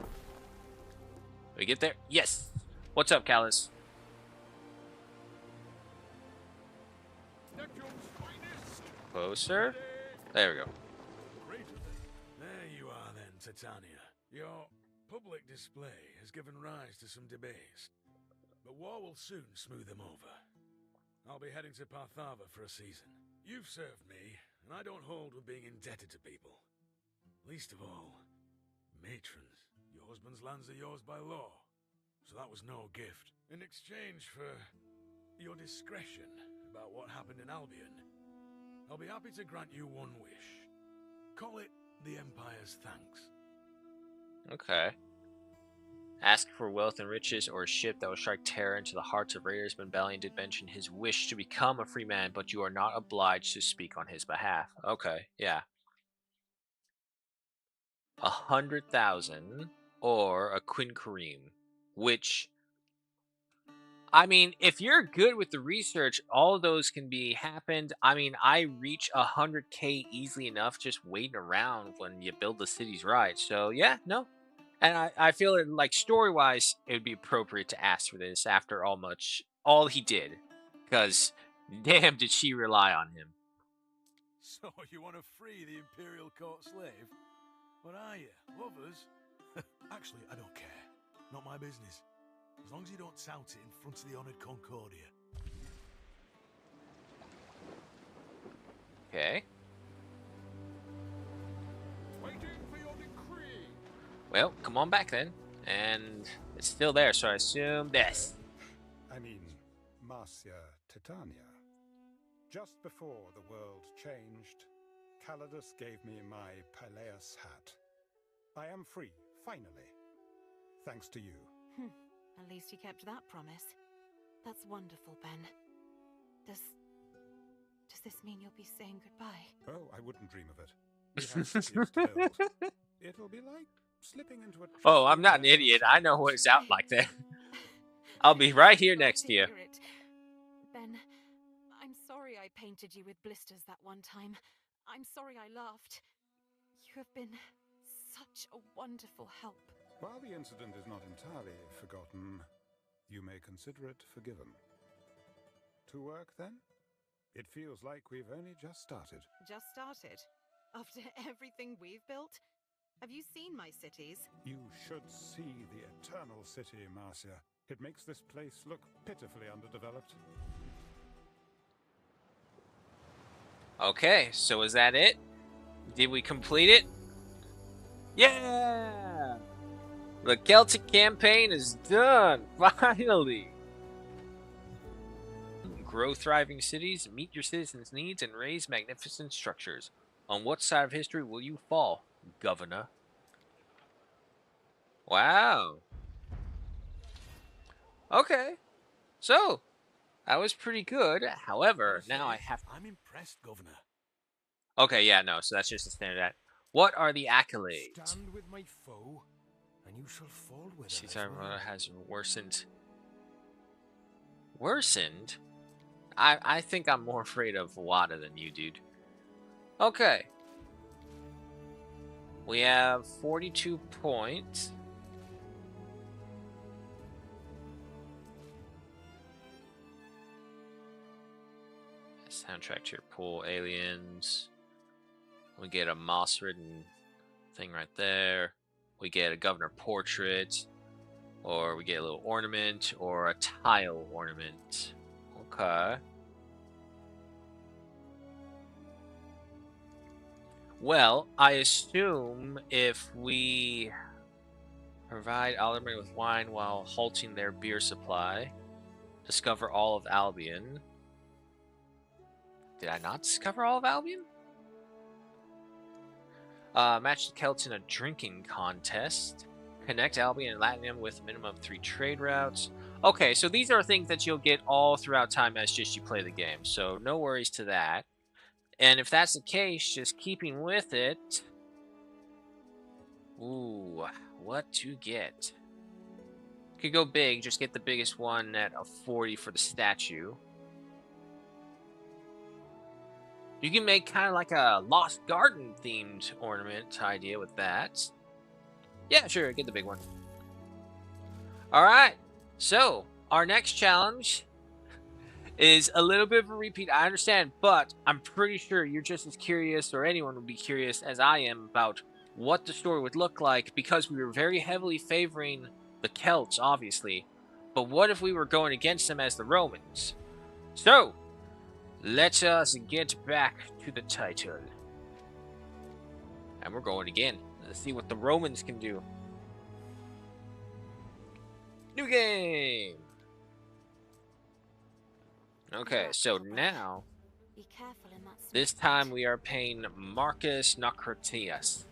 We get there? Yes! What's up, Callus? Closer. There we go. Great. There you are then, Titania. Your public display has given rise to some debates, but war will soon smooth them over. I'll be heading to Parthava for a season. You've served me, and I don't hold with being indebted to people. Least of all, matrons. Your husband's lands are yours by law, so that was no gift. In exchange for your discretion about what happened in Albion, I'll be happy to grant you one wish. Call it the Empire's thanks. Okay. Ask for wealth and riches or a ship that will strike terror into the hearts of raiders. When Balian did mention his wish to become a free man, but you are not obliged to speak on his behalf. Okay, yeah. 100,000 or a quinquereme, which, I mean, if you're good with the research, all of those can be happened. I mean, I reach 100k easily enough just waiting around when you build the cities right. So yeah, no. And I feel it, like, story-wise, it would be appropriate to ask for this after all he did. Because, damn, did she rely on him. So you want to free the Imperial Court slave? What are you, lovers? Actually, I don't care. Not my business. As long as you don't tout it in front of the Honored Concordia. Okay. Waiting for your decree. Well, come on back then. And it's still there, so I assume this. I mean, Marcia Titania. Just before the world changed, Calidus gave me my Peleus hat. I am free, finally. Thanks to you. At least he kept that promise. That's wonderful, Ben. Does this mean you'll be saying goodbye? Oh, I wouldn't dream of it. We have cities to build. It'll be like slipping into a... Oh, I'm not an idiot. I know what it's out like there. I'll be right here next to you. Ben, I'm sorry I painted you with blisters that one time. I'm sorry I laughed. You have been such a wonderful help. While the incident is not entirely forgotten, you may consider it forgiven. To work, then? It feels like we've only just started. Just started? After everything we've built? Have you seen my cities? You should see the Eternal City, Marcia. It makes this place look pitifully underdeveloped. Okay, so is that it? Did we complete it? Yeah! The Celtic campaign is done! Finally! Grow thriving cities, meet your citizens' needs, and raise magnificent structures. On what side of history will you fall, Governor? Wow. Okay. So, that was pretty good. However, now I have... I'm impressed, Governor. Okay, yeah, no, so that's just a standard. What are the accolades? Stand with my foe, and you shall fall with him. Caesar has worsened. Worsened? I think I'm more afraid of Wada than you, dude. Okay. We have 42 points. Soundtrack to your pool, aliens. We get a moss-ridden thing right there. We get a governor portrait, or we get a little ornament, or a tile ornament. Okay. Well, I assume if we provide Aldermen with wine while halting their beer supply, discover all of Albion. Did I not discover all of Albion? Match the Celts in a drinking contest. Connect Albion and Latium with a minimum of 3 trade routes. Okay, so these are things that you'll get all throughout time as just you play the game. So no worries to that. And if that's the case, just keeping with it. Ooh, what to get? Could go big, just get the biggest one at a 40 for the statue. You can make kind of like a Lost Garden themed ornament idea with that. Yeah, sure, get the big one. Alright, so our next challenge is a little bit of a repeat, I understand, but I'm pretty sure you're just as curious, or anyone would be curious as I am, about what the story would look like because we were very heavily favoring the Celts, obviously. But what if we were going against them as the Romans? So, let us get back to the title. And we're going again. Let's see what the Romans can do. New game! Okay, so now, Be careful in that this time we are paying Marcus Nocratius,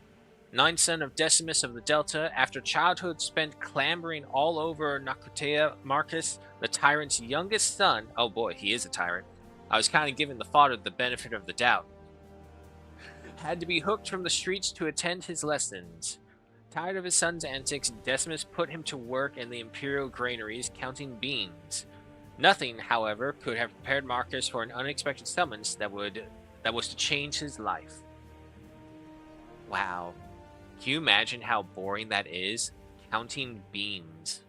9th son of Decimus of the Delta. After childhood spent clambering all over Nocratia, Marcus, the tyrant's youngest son, oh boy, he is a tyrant. I was kind of giving the father the benefit of the doubt. Had to be hooked from the streets to attend his lessons. Tired of his son's antics, Decimus put him to work in the imperial granaries, counting beans. Nothing, however, could have prepared Marcus for an unexpected summons that was to change his life. Wow. Can you imagine how boring that is? Counting beans.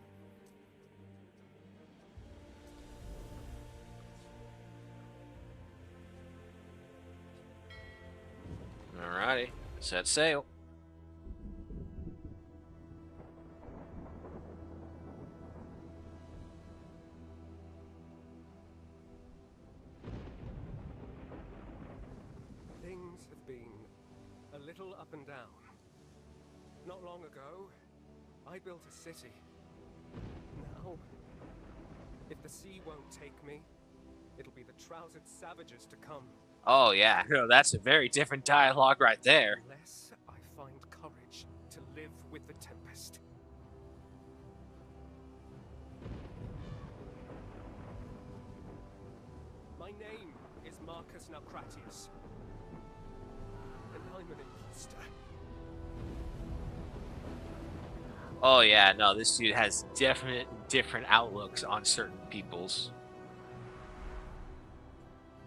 Alrighty, set sail. Things have been a little up and down. Not long ago, I built a city. Now, if the sea won't take me, it'll be the trousered savages to come. Oh yeah, no, that's a very different dialogue right there. Unless I find courage to live with the Tempest. My name is Marcus Nocratius, and I'm an imposter. Oh yeah, no, this dude has definite different outlooks on certain peoples.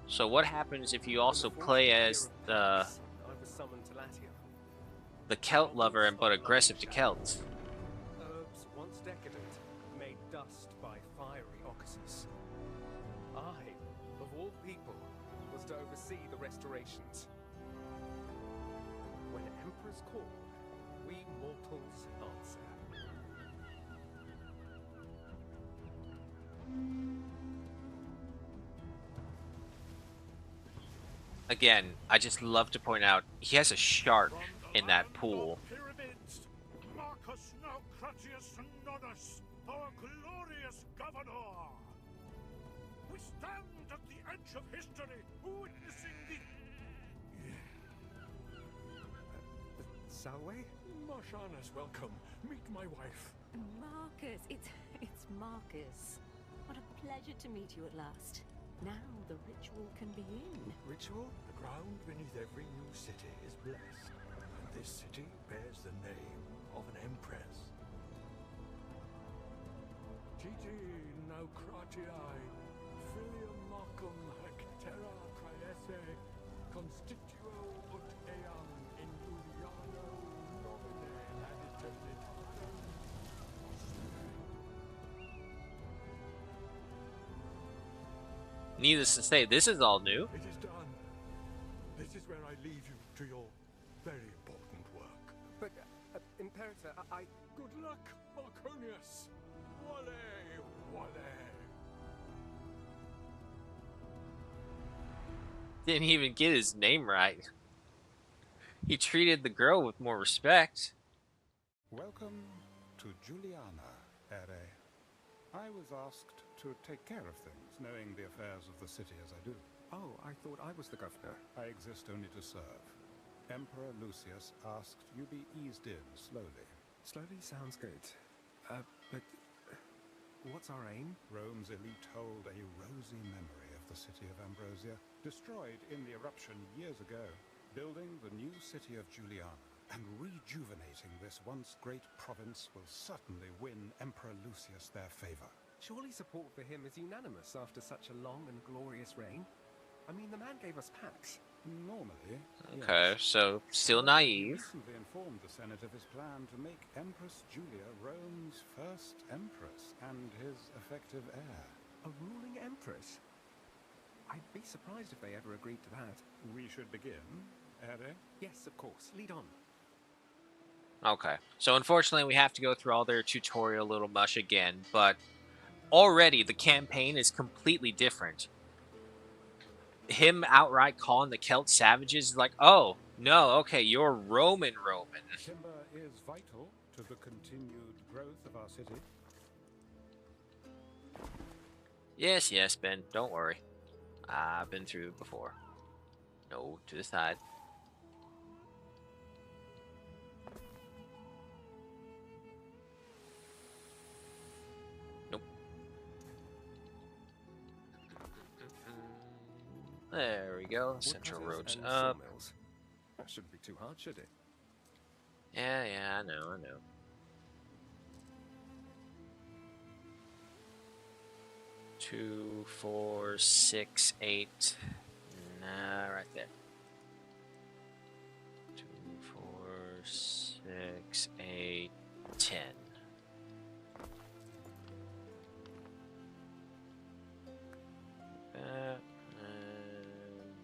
So what happens if you also play as the Celt lover but aggressive to Celts? Herbs once decadent, made dust by fiery ocasus. I, of all people, was to oversee the restorations. When Emperors call, we mortals answer. Again, I just love to point out, he has a shark in that pool. Marcus Nocratius Nodus, our glorious governor. We stand at the edge of history, witnessing the... Salwe? Marcianus, welcome. Meet my wife. Marcus, it's Marcus. What a pleasure to meet you at last. Now the ritual can begin. Ritual? The ground beneath every new city is blessed, and this city bears the name of an empress. Titi Naucratii, filium Marcum hac terra praese, constituo ut eam in Juliano nomine ad eternitatem. Needless to say, this is all new. It is done. This is where I leave you to your very important work. But, Imperator, I... Good luck, Marconius. Wale, wale. Didn't even get his name right. He treated the girl with more respect. Welcome to Juliana, Ere. I was asked to take care of things, knowing the affairs of the city as I do. Oh, I thought I was the governor. I exist only to serve. Emperor Lucius asked you be eased in slowly. Slowly sounds good. But what's our aim? Rome's elite hold a rosy memory of the city of Ambrosia, destroyed in the eruption years ago. Building the new city of Juliana and rejuvenating this once great province will certainly win Emperor Lucius their favor. Surely support for him is unanimous after such a long and glorious reign. I mean, the man gave us pax. Normally, Okay, yes. so still naive. Recently informed the Senate of his plan to make Empress Julia Rome's first empress and his effective heir. A ruling empress? I'd be surprised if they ever agreed to that. We should begin, Ere? Yes, of course. Lead on. Okay. So unfortunately, we have to go through all their tutorial little mush again, but already the campaign is completely different. Him outright calling the Celt savages is like, oh, no, okay, you're Roman. Timber is vital to the continued growth of our city. Yes, yes, Ben, don't worry. I've been through it before. No, to the side. Nope. There we go. Central roads up. Sawmills. That shouldn't be too hard, should it? Yeah, I know. 2, 4, 6, 8. Nah, right there. 2, 4, 6, 8, 10.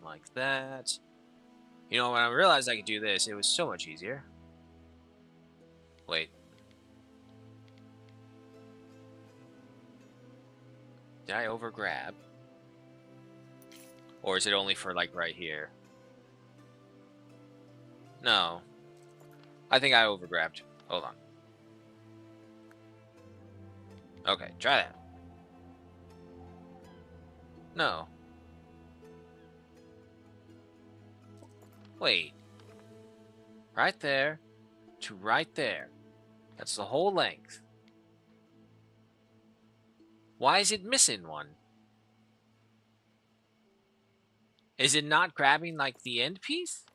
Like that. You know, when I realized I could do this, it was so much easier. Wait. Did I overgrab? Or is it only for, like, right here? No. I think I overgrabbed. Hold on. Okay, try that. No. Wait. Right there to right there. That's the whole length. Why is it missing one? Is it not grabbing, like, the end piece?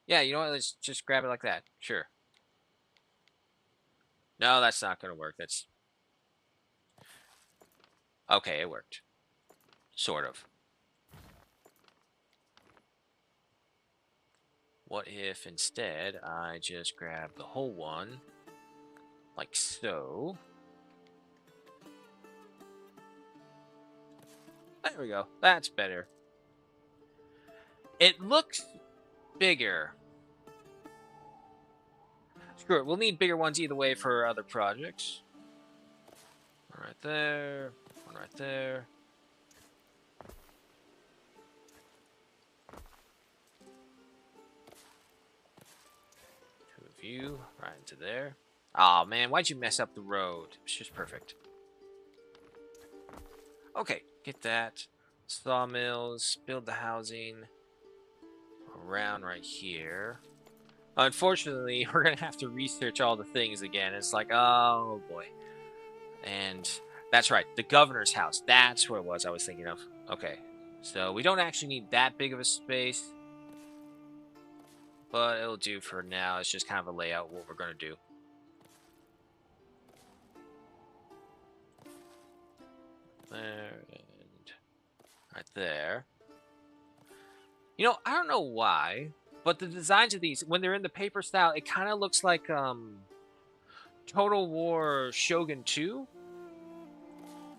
Yeah, you know what? Let's just grab it like that. Sure. No, that's not going to work. That's... Okay, it worked. Sort of. What if instead I just grab the whole one, like so. There we go. That's better. It looks bigger. Screw it. We'll need bigger ones either way for other projects. One right there. One right there. Two of you right into there. Aw, man. Why'd you mess up the road? It's just perfect. Okay. Get that. Sawmills. Build the housing. Around right here. Unfortunately, we're going to have to research all the things again. It's like, oh boy. And that's right, the governor's house. That's what it was I was thinking of. Okay, so we don't actually need that big of a space. But it'll do for now. It's just kind of a layout what we're going to do. There and right there. You know, I don't know why, but the designs of these, when they're in the paper style, it kind of looks like Total War Shogun 2.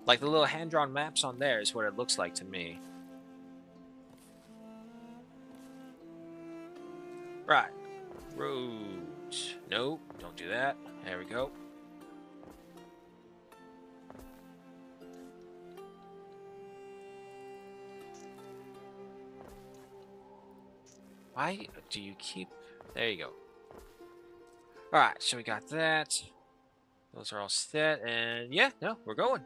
Like the little hand-drawn maps on there is what it looks like to me. Right. Roads. Nope, don't do that. There we go. Why do you keep... There you go. Alright, so we got that. Those are all set, and yeah, no, we're going.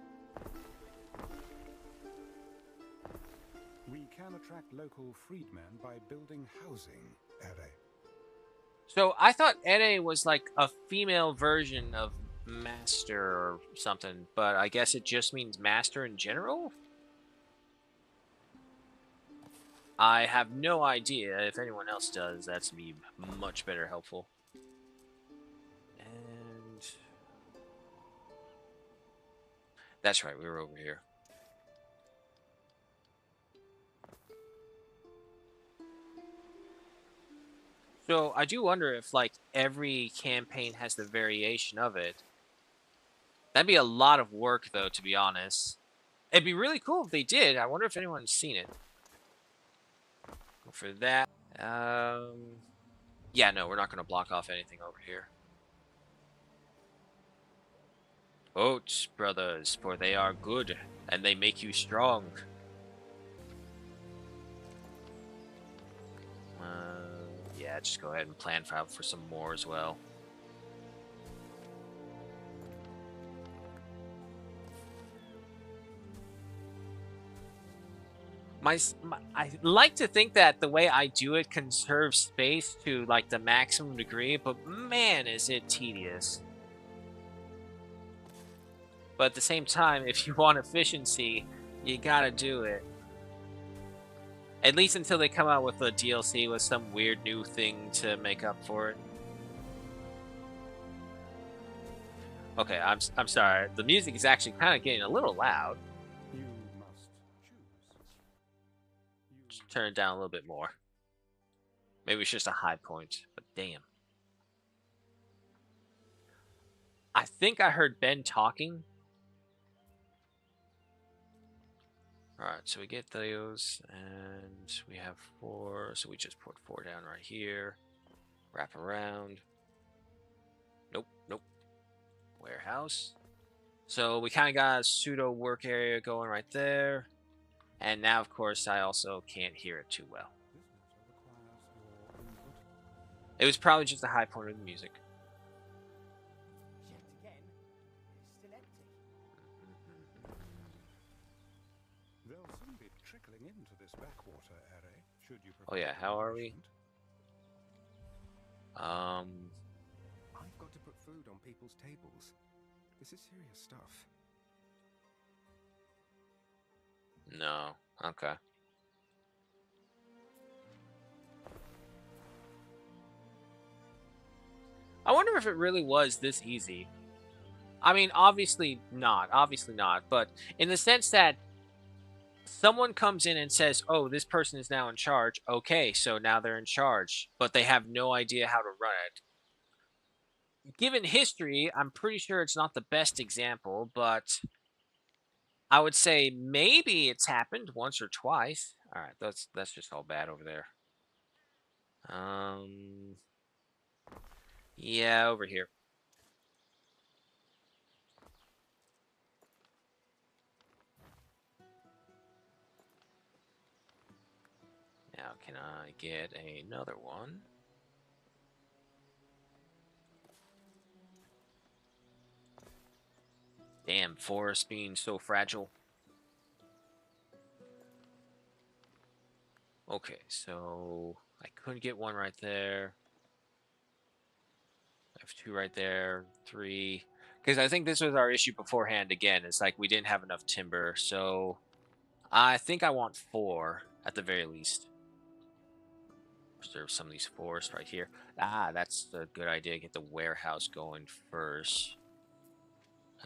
We can attract local freedmen by building housing, Ere. So I thought Ere was like a female version of master or something, but I guess it just means master in general? I have no idea. If anyone else does, that's be much better helpful. And that's right, we were over here. So I do wonder if like every campaign has the variation of it. That'd be a lot of work though, to be honest. It'd be really cool if they did. I wonder if anyone's seen it. For that. Yeah, no, we're not going to block off anything over here. Oats, brothers, for they are good, and they make you strong. Yeah, just go ahead and plan for some more as well. I like to think that the way I do it conserves space to like the maximum degree, but man, is it tedious. But at the same time, if you want efficiency, you gotta do it. At least until they come out with a DLC with some weird new thing to make up for it. Okay, I'm sorry. The music is actually kind of getting a little loud. You must choose. Just turn it down a little bit more. Maybe it's just a high point, but damn. I think I heard Ben talking. Alright, so we get those, and we have 4, so we just put 4 down right here. Wrap around. Nope, nope. Warehouse. So we kind of got a pseudo work area going right there. And now, of course, I also can't hear it too well. It was probably just a high point of the music. Yet again, it's still empty. They'll soon be trickling into this backwater area. Should you Oh yeah, how are we? I've got to put food on people's tables. This is serious stuff. No. Okay. I wonder if it really was this easy. I mean, obviously not. Obviously not. But in the sense that someone comes in and says, oh, this person is now in charge. Okay, so now they're in charge. But they have no idea how to run it. Given history, I'm pretty sure it's not the best example, but I would say maybe it's happened once or twice. All right, that's just all bad over there. Yeah, over here. Now, can I get another one? Damn, forest being so fragile. Okay, so I couldn't get one right there. I have 2 right there, 3. Because I think this was our issue beforehand again. It's like we didn't have enough timber, so I think I want 4 at the very least. Reserve some of these forests right here. Ah, that's a good idea. Get the warehouse going first.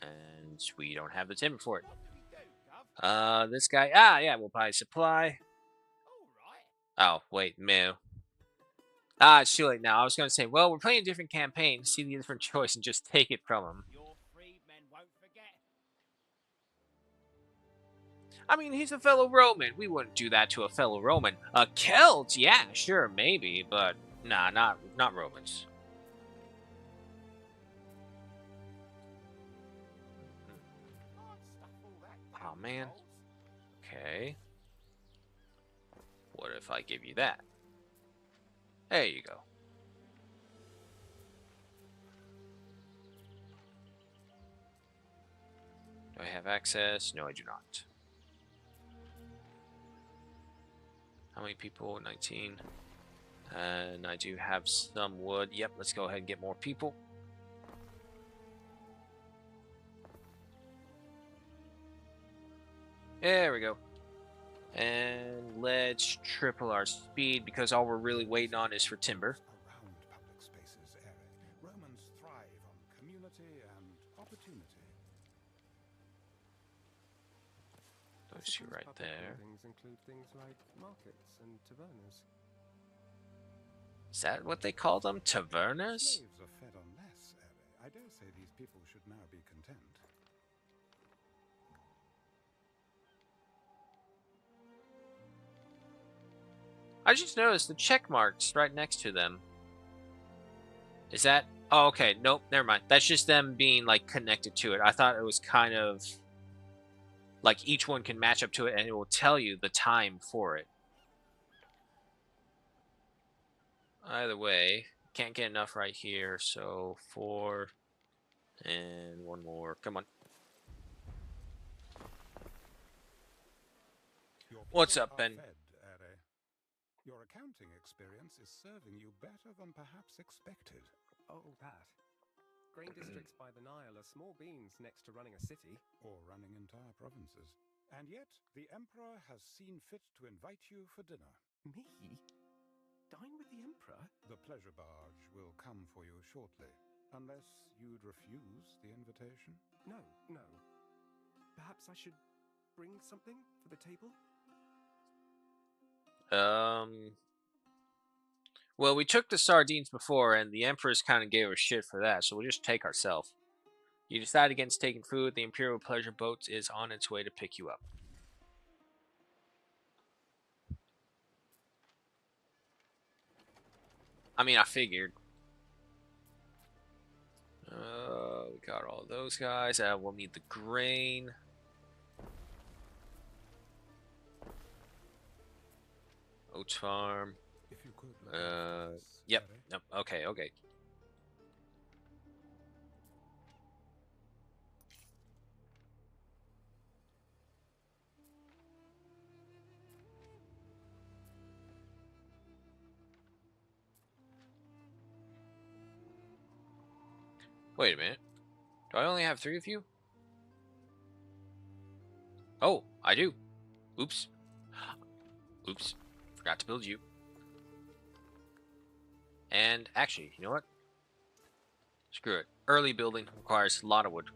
And we don't have the timber for it. This guy. Ah, yeah, we'll buy supply. Oh, wait, moo. Ah, it's too late now. I was going to say, well, we're playing a different campaign. See the different choice and just take it from him. I mean, he's a fellow Roman. We wouldn't do that to a fellow Roman. A Celt, yeah, sure, maybe, but nah, not Romans. Oh man. Okay. What if I give you that? There you go. Do I have access? No, I do not. How many people? 19. And I do have some wood. Yep, let's go ahead and get more people. There we go. And let's triple our speed because all we're really waiting on is for timber. Around public spaces area, Romans thrive on community and opportunity. Those 2 right there. Things include things like markets and tavernas. Is that what they call them? Tavernas? Slaves are fed on less area. I dare say these people should now be content. I just noticed the check marks right next to them. Is that... Oh, okay. Nope, never mind. That's just them being, like, connected to it. I thought it was kind of... like, each one can match up to it, and it will tell you the time for it. Either way, can't get enough right here, so 4... and one more. Come on. What's up, Ben? Your accounting experience is serving you better than perhaps expected. Oh, that. Grain districts by the Nile are small beans next to running a city. Or running entire provinces. And yet, the Emperor has seen fit to invite you for dinner. Me? Dine with the Emperor? The pleasure barge will come for you shortly. Unless you'd refuse the invitation? No, no. Perhaps I should bring something for the table? Well, we took the sardines before, and the Empress kind of gave us shit for that, so we'll just take ourselves. You decide against taking food, the Imperial Pleasure Boat is on its way to pick you up. I mean, I figured. We got all those guys. We'll need the grain. Oats farm. If you could yep. Nope. Okay, okay. Wait a minute. Do I only have 3 of you? Oh, I do. Oops. Oops. Forgot to build you. And actually, you know what? Screw it. Early building requires a lot of wood.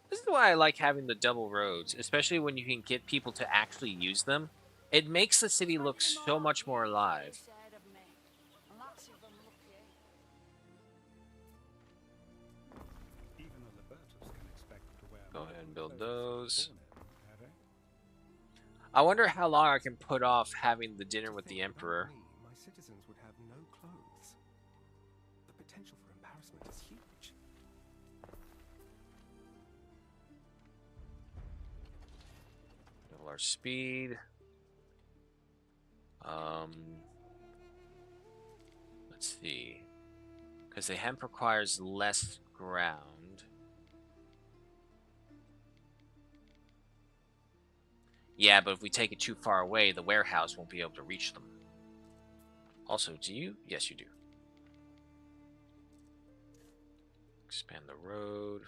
This is why I like having the double roads, especially when you can get people to actually use them. It makes the city look so much more alive. Go ahead and build those. I wonder how long I can put off having the dinner with the Emperor. My citizens would have no clothes. The potential for embarrassment is huge. Double our speed. Let's see. Because the hemp requires less ground. Yeah, but if we take it too far away, the warehouse won't be able to reach them. Also, do you? Yes, you do. Expand the road.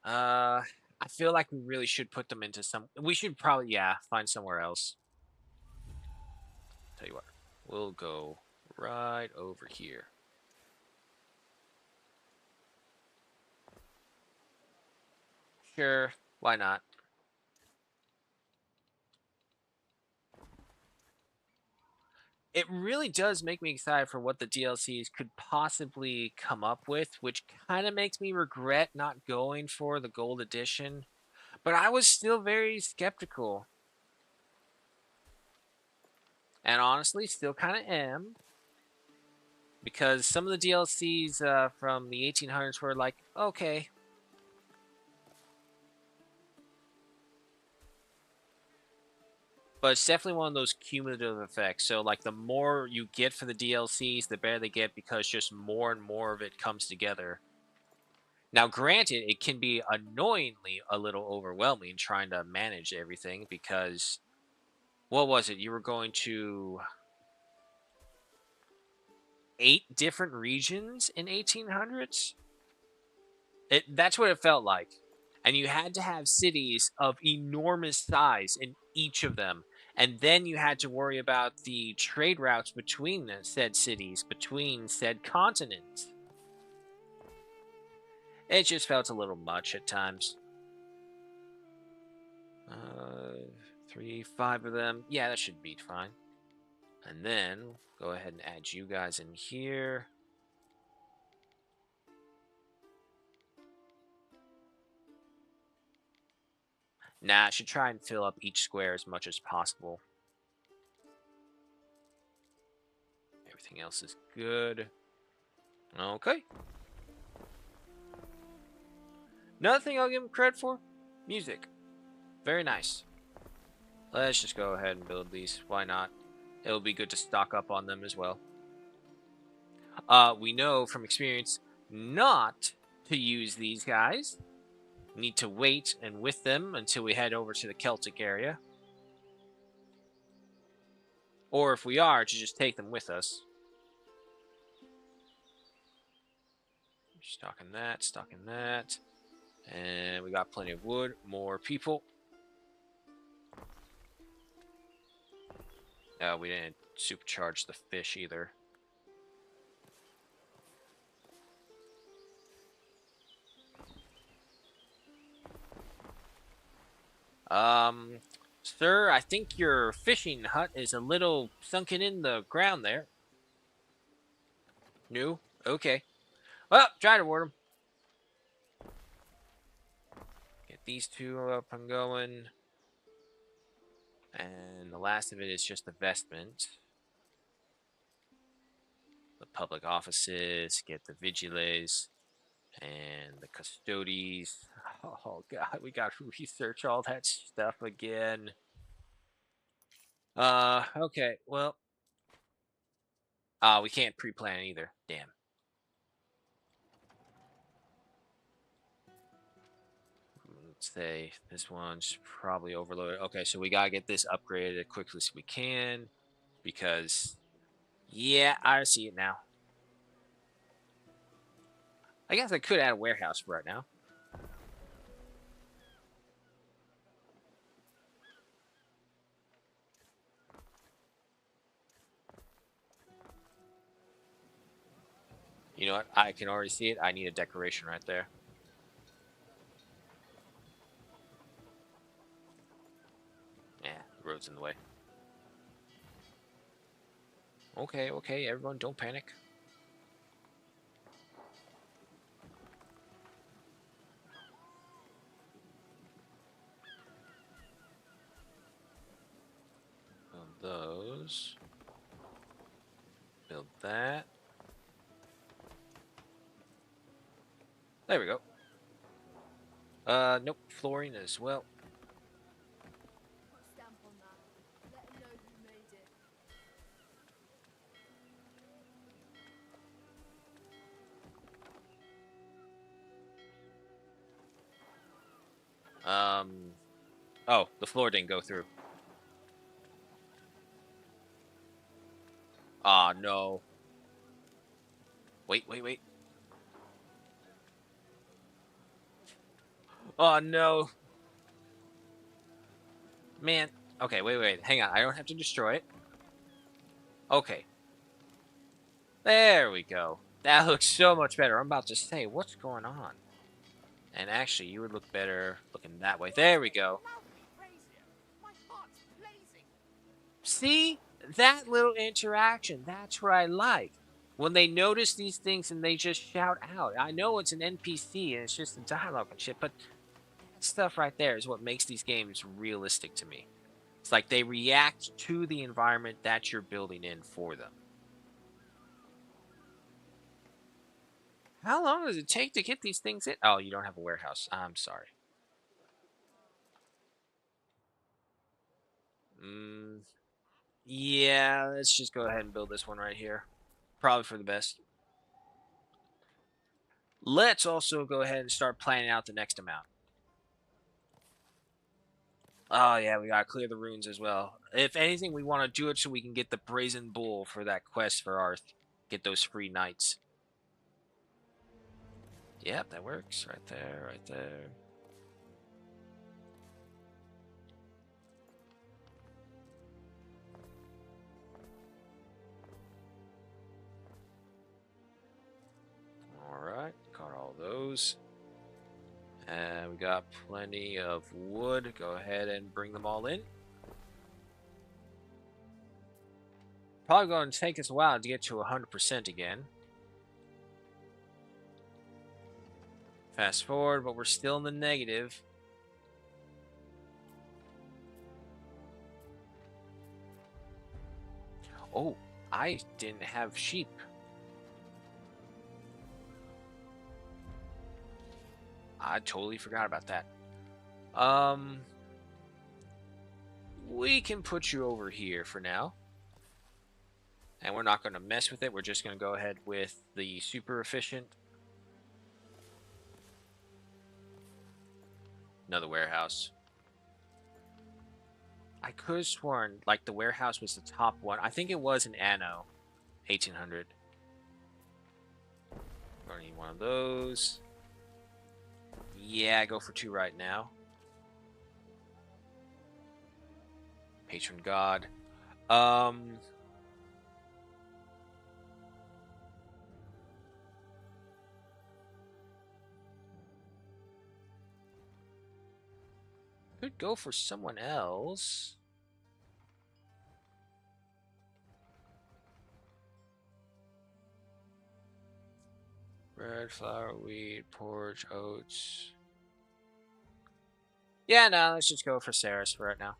I feel like we really should put them into some... We should probably, yeah, find somewhere else. Tell you what, we'll go right over here. Sure, why not? It really does make me excited for what the DLCs could possibly come up with, which kind of makes me regret not going for the gold edition. But I was still very skeptical. And honestly, still kind of am. Because some of the DLCs from the 1800s were like, okay. But it's definitely one of those cumulative effects. So, like, the more you get for the DLCs, the better they get because just more and more of it comes together. Now, granted, it can be annoyingly a little overwhelming trying to manage everything because... What was it? You were going to 8 different regions in 1800s? That's what it felt like. And you had to have cities of enormous size in each of them. And then you had to worry about the trade routes between the said cities, between said continents. It just felt a little much at times. 3, 5 of them. Yeah, that should be fine. And then go ahead and add you guys in here. Nah, I should try and fill up each square as much as possible. Everything else is good. Okay. Another thing I'll give him credit for, music. Very nice. Let's just go ahead and build these. Why not? It'll be good to stock up on them as well. We know from experience not to use these guys. We need to wait and with them until we head over to the Celtic area. Or if we are, to just take them with us. Stocking that, stocking that. And we got plenty of wood, more people. We didn't supercharge the fish either. Sir, I think your fishing hut is a little sunken in the ground there. No? Okay. Well, try to ward them. Get these two up and going. And the last of it is just the vestment. The public offices, get the vigiles, and the custodies. Oh god, we gotta research all that stuff again. Okay, well. We can't pre-plan either. Damn. Let's say this one's probably overloaded. Okay, so we gotta get this upgraded as quickly as we can. Because, yeah, I see it now. I guess I could add a warehouse right now. You know what? I can already see it. I need a decoration right there. Yeah, the road's in the way. Okay, okay, everyone, don't panic. Build those. Build that. There we go. Nope, flooring as well. Oh, the floor didn't go through. Ah, no. Wait, wait, wait. Oh, no. Man. Okay, wait, wait. Hang on. I don't have to destroy it. Okay. There we go. That looks so much better. I'm about to say, what's going on? And actually, you would look better looking that way. There we go. See? That little interaction. That's what I like. When they notice these things and they just shout out. I know it's an NPC and it's just a dialogue and shit, but that stuff right there is what makes these games realistic to me. It's like they react to the environment that you're building in for them. How long does it take to get these things in? Oh, you don't have a warehouse. I'm sorry. Yeah, let's just go ahead and build this one right here. Probably for the best. Let's also go ahead and start planning out the next amount. Oh, yeah, we gotta clear the runes as well. If anything, we want to do it so we can get the Brazen Bull for that quest for Arth. Get those free knights. Yep, that works. Right there, right there. Alright, got all those. And we got plenty of wood. Go ahead and bring them all in. Probably going to take us a while to get to 100% again. Fast forward, but we're still in the negative. Oh, I didn't have sheep. I totally forgot about that. We can put you over here for now. And we're not going to mess with it. We're just going to go ahead with the super efficient. Another warehouse. I could have sworn like the warehouse was the top one. I think it was an Anno 1800. We're going to need one of those. Yeah, go for 2 right now. Patron God. Could go for someone else. Bread, flour, wheat, porridge, oats. Yeah, no, let's just go for Saris for right now.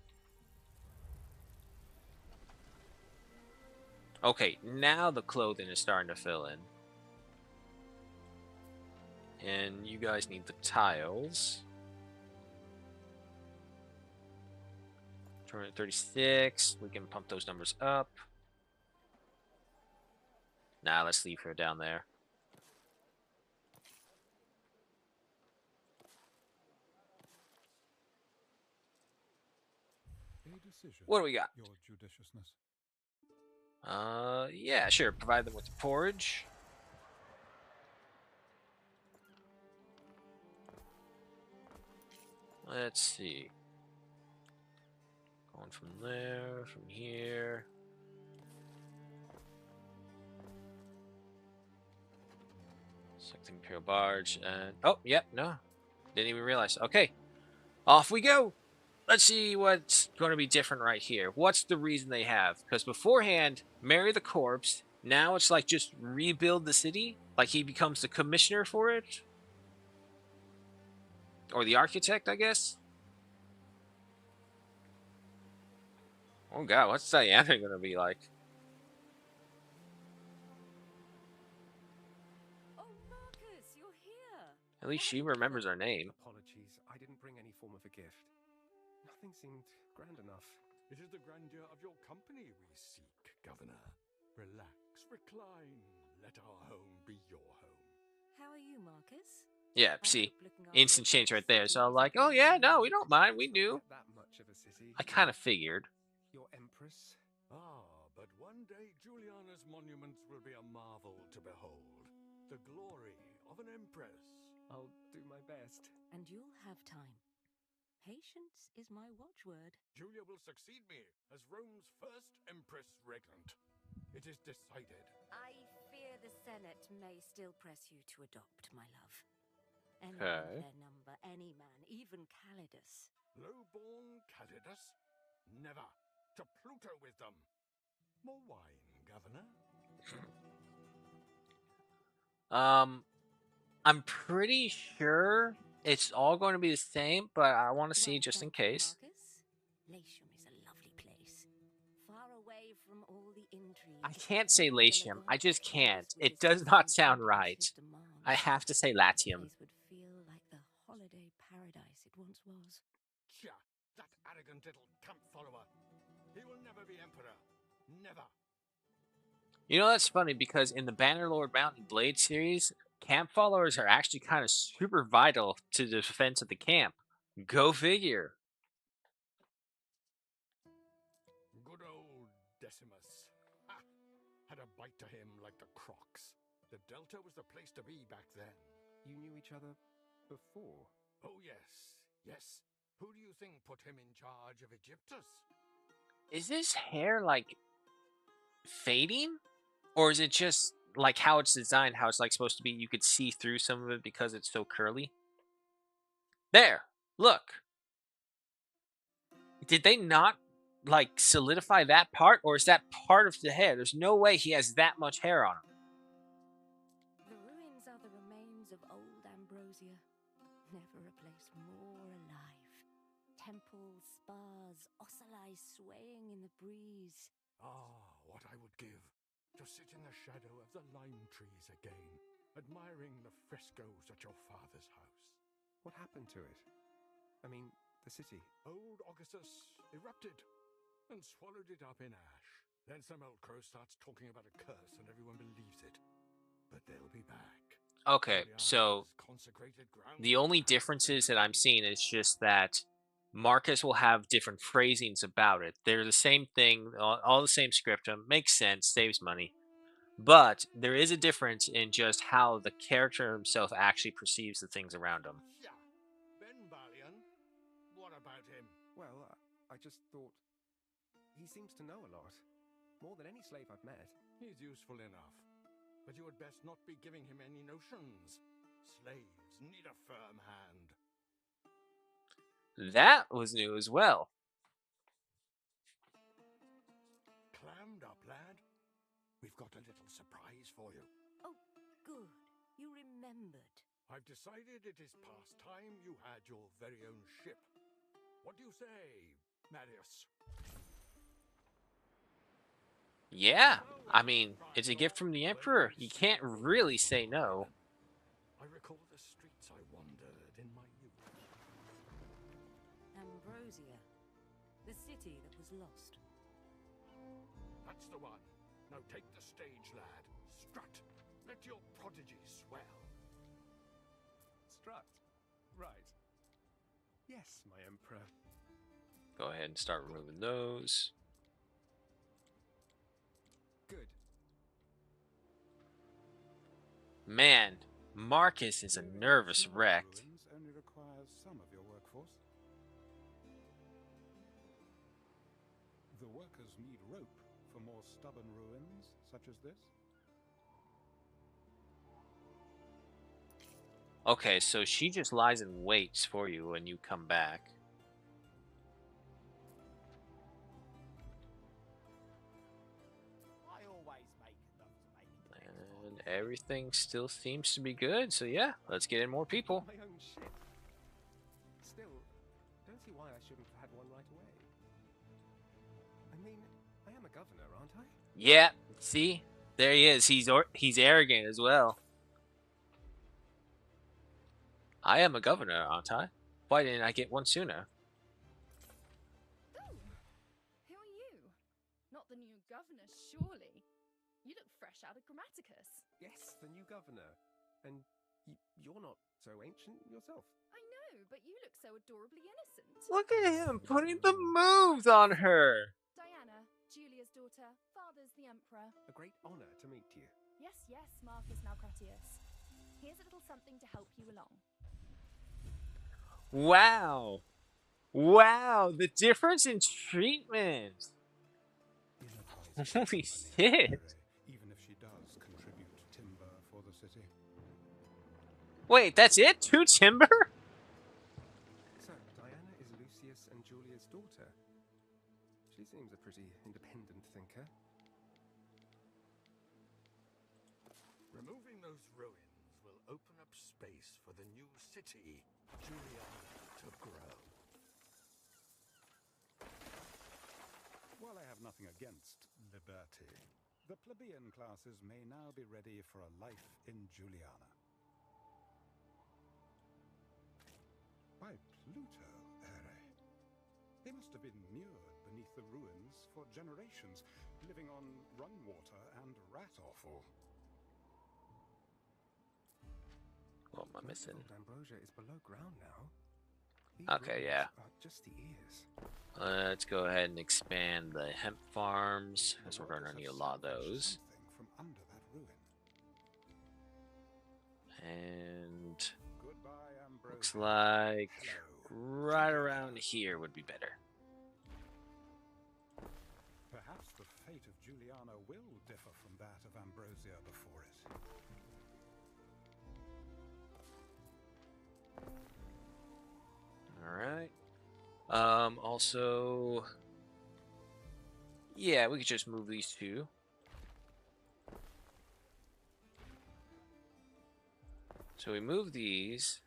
Okay, now the clothing is starting to fill in. And you guys need the tiles. 236. We can pump those numbers up. Nah, let's leave her down there. What do we got? Your judiciousness. Yeah, sure. Provide them with the porridge. Let's see. Going from there, from here. Select the Imperial Barge, and... Oh, yep, no. Didn't even realize. Okay. Off we go! Let's see what's going to be different right here. What's the reason they have? Because beforehand, marry the corpse. Now it's like just rebuild the city. Like he becomes the commissioner for it. Or the architect, I guess. Oh god, what's Diana going to be like? Oh, Marcus, you're here. At least she remembers our name. Apologies, I didn't bring any form of a gift. Nothing seemed grand enough. It is the grandeur of your company we seek, Governor. Relax, recline. Let our home be your home. How are you, Marcus? Yeah, see, instant change right there. So I'm like, oh yeah, no, we don't mind. We knew. That much of a city. I kind of figured. Your empress. Ah, but one day Juliana's monuments will be a marvel to behold. The glory of an empress. I'll do my best. And you'll have time. Patience is my watchword. Julia will succeed me as Rome's first empress regnant. It is decided. I fear the Senate may still press you to adopt, my love. Any Okay. of their number, any man, even Calidus. Low-born Calidus? Never. To Pluto with them. More wine, Governor. I'm pretty sure it's all going to be the same, but I want to see Well, just in thank you, case. Marcus. Latium is a lovely place. Far away from all the intrigue. I can't say the Latium. I just Lagos can't. with It its does not distant sound and right. passionate demands. I have to say The Latium. place would feel like the holiday paradise it once was. Tja, that arrogant little camp follower. He will never be emperor. Never. You know, that's funny because in the Bannerlord Mountain Blade series, camp followers are actually kind of super vital to the defense of the camp. Go figure. Good old Decimus. Ha! Had a bite to him like the Crocs. The Delta was the place to be back then. You knew each other before? Oh, yes. Yes. Who do you think put him in charge of Egyptus? Is this hair like fading? Or is it just like how it's designed, how it's like supposed to be? You could see through some of it because it's so curly. There, look. Did they not like solidify that part, or is that part of the hair? There's no way he has that much hair on him. The ruins are the remains of old Ambrosia. Never a place more alive. Temples, spas, ocelli swaying in the breeze. Ah, what I would give to sit in the shadow of the lime trees again, admiring the frescoes at your father's house. What happened to it? I mean, the city. Old Augustus erupted and swallowed it up in ash. Then some old crow starts talking about a curse and everyone believes it. But they'll be back. Okay, Juliana so is consecrated ground. the only differences that I'm seeing is just that Marcus will have different phrasings about it. They're the same thing, all the same scriptum. Makes sense, saves money. But there is a difference in just how the character himself actually perceives the things around him. Yeah. Ben Balian, what about him? Well, I just thought... He seems to know a lot. More than any slave I've met. He's useful enough. But you had best not be giving him any notions. Slaves need a firm hand. That was new as well. Clammed up, lad. We've got a little surprise for you. Oh, good. You remembered. I've decided it is past time you had your very own ship. What do you say, Marius? Yeah, I mean, it's a gift from the Emperor. You can't really say no. I recall the streets I wandered in my youth. Ambrosia. The city that was lost. That's the one. Now take the stage, lad. Strut. Let your prodigy swell. Strut. Right. Yes, my emperor. Go ahead and start removing those. Good. Man, Marcus is a nervous wreck. Ruins only requires some of your workforce. The workers need rope for more stubborn ruins such as this. Okay, so she just lies in wait for you when you come back. And everything still seems to be good, so yeah, let's get in more people. My own ship. Still, don't see why I shouldn't have had one right away. I mean, I am a governor, aren't I? Yeah, see? There he is. He's arrogant as well. I am a governor, aren't I? Why didn't I get one sooner? Ooh, who are you? Not the new governor, surely? You look fresh out of Grammaticus. Yes, the new governor. And you're not so ancient yourself. I know, but you look so adorably innocent. Look at him putting the moves on her. Diana, Julia's daughter, father's the emperor. A great honor to meet you. Yes, yes, Marcus Naucratius. Here's a little something to help you along. Wow. Wow, the difference in treatment. Holy shit. Even if she does contribute timber for the city. Wait, that's it? 2 timber? So, Diana is Lucius and Julia's daughter. She seems a pretty independent thinker. Removing those ruins will open up space for the new city, Juliana, to grow. While I have nothing against liberty, the plebeian classes may now be ready for a life in Juliana. By Pluto, Ere. They must have been immured beneath the ruins for generations, living on run water and rat offal. What am I missing? Old Ambrosia is below ground now. These Okay, ruins yeah. are just the ears. Let's go ahead and expand the hemp farms, because we're going to need a lot of those. From under that ruin. And Goodbye, Ambrosia. looks like Hello. right around here would be better. Perhaps the fate of Juliana will differ from that of Ambrosia before it. All right. Also, Yeah, we could just move these two. So we move these,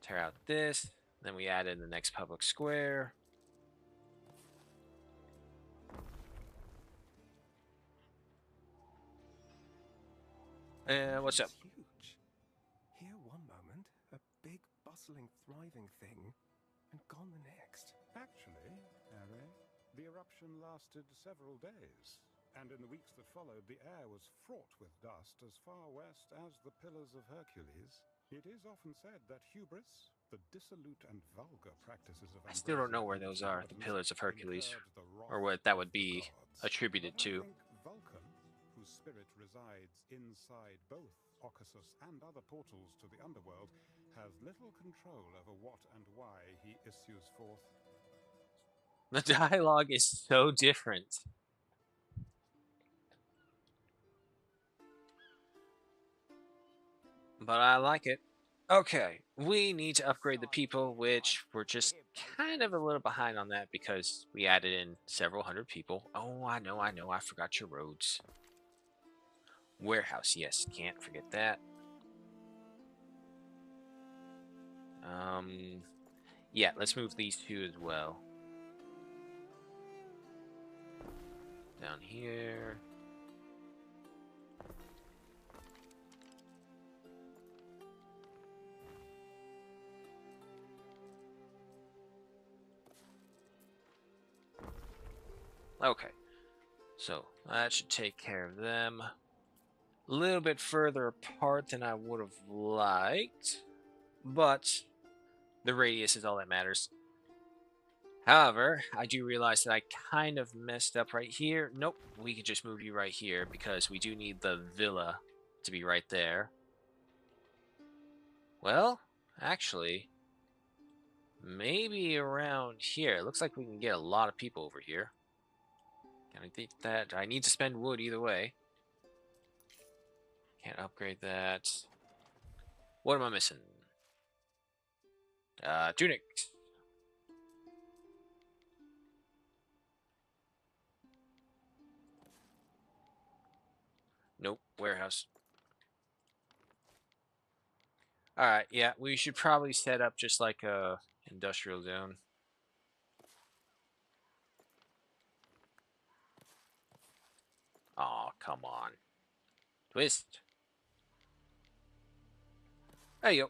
tear out this, then we add in the next public square. What's up? It's huge. Here one moment, a big, bustling, thriving thing, and gone the next. Actually, Harry, the eruption lasted several days, and in the weeks that followed, the air was fraught with dust as far west as the Pillars of Hercules. It is often said that hubris, the dissolute and vulgar practices of I still don't know where those are, the Pillars of Hercules, or what that would be attributed to. I think Vulcan, whose spirit resides inside both Occasus and other portals to the underworld, has little control over what and why he issues forth. The dialogue is so different. But I like it. Okay, we need to upgrade the people, which we're just kind of a little behind on that because we added in several hundred people. Oh, I know, I forgot your roads. Warehouse, yes, can't forget that. Yeah, let's move these two as well. Down here. Okay, so that should take care of them. A little bit further apart than I would have liked, but the radius is all that matters. However, I do realize that I kind of messed up right here. Nope, we could just move you right here because we do need the villa to be right there. Well, actually, maybe around here. It looks like we can get a lot of people over here. Can I think that? I need to spend wood either way. Can't upgrade that. What am I missing? Tunics. Nope, warehouse. Alright, yeah, we should probably set up just like a industrial zone. Aw, come on. Twist. There you go.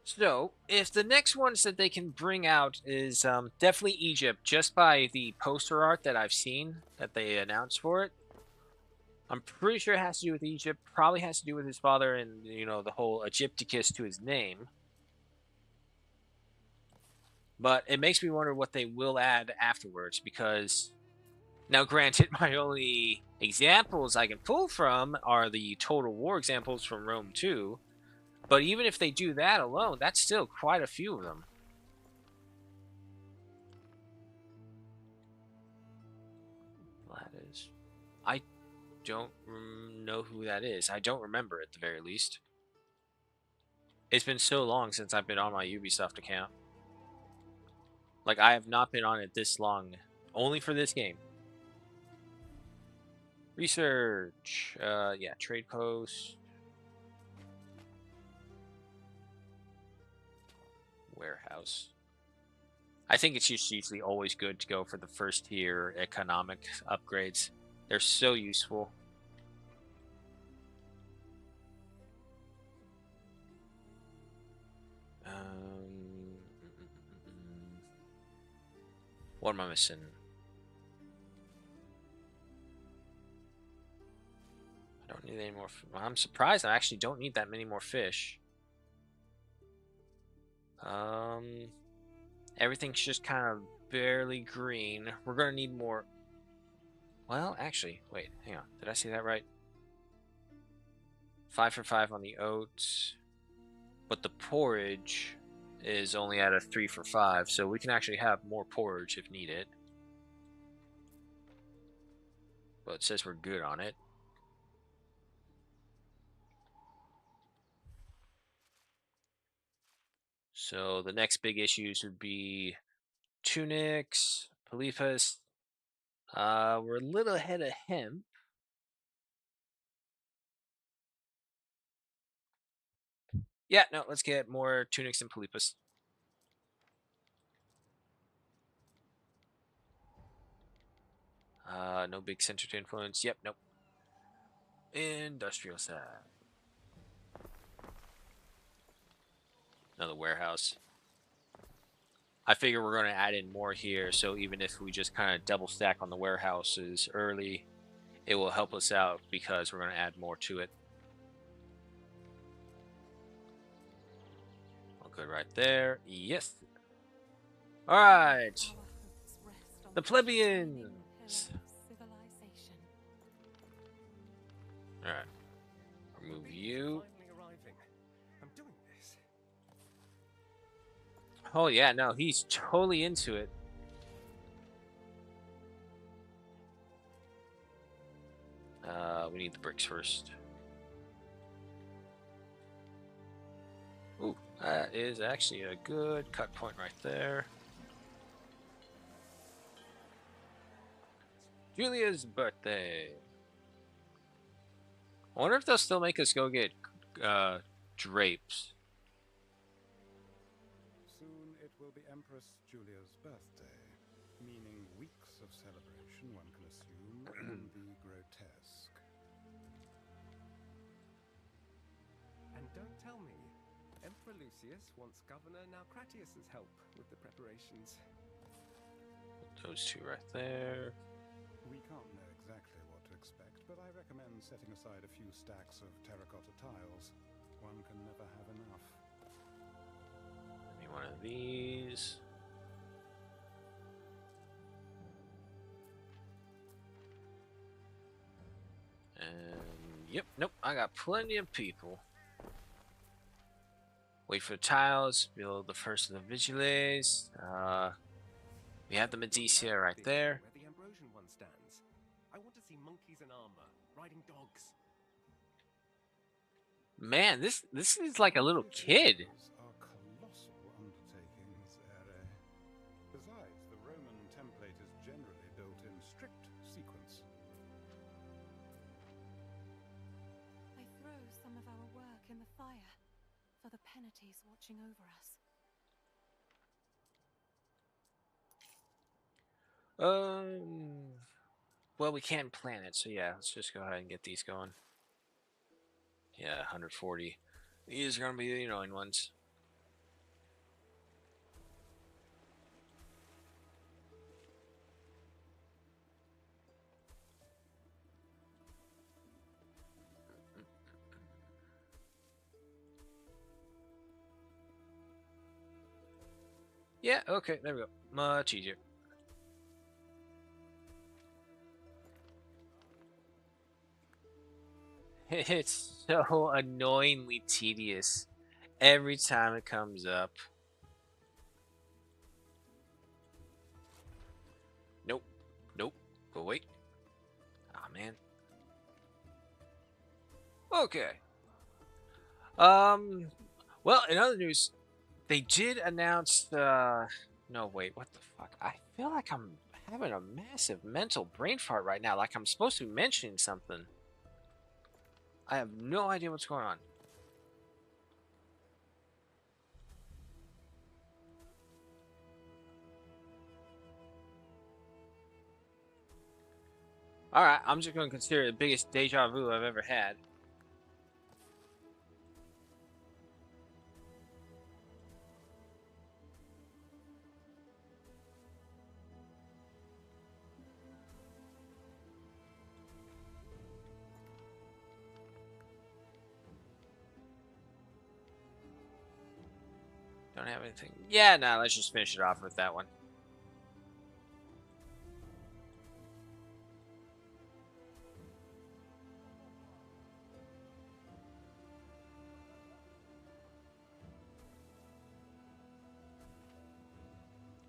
So, if the next ones that they can bring out is definitely Egypt, just by the poster art that I've seen that they announced for it, I'm pretty sure it has to do with Egypt. Probably has to do with his father and, you know, the whole Egypticus to his name. But it makes me wonder what they will add afterwards because, now granted, my only examples I can pull from are the Total War examples from Rome 2. But even if they do that alone, that's still quite a few of them. That is. I don't know who that is. I don't remember at the very least. It's been so long since I've been on my Ubisoft account. Like, I have not been on it this long. Only for this game. Research. Yeah, trade post. Warehouse. I think it's just usually always good to go for the first tier economic upgrades. They're so useful. What am I missing? I don't need any more. I'm surprised I actually don't need that many more fish. Everything's just kind of barely green. We're gonna need more. Well, actually, wait, hang on. Did I see that right? 5 for 5 on the oats, but the porridge is only at a 3 for 5, so we can actually have more porridge if needed. But it says we're good on it. So the next big issues would be tunics, Polyphus, We're a little ahead of him. Yeah, no, let's get more tunics and palipas. No big center to influence. Yep, nope. Industrial side. Another warehouse. I figure we're going to add in more here, so even if we just kind of double stack on the warehouses early, it will help us out because we're going to add more to it. All good right there. Yes. All right. The plebeians. All right. Remove you. I'm doing this. Oh yeah, no, he's totally into it. We need the bricks first. Ooh, that is actually a good cut point right there. Julia's birthday. I wonder if they'll still make us go get drapes. Soon it will be Empress Julia's birthday, meaning weeks of celebration, one can assume, in the grotesque. And don't tell me, Emperor Lucius wants Governor Naucratius's help with the preparations. Those two right there. We can't know exactly what to expect, but I recommend setting aside a few stacks of terracotta tiles. One can never have enough. Give me one of these. And yep, nope, I got plenty of people. Wait for the tiles, build the first of the vigiles. We have the Medicia right there. Where the Ambrosian one stands. I want to see monkeys in armor, riding dogs. Man, this is like a little kid. Are colossal undertakings, Ere. Besides, the Roman template is generally built in strict sequence. I throw some of our work in the fire for the penalties watching over us. Well, we can plan it, so yeah, let's just go ahead and get these going. Yeah, 140. These are gonna be the annoying ones. Yeah, okay, there we go. Much easier. It's so annoyingly tedious every time it comes up. Nope. Nope. Go wait. Aw, man. Okay. Well, in other news, they did announce the... No, wait, what the fuck? I feel like I'm having a massive mental brain fart right now, like I'm supposed to be mentioning something. I have no idea what's going on. Alright, I'm just going to consider it the biggest deja vu I've ever had. Don't have anything. Yeah, nah, let's just finish it off with that one.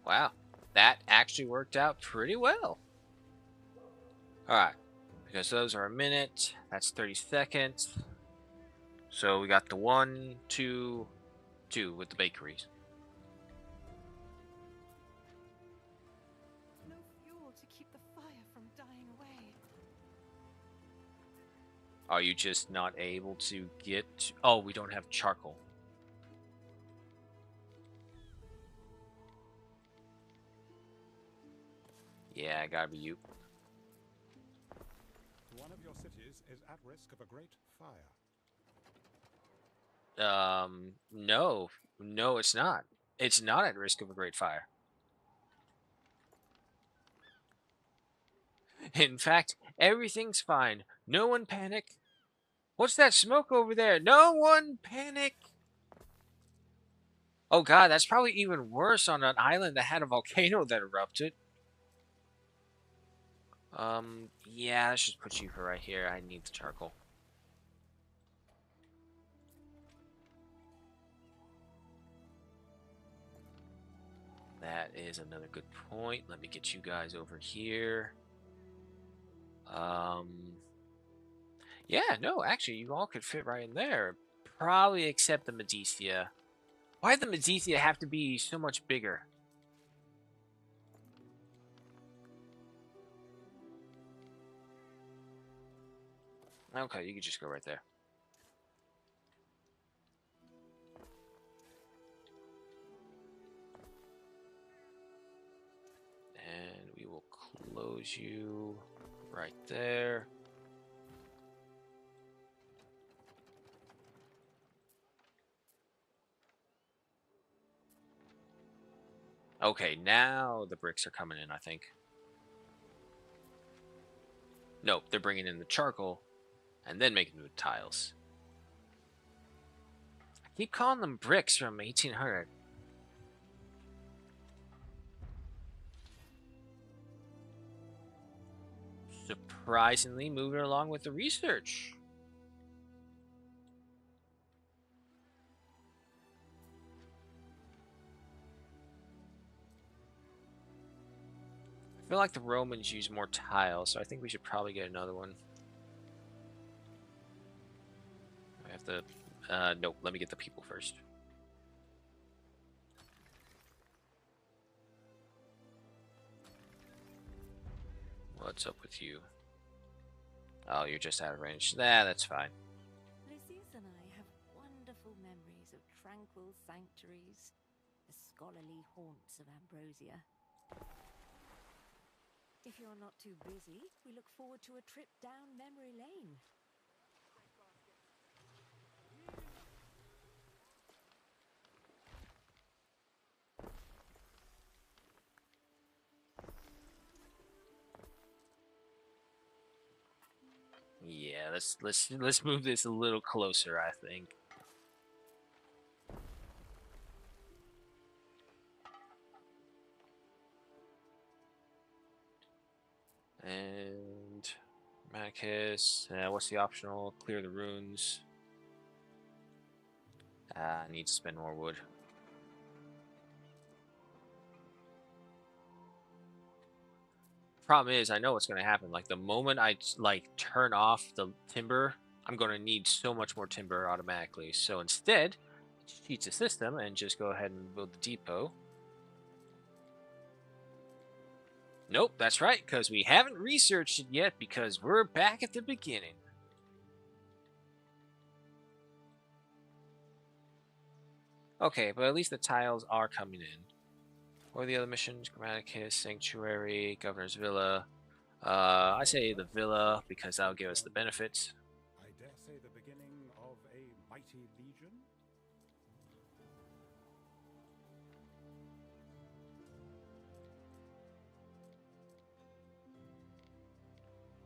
Wow, that actually worked out pretty well. Alright, because those are a minute, that's 30 seconds. So we got the 1, 2, 2 with the bakeries. No fuel to keep the fire from Are you just not able to get... Oh, we don't have charcoal. Yeah, gotta be you. One of your cities is at risk of a great fire. No. No, it's not. It's not at risk of a great fire. In fact, everything's fine. No one panic. What's that smoke over there? No one panic. Oh god, that's probably even worse on an island that had a volcano that erupted. Yeah, let's just put you for right here. I need the charcoal. That is another good point. Let me get you guys over here. Yeah, no, actually, you all could fit right in there. Probably except the Medicea. Why did the Medicea have to be so much bigger? Okay, you can just go right there. And we will close you right there. Okay, now the bricks are coming in, I think. Nope, they're bringing in the charcoal and then making the tiles. I keep calling them bricks from 1800. Surprisingly moving along with the research. I feel like the Romans use more tiles, so I think we should probably get another one. I have to... nope, let me get the people first. What's up with you? Oh, you're just out of range. Nah, that's fine. Lucius and I have wonderful memories of tranquil sanctuaries, the scholarly haunts of Ambrosia. If you're not too busy, we look forward to a trip down memory lane. Yeah, let's move this a little closer, I think. And Manicus, what's the optional? Clear the runes. I need to spend more wood. Problem is, I know what's going to happen. Like, the moment I, like, turn off the timber, I'm going to need so much more timber automatically. So instead, it cheats the system and just go ahead and build the depot. Nope, that's right, because we haven't researched it yet because we're back at the beginning. Okay, but at least the tiles are coming in. What are the other missions? Grammaticus, Sanctuary, Governor's Villa. I say the Villa because that'll give us the benefits. I dare say the beginning of a mighty legion?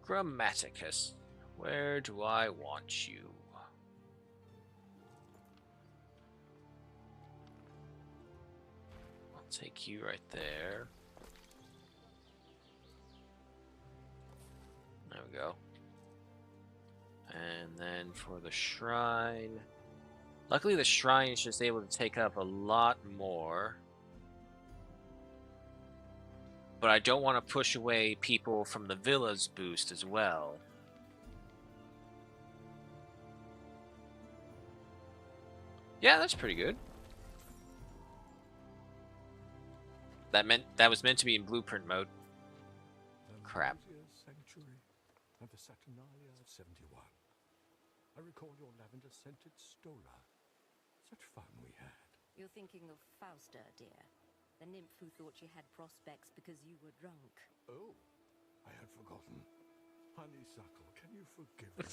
Grammaticus, where do I want you? I'll take you right there. There we go. And then for the shrine... Luckily the shrine is just able to take up a lot more. But I don't want to push away people from the villa's boost as well. Yeah, that's pretty good. That was meant to be in blueprint mode. Crap. Sanctuary of the Saturnalia of 71. I recall your lavender-scented Stola. Such fun we had. You're thinking of Fausta, dear. The nymph who thought she had prospects because you were drunk. Oh, I had forgotten. Honeysuckle, can you forgive me?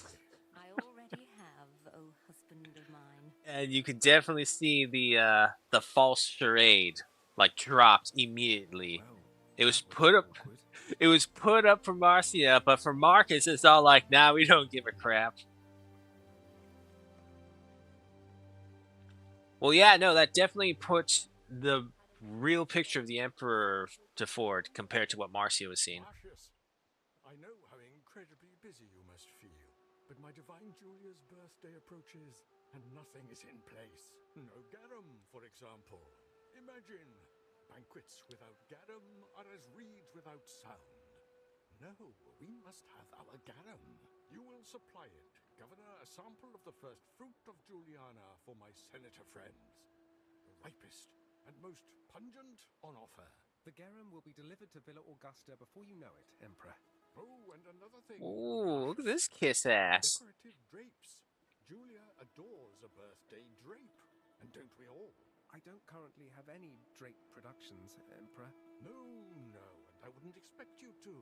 I already have, oh husband of mine. And you could definitely see the false charade like dropped immediately. It was put up. It was put up for Marcia, but for Marcus, it's all like, nah, we don't give a crap. Well, yeah, no, that definitely puts the real picture of the Emperor to Ford compared to what Marcia was seeing. Marcius, I know how incredibly busy you must feel, but my divine Julia's birthday approaches, and nothing is in place. No garum, for example. Imagine, banquets without garum are as reeds without sound. No, we must have our garum. You will supply it. Governor, a sample of the first fruit of Juliana for my senator friends. The ripest and most pungent on offer. The garum will be delivered to Villa Augusta before you know it, Emperor. Oh, and another thing. Ooh, look at this kiss ass. Decorative drapes. Julia adores a birthday drape. And don't we all? I don't currently have any drape productions, Emperor. No, and I wouldn't expect you to.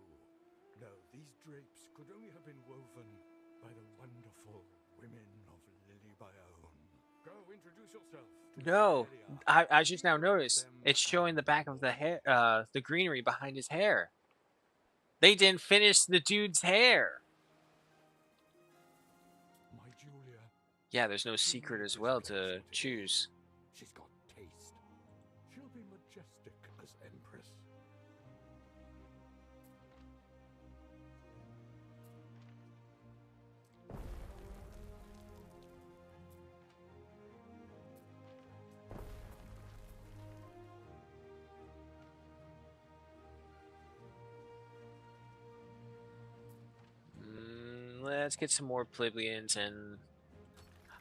No, these drapes could only have been woven by the wonderful women of Lily Bayonne. Go introduce yourself. No, I just now noticed it's showing the back of the hair, the greenery behind his hair. They didn't finish the dude's hair. My Julia. Yeah, there's no secret as well to choose. She's got taste. She'll be majestic as Empress. Let's get some more plebeians, and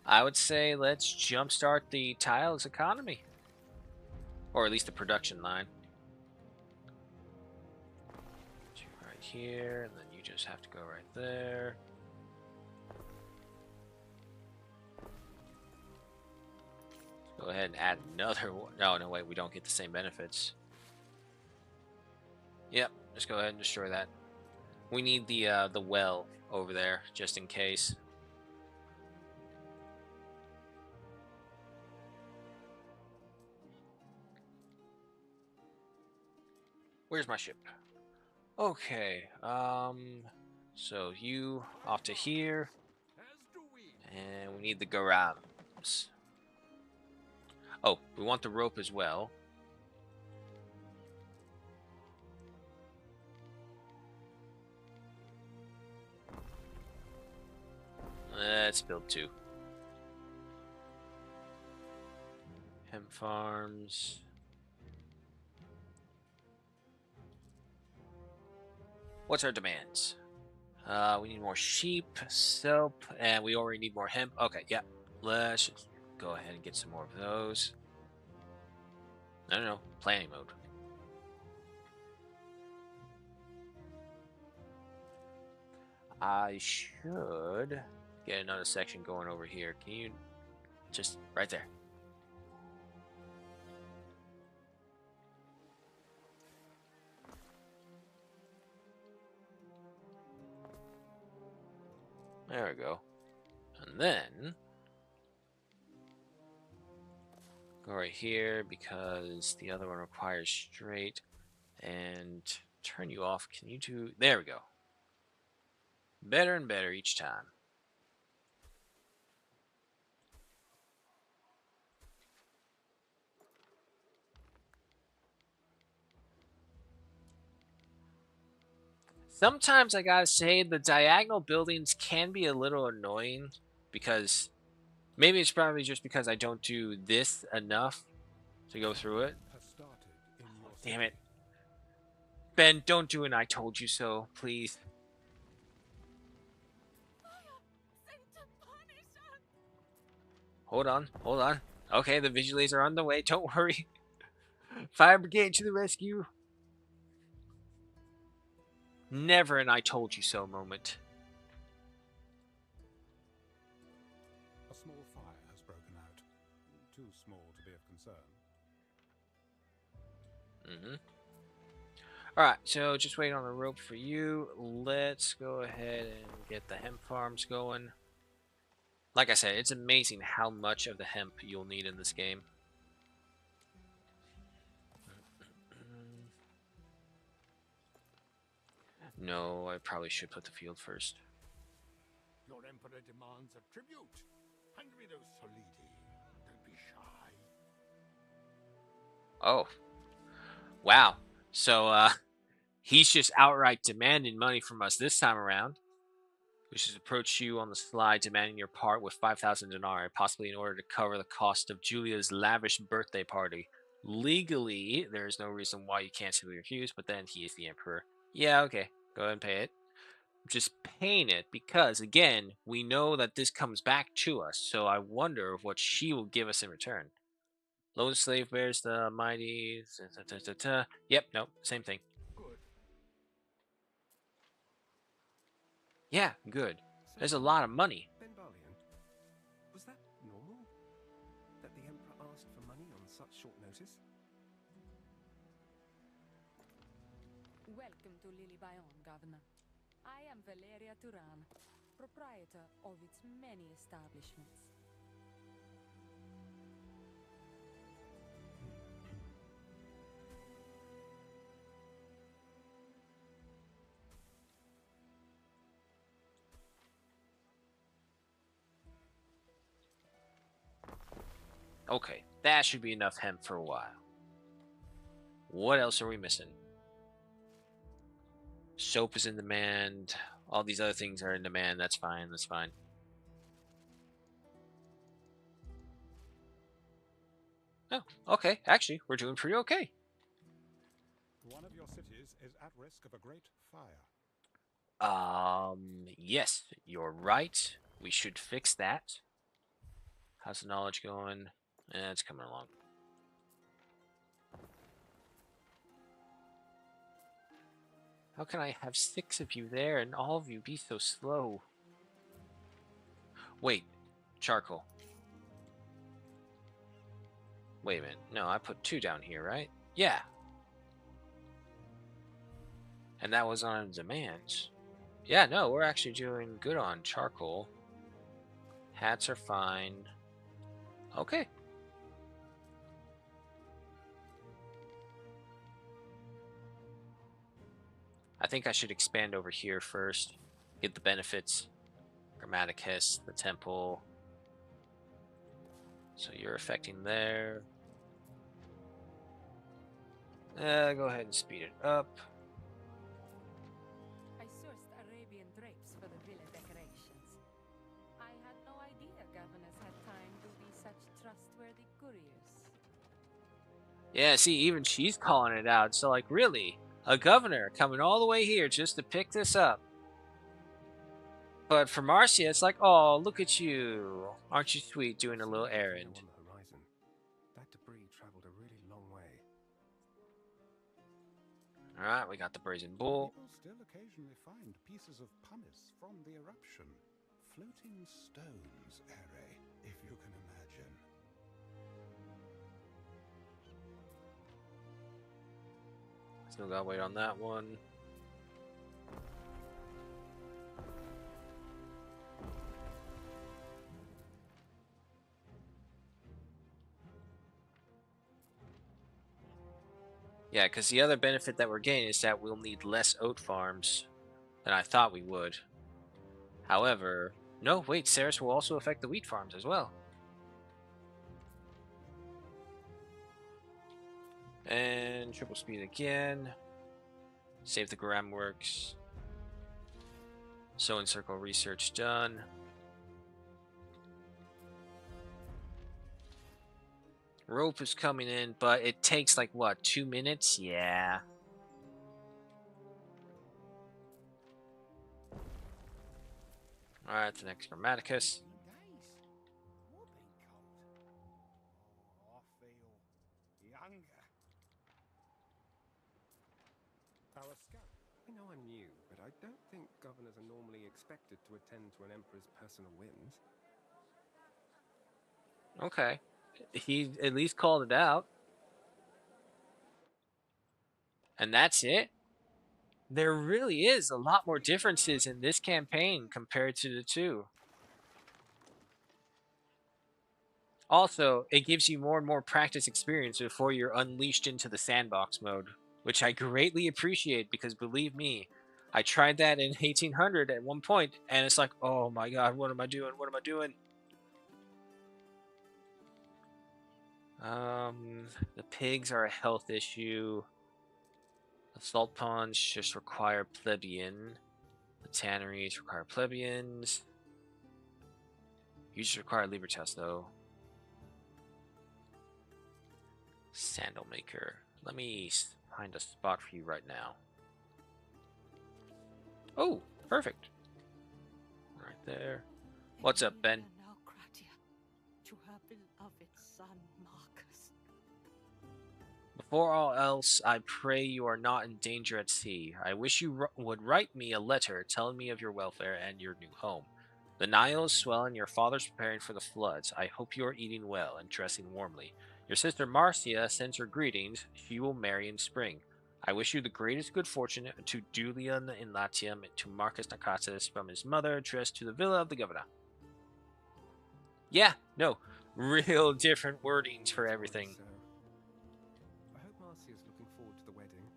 I would say let's jumpstart the tiles economy, or at least the production line. Two right here, and then you just have to go right there. Let's go ahead and add another one. No, wait, we don't get the same benefits. Yep, just go ahead and destroy that. We need the well over there, just in case. Where's my ship? Okay, so you off to here, and we need the garams. Oh, we want the rope as well. Let's build two. Hemp farms. What's our demands? We need more sheep, soap, and we already need more hemp. Okay, yeah. Let's just go ahead and get some more of those. No, planning mode. I should get another section going over here. Can you just right there? There we go. And then go right here because the other one requires straight. And turn you off. Can you do... There we go. Better and better each time. Sometimes I gotta say the diagonal buildings can be a little annoying because maybe it's probably just because I don't do this enough to go through it. Oh, damn it. Ben, don't do an I told you so, please. Hold on. Okay, the Vigiles are on the way, don't worry. Fire Brigade to the rescue. Never an I told you so moment. Mm-hmm. Alright, so just wait on the rope for you. Let's go ahead and get the hemp farms going. Like I said, it's amazing how much of the hemp you'll need in this game. No, I probably should put the field first. Your emperor demands a tribute. Hand me those solidi. Don't be shy. Oh. Wow. So, he's just outright demanding money from us this time around. We should approach you on the slide, demanding your part with 5,000 denarii, possibly in order to cover the cost of Julia's lavish birthday party. Legally, there is no reason why you can't simply refuse, but then he is the emperor. Yeah, okay. Go ahead and pay it. Just paying it because, again, we know that this comes back to us, so I wonder what she will give us in return. Lone slave bears the mighty... Yep, nope, same thing. Good. Yeah, good. There's a lot of money. Ben Barlian, was that normal? That the Emperor asked for money on such short notice? Welcome to Lily Bayon, Governor. I am Valeria Turan, proprietor of its many establishments. Okay, that should be enough hemp for a while. What else are we missing? Soap is in demand. All these other things are in demand. That's fine. That's fine. Oh, okay. Actually, we're doing pretty okay. One of your cities is at risk of a great fire. Yes, you're right. We should fix that. How's the knowledge going? It's coming along. How can I have 6 of you there and all of you be so slow? Wait, charcoal. Wait a minute. No, I put 2 down here, right? Yeah. And that was on demand. Yeah, no, we're actually doing good on charcoal. Hats are fine. Okay. I think I should expand over here first. Get the benefits. Grammaticus, the temple. So you're affecting there. Go ahead and speed it up. I sourced Arabian drapes for the villa decorations. I had no idea governors had time to be such trustworthy couriers. Yeah, see, even she's calling it out. So, like, really? A governor coming all the way here just to pick this up. But for Marcia, it's like, oh, look at you. Aren't you sweet doing a little errand? On the horizon. That debris traveled a really long way. Alright, we got the brazen bull. People still occasionally find pieces of pumice from the eruption. Floating stones, Ere, if you can imagine. Still gotta wait on that one. Yeah, because the other benefit that we're getting is that we'll need less oat farms than I thought we would. However, no, wait, Ceres will also affect the wheat farms as well. And triple speed again. Save the gram works. Sewing circle research done. Rope is coming in, but it takes like what, 2 minutes? Yeah. Alright, the next Grammaticus. Our scout. I know I'm new, but I don't think governors are normally expected to attend to an emperor's personal whims. Okay. He at least called it out. And that's it? There really is a lot more differences in this campaign compared to the two. Also, it gives you more and more practice experience before you're unleashed into the sandbox mode, which I greatly appreciate because believe me, I tried that in 1800 at one point, and it's like, oh my god, what am I doing? What am I doing? The pigs are a health issue. The salt ponds just require plebeian. The tanneries require plebeians. You just require libertas though. Sandal maker. Let me find a spot for you right now. Oh, perfect. Right there. What's up, Ben? To her beloved son, Marcus. Before all else, I pray you are not in danger at sea. I wish you would write me a letter telling me of your welfare and your new home. The Nile is swelling, your father's preparing for the floods. I hope you are eating well and dressing warmly. Your sister Marcia sends her greetings. She will marry in spring. I wish you the greatest good fortune to Julian in Latium, to Marcus Nakasis from his mother, addressed to the villa of the governor. Yeah, no, real different wordings for everything. I hope Marcia's looking forward to the wedding.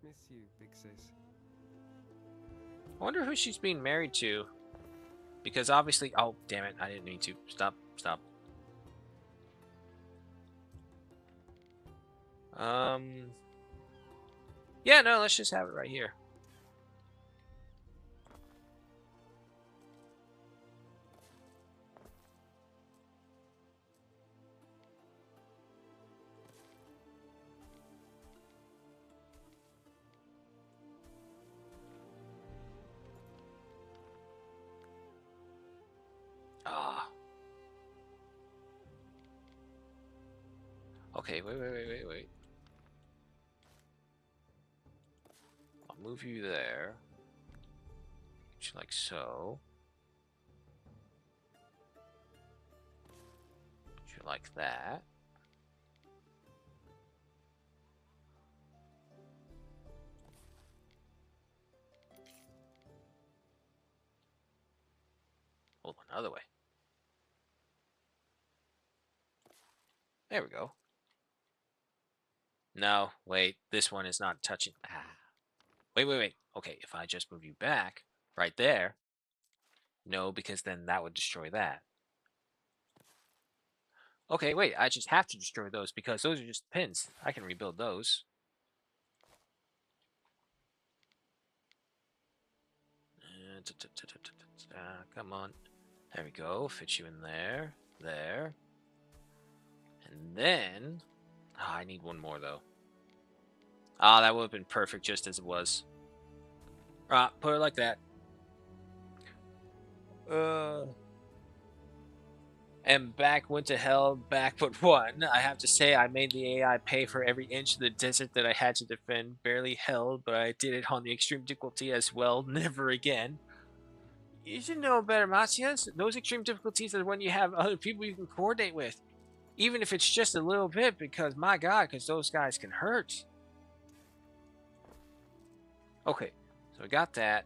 Miss you, big sis. I wonder who she's being married to. Because obviously... Oh, damn it. I didn't mean to. Stop. Stop. Yeah, no, let's just have it right here. Ah. Okay, wait. I'll move you there. Just like so. Just like that. Hold on, another way. There we go. No, wait, this one is not touching. Ah. Wait. Okay, if I just move you back, right there. No, because then that would destroy that. Okay, wait, I just have to destroy those because those are just pins. I can rebuild those. Come on. There we go. Fit you in there. There. And then... Oh, I need one more, though. Ah, that would have been perfect just as it was. Put it like that. And back went to hell, back but one. I have to say, I made the AI pay for every inch of the desert that I had to defend. Barely held, but I did it on the extreme difficulty as well. Never again. You should know better, Matias. Those extreme difficulties are when you have other people you can coordinate with. Even if it's just a little bit, because, my god, because those guys can hurt. Okay, so we got that.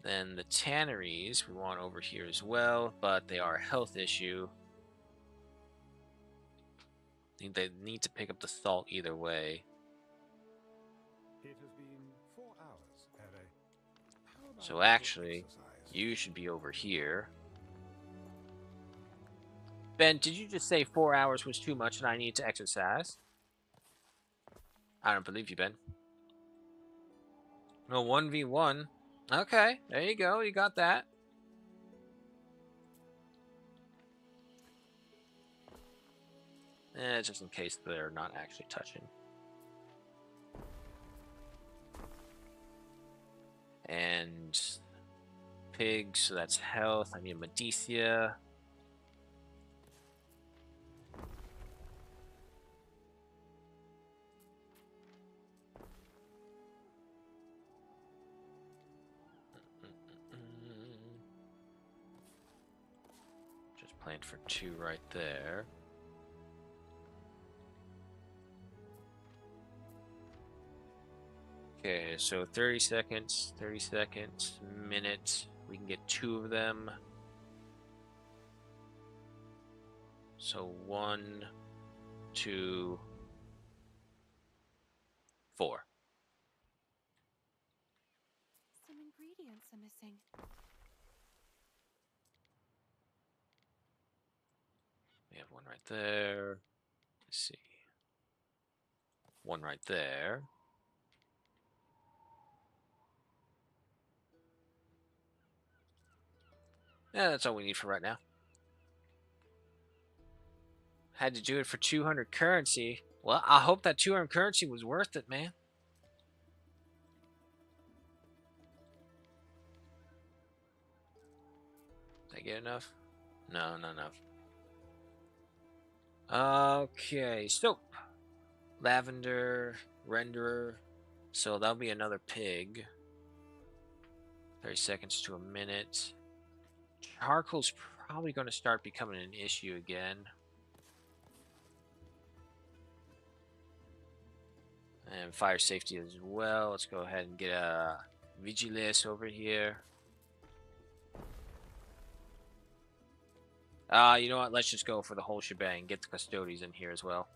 Then the tanneries we want over here as well, but they are a health issue. They need to pick up the salt either way. It has been 4 hours, Ere. So actually, you should be over here. Ben, did you just say 4 hours was too much and I need to exercise? I don't believe you, Ben. No, 1v1. Okay, there you go. You got that. Just in case they're not actually touching. And pigs, so that's health. I need Medicia. Just planned for 2 right there. Okay, so 30 seconds, minute. We can get 2 of them. So 1, 2, 4. Some ingredients are missing. We have 1 right there. Let's see. 1 right there. Yeah, that's all we need for right now. Had to do it for 200 currency. Well, I hope that 200 currency was worth it, man. Did I get enough? No, not enough. Okay, so lavender renderer. So that'll be another pig. 30 seconds to a minute. Charcoal's probably going to start becoming an issue again. And fire safety as well. Let's go ahead and get a Vigilis over here. You know what? Let's just go for the whole shebang. Get the custodies in here as well.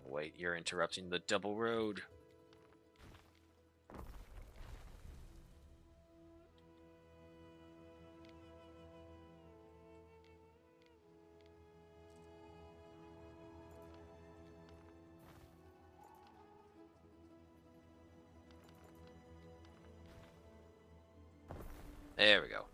Wait, you're interrupting the double road. There we go.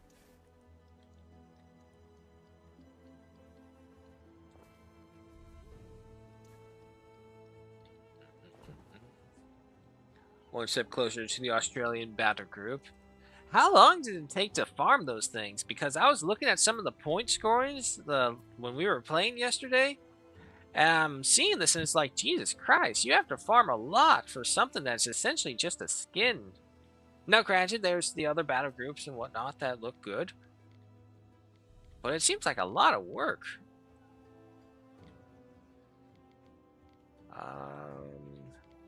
One step closer to the Australian battle group. How long did it take to farm those things? Because I was looking at some of the point scorings when we were playing yesterday, and I'm seeing this and it's like, Jesus Christ, you have to farm a lot for something that's essentially just a skin. Now, granted, there's the other battle groups and whatnot that look good, but it seems like a lot of work.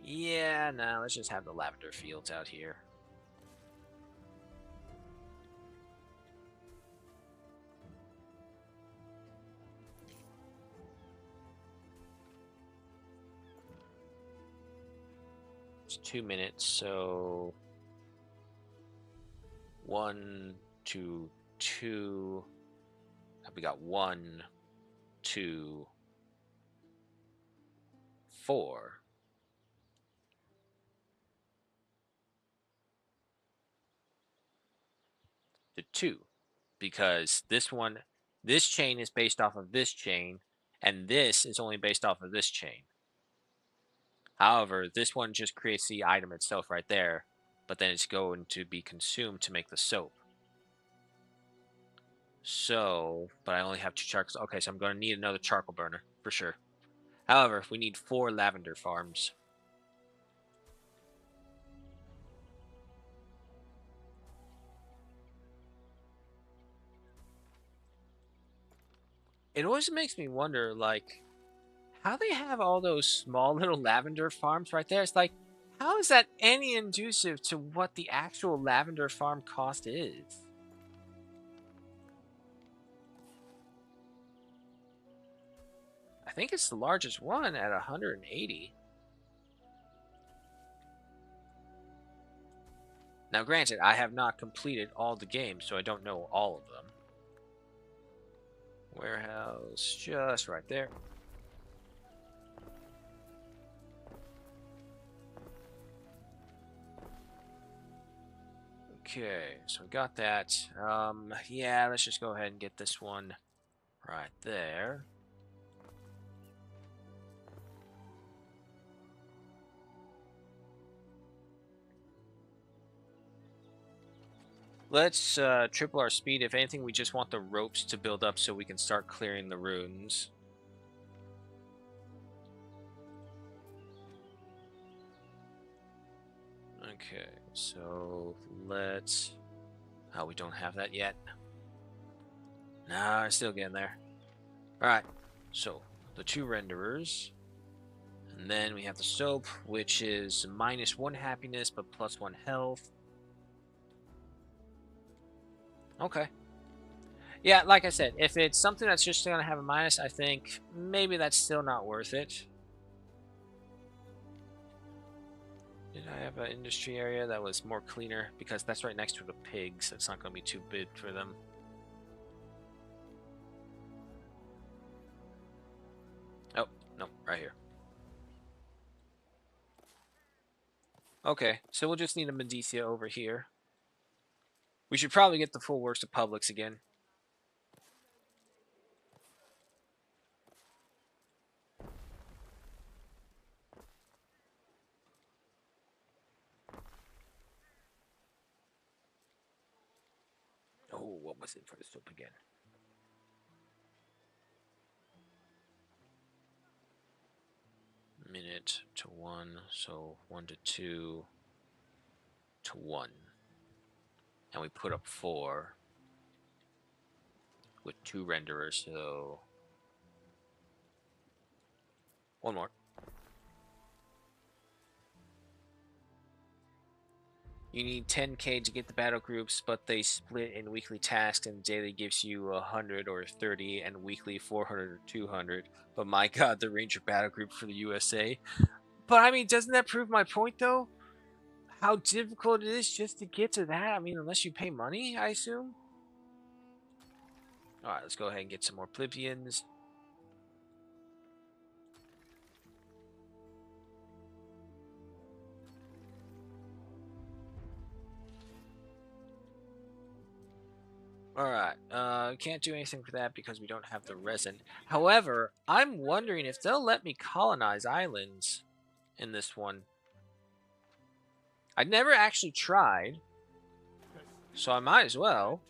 Yeah, no, let's just have the lavender fields out here. It's 2 minutes, so 1, 2, 2. We got 1, 2, 4. To 2, because this chain is based off of this chain, and this is only based off of this chain. However, this one just creates the item itself right there, but then it's going to be consumed to make the soap. So, but I only have 2 charcoal. Okay, so I'm going to need another charcoal burner for sure. However, we need 4 lavender farms. It always makes me wonder, like, how they have all those small little lavender farms right there. It's like, how is that any inducive to what the actual lavender farm cost is? I think it's the largest one at 180. Now, granted, I have not completed all the games, so I don't know all of them. Warehouse, just right there. Okay, so we got that. Yeah, let's just go ahead and get this one right there. Let's triple our speed. If anything, we just want the ropes to build up so we can start clearing the runes. Okay, so let's... Oh, we don't have that yet. Nah, I'm still getting there. Alright, so the 2 renderers. And then we have the soap, which is -1 happiness, but +1 health. Okay. Yeah, like I said, if it's something that's just going to have a minus, I think maybe that's still not worth it. Did I have an industry area that was more cleaner? Because that's right next to the pigs. So it's not going to be too big for them. Oh, no, right here. Okay, so we'll just need a Medicia over here. We should probably get the full works of Publix again. Oh, what was it for the soap again? Minute to 1, so 1 to 2 to 1. And we put up 4 with 2 renderers, so 1 more. You need 10k to get the battle groups, but they split in weekly tasks, and daily gives you 100 or 30, and weekly 400 or 200. But my god, the Ranger battle group for the USA. But I mean, doesn't that prove my point, though? How difficult it is just to get to that? I mean, unless you pay money, I assume? Alright, let's go ahead and get some more plebeians. Alright, can't do anything for that because we don't have the resin. However, I'm wondering if they'll let me colonize islands in this one. I never actually tried, so I might as well.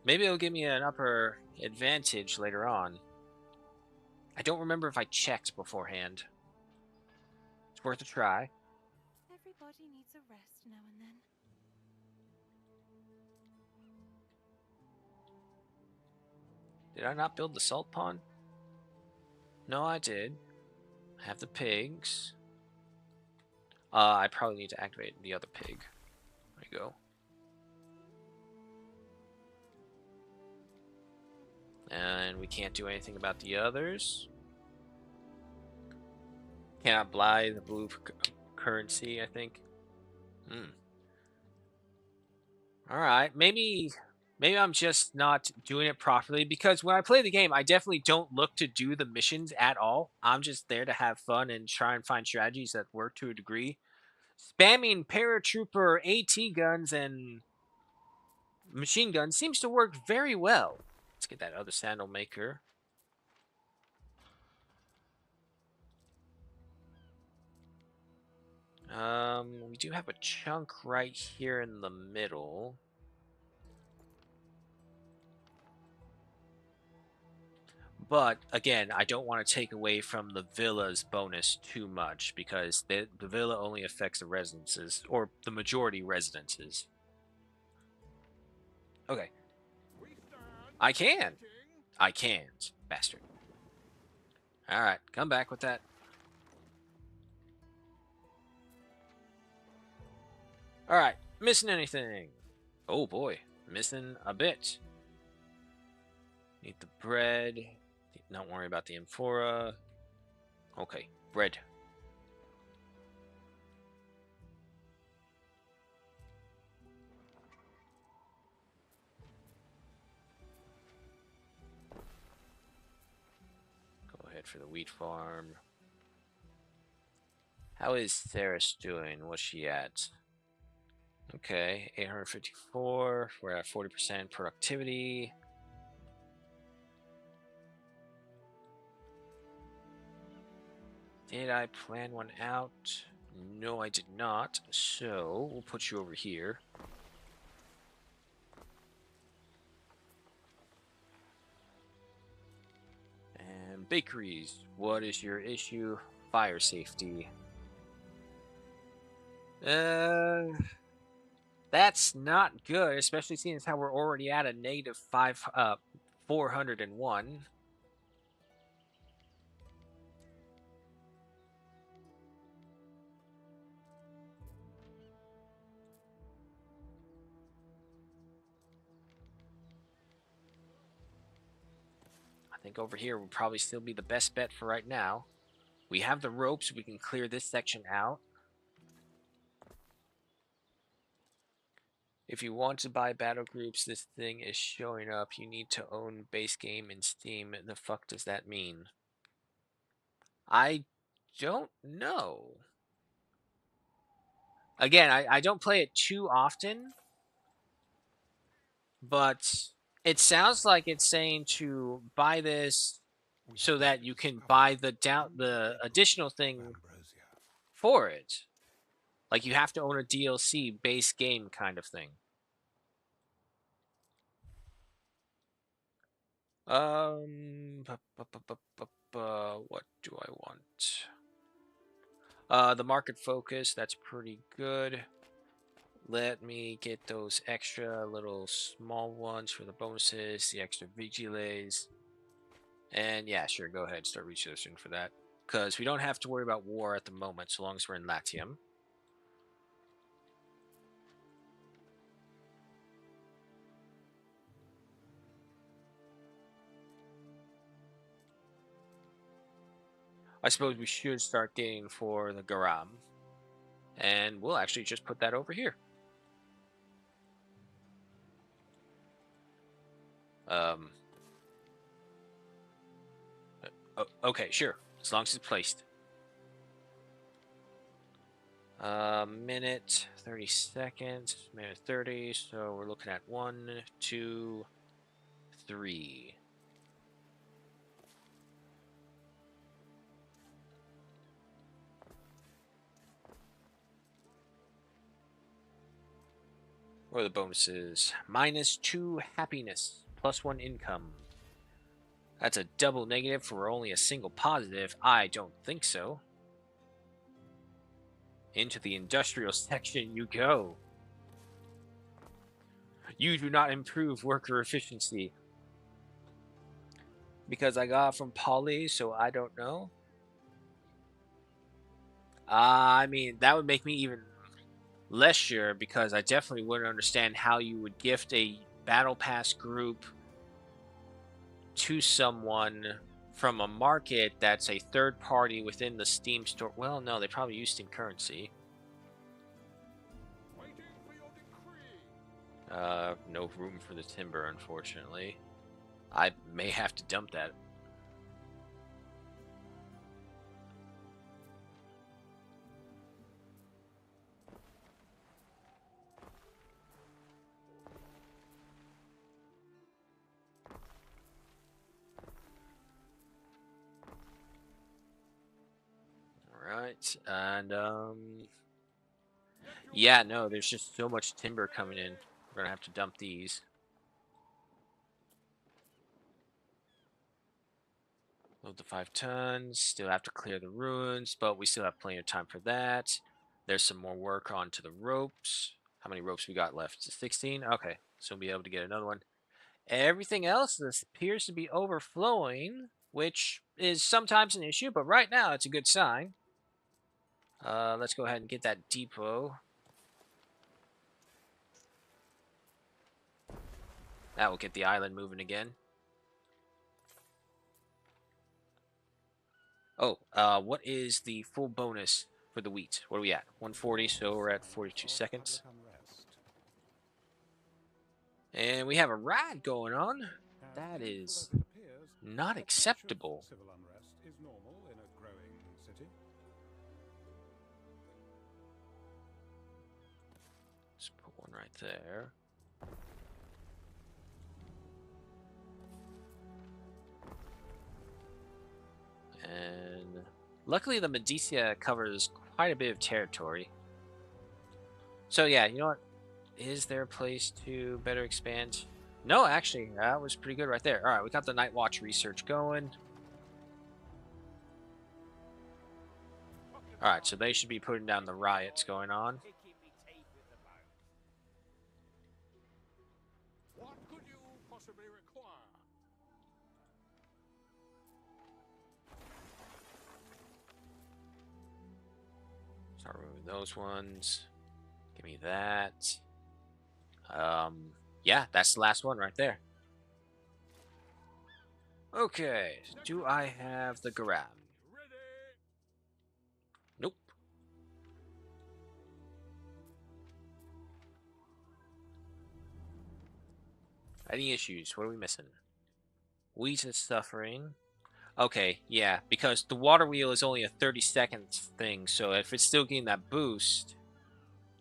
Maybe it'll give me an upper advantage later on. I don't remember if I checked beforehand. It's worth a try. Everybody needs a rest now and then. Did I not build the salt pond? No, I did. I have the pigs. I probably need to activate the other pig. There you go. And we can't do anything about the others. Cannot buy the blue currency, I think. Alright, maybe I'm just not doing it properly, because when I play the game, I definitely don't look to do the missions at all. I'm just there to have fun and try and find strategies that work to a degree. Spamming paratrooper AT guns and machine guns seems to work very well. Let's get that other sandal maker. We do have a chunk right here in the middle. But again, I don't want to take away from the villa's bonus too much, because the villa only affects the residences, or the majority residences. Okay. I can. I can't, bastard. Alright, come back with that. Alright, missing anything? Oh boy, missing a bit. Need the bread. Not worry about the amphora. Okay, bread. Go ahead for the wheat farm. How is Theris doing? What's she at? Okay, 854. We're at 40% productivity. Did I plan one out? No, I did not. So, we'll put you over here. And bakeries. What is your issue? Fire safety. That's not good, especially seeing as how we're already at a -401. think over here would probably still be the best bet for right now. We have the ropes. We can clear this section out. If you want to buy battle groups, this thing is showing up. You need to own base game in Steam. The fuck does that mean? I don't know. Again, I don't play it too often, but it sounds like it's saying to buy this so that you can buy the additional thing for it. Like you have to own a DLC base game kind of thing. What do I want? The market focus, that's pretty good. Let me get those extra little small ones for the bonuses, the extra vigiles. And yeah, sure, go ahead, start researching for that. Because we don't have to worry about war at the moment, so long as we're in Latium. I suppose we should start getting for the Garam. And we'll actually just put that over here. Okay, sure. As long as it's placed. Minute, 30 seconds, minute 30. So we're looking at 1, 2, 3. What are the bonuses? -2 happiness, +1 income. That's a double negative for only a single positive. I don't think so. Into the industrial section you go. You do not improve worker efficiency. Because I got it from Polly, so I don't know. I mean, that would make me even less sure, because I definitely wouldn't understand how you would gift a battle pass group to someone from a market that's a third party within the Steam store. Well, no, they probably use Steam currency. No room for the timber, unfortunately. I may have to dump that. Alright, and yeah, no, there's just so much timber coming in. We're gonna have to dump these. Load the 5 tons. Still have to clear the ruins, but we still have plenty of time for that. There's some more work onto the ropes. How many ropes we got left? 16? Okay, so we'll be able to get another one. Everything else appears to be overflowing, which is sometimes an issue, but right now it's a good sign. Let's go ahead and get that depot. That will get the island moving again. Oh, what is the full bonus for the wheat? What are we at? 140, so we're at 42 seconds. And we have a ride going on. That is not acceptable. Civil unrest is normal in a growing city. Let's put one right there. And luckily the Medicia covers quite a bit of territory. So yeah, you know what? Is there a place to better expand? No, actually, that was pretty good right there. All right, we got the Night Watch research going. All right, so they should be putting down the riots going on. What could you possibly require? Start removing those ones. Give me that. Yeah, that's the last one right there. Okay, do I have the grab? Nope. Any issues? What are we missing? Wheat is suffering. Okay, yeah, because the water wheel is only a 30-second thing, so if it's still getting that boost...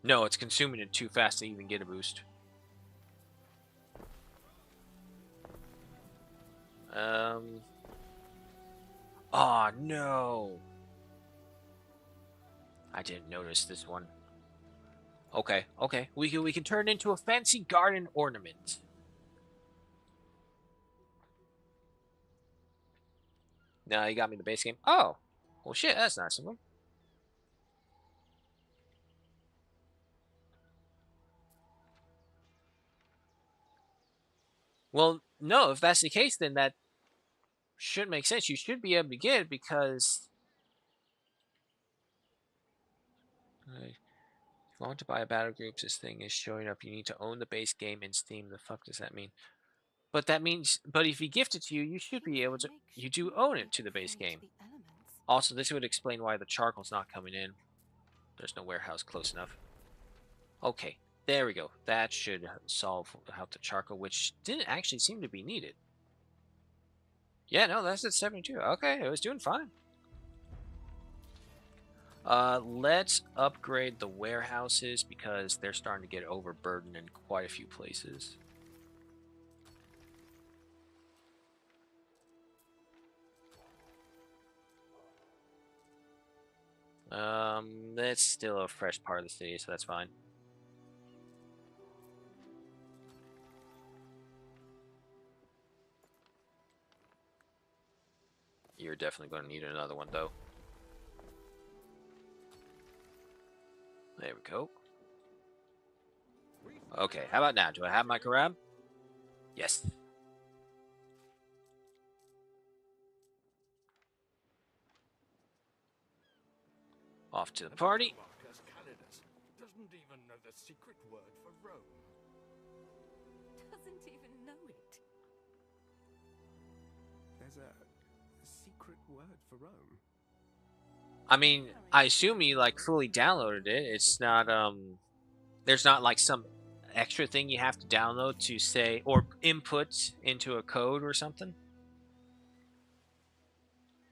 No, it's consuming it too fast to even get a boost. Oh, no! I didn't notice this one. Okay, okay. We can turn it into a fancy garden ornament. Now you got me the base game. Oh! Well, shit, that's nice of him. Well, no, if that's the case, then that should make sense. You should be able to get it because... If you want to buy a battle group, this thing is showing up. You need to own the base game in Steam. The fuck does that mean? But that means... But if he gift it to you, you should be able to... You do own it to the base game. Also, this would explain why the charcoal's not coming in. There's no warehouse close enough. Okay, there we go. That should solve out the charcoal, which didn't actually seem to be needed. Yeah, no, that's at 72. Okay, it was doing fine. Let's upgrade the warehouses because they're starting to get overburdened in quite a few places. That's still a fresh part of the city, so that's fine. You're definitely going to need another one, though. There we go. Okay, how about now? Do I have my Karab? Yes. Off to the party. Doesn't even know the secret word for Rome. Doesn't even know it. There's a secret word for Rome. I mean, I assume he like fully downloaded it. It's not there's not like some extra thing you have to download to say or input into a code or something.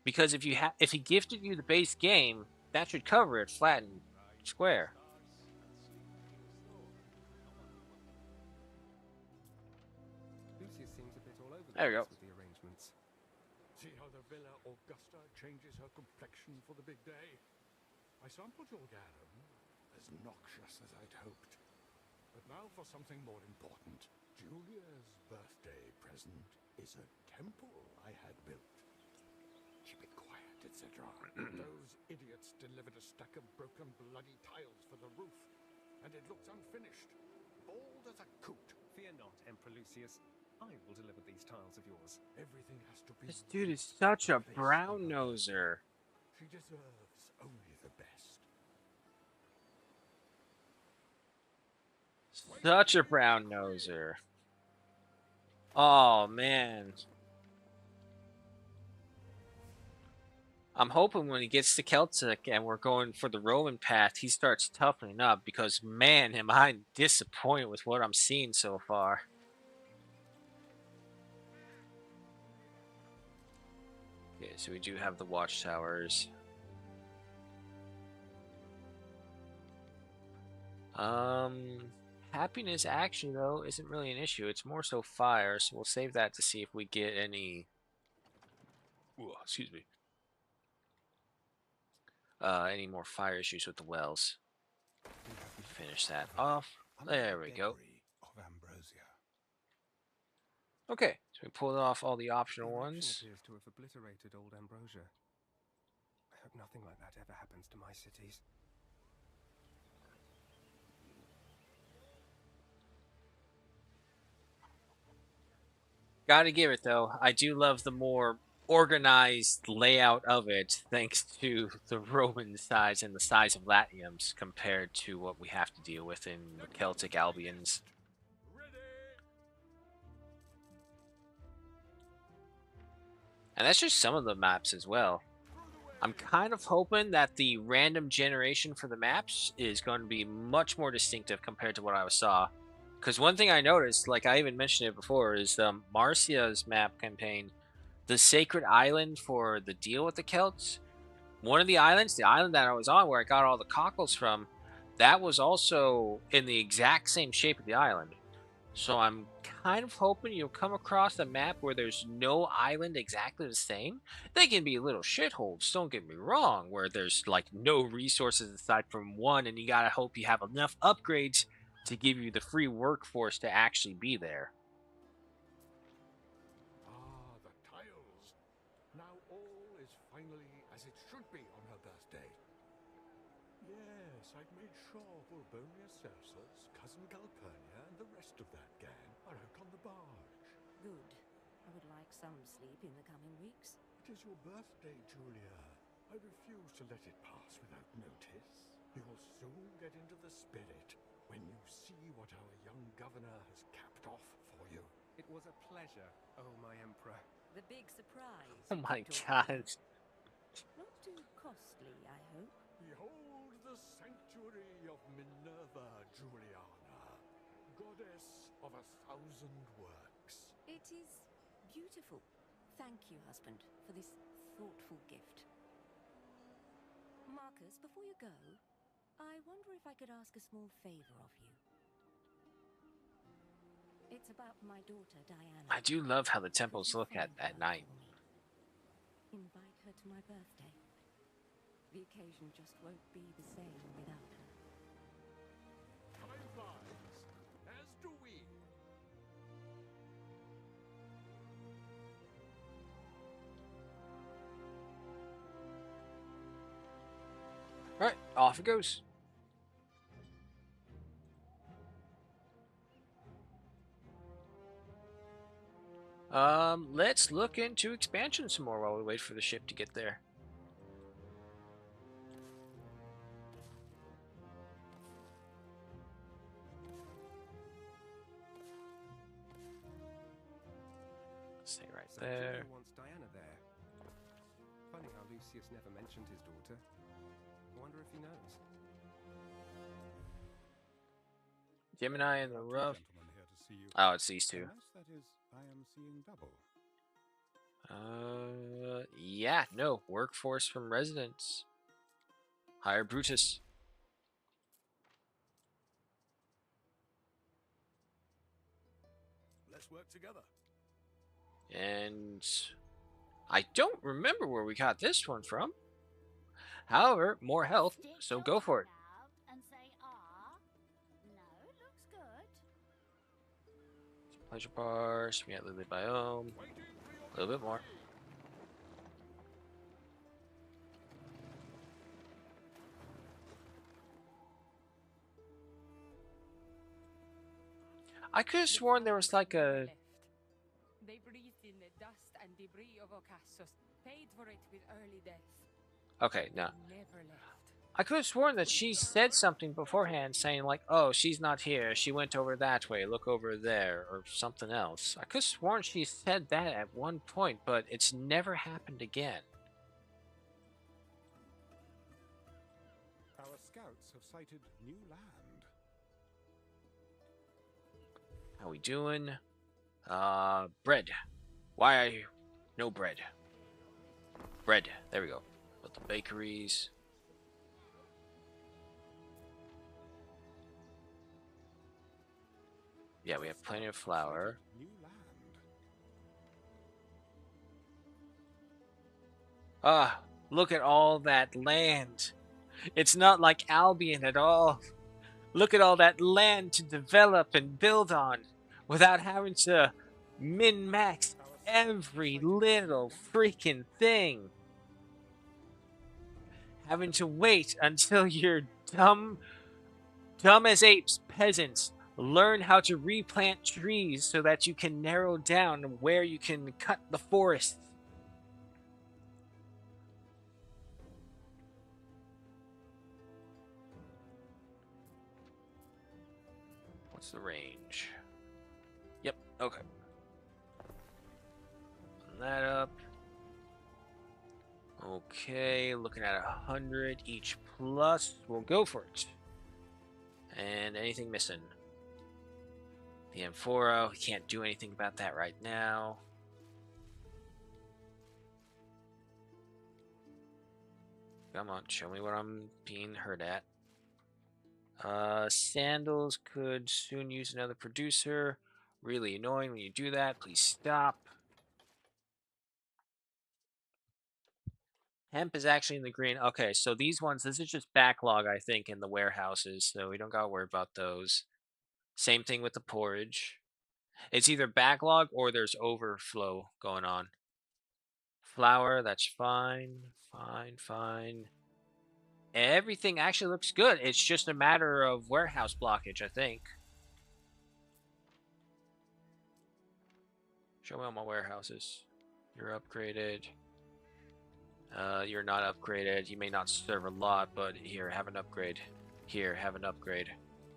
Because if he gifted you the base game, that should cover it flat and square. Lucius seems a bit all over the There we go. place with the arrangements. See how the Villa Augusta changes her complexion for the big day? I sampled your garum, as noxious as I'd hoped. But now for something more important. Julia's birthday present is a temple I had built. Keep it quiet, etc. Those idiots delivered a stack of broken bloody tiles for the roof, and it looks unfinished. Bald as a coot. Fear not, Emperor Lucius. I will deliver these tiles of yours. Everything has to be... This dude is such a brown noser. She deserves only the best. Such a brown noser. Oh man. I'm hoping when he gets to Celtic and we're going for the Roman path, he starts toughening up because man, am I disappointed with what I'm seeing so far. Okay, so we do have the watchtowers. Happiness actually though isn't really an issue. It's more so fire, so we'll save that to see if we get any. Ooh, excuse me. Any more fire issues with the wells. Finish that off. There we go. Okay, so we pulled off all the optional ones. Appears to have obliterated old Ambrosia. I hope nothing like that ever happens to my cities. Gotta give it though. I do love the more organized layout of it, thanks to the Roman size and the size of Latiums compared to what we have to deal with in the Celtic Albions. And that's just some of the maps as well. I'm kind of hoping that the random generation for the maps is going to be much more distinctive compared to what I saw. Because one thing I noticed, like I even mentioned it before, is Marcia's map campaign, the Sacred Island for the deal with the Celts. One of the islands, the island that I was on where I got all the cockles from, that was also in the exact same shape of the island. So I'm kind of hoping you'll come across a map where there's no island exactly the same. They can be little shitholes, don't get me wrong, where there's like no resources aside from one, and you gotta hope you have enough upgrades to give you the free workforce to actually be there. Ah, the tiles. Now all is finally as it should be on her birthday. Yes, I've made sure Bulbonia Cersus, cousin Calpurnia, and the rest of that gang are out on the barge. Good. I would like some sleep in the coming weeks. It is your birthday, Julia. I refuse to let it pass without notice. You'll soon get into the spirit when you see what our young governor has capped off for you. It was a pleasure, oh my emperor. The big surprise. Oh my god. Not too costly, I hope. Behold the sanctuary of Minerva Juliana, goddess of 1,000 works. It is beautiful. Thank you, husband, for this thoughtful gift. Marcus, before you go, I wonder if I could ask a small favor of you. It's about my daughter, Diana. I do love how the temples look at night. Invite her to my birthday. The occasion just won't be the same without her. Time flies, as do we. Alright, off it goes. Let's look into expansion some more while we wait for the ship to get there. Stay right So there. Julian wants Diana there. Funny how Lucius never mentioned his daughter. I wonder if he knows. Gemini in the rough. Gentlemen here to see you. Oh, it's these two. Unless that is, I am seeing double. Yeah, no. Workforce from residents. Hire Brutus. Let's work together. And I don't remember where we got this one from. However, more health, so go for it. And say, ah. No, looks good. Pleasure bars, we got Lily Biome. A little bit more. I could have sworn there was like a... They breathed in the dust and debris of Ocassus, paid for it with early death. Okay, no. Never left. I could have sworn that she said something beforehand saying like, oh, she's not here, she went over that way, look over there, or something else. I could have sworn she said that at one point, but it's never happened again. Our scouts have sighted new land. How we doing? Bread. Why are you... No bread. Bread. There we go. With the bakeries. Yeah, we have plenty of flour. New land. Ah, look at all that land. It's not like Albion at all. Look at all that land to develop and build on without having to min-max every little freaking thing. Having to wait until your dumb as apes peasants learn how to replant trees so that you can narrow down where you can cut the forest. What's the range? Yep, okay. Open that up. Okay, looking at 100 each plus. We'll go for it. And anything missing? The amphora, we can't do anything about that right now. Come on, show me what I'm being heard at. Sandals could soon use another producer. Really annoying when you do that. Please stop. Hemp is actually in the green. Okay, so these ones, this is just backlog, I think, in the warehouses, so we don't gotta worry about those. Same thing with the porridge. It's either backlog or there's overflow going on. Flour, that's fine. Fine. Everything actually looks good. It's just a matter of warehouse blockage, I think. Show me all my warehouses. You're upgraded. You're not upgraded. You may not serve a lot, but here, have an upgrade. Here, have an upgrade.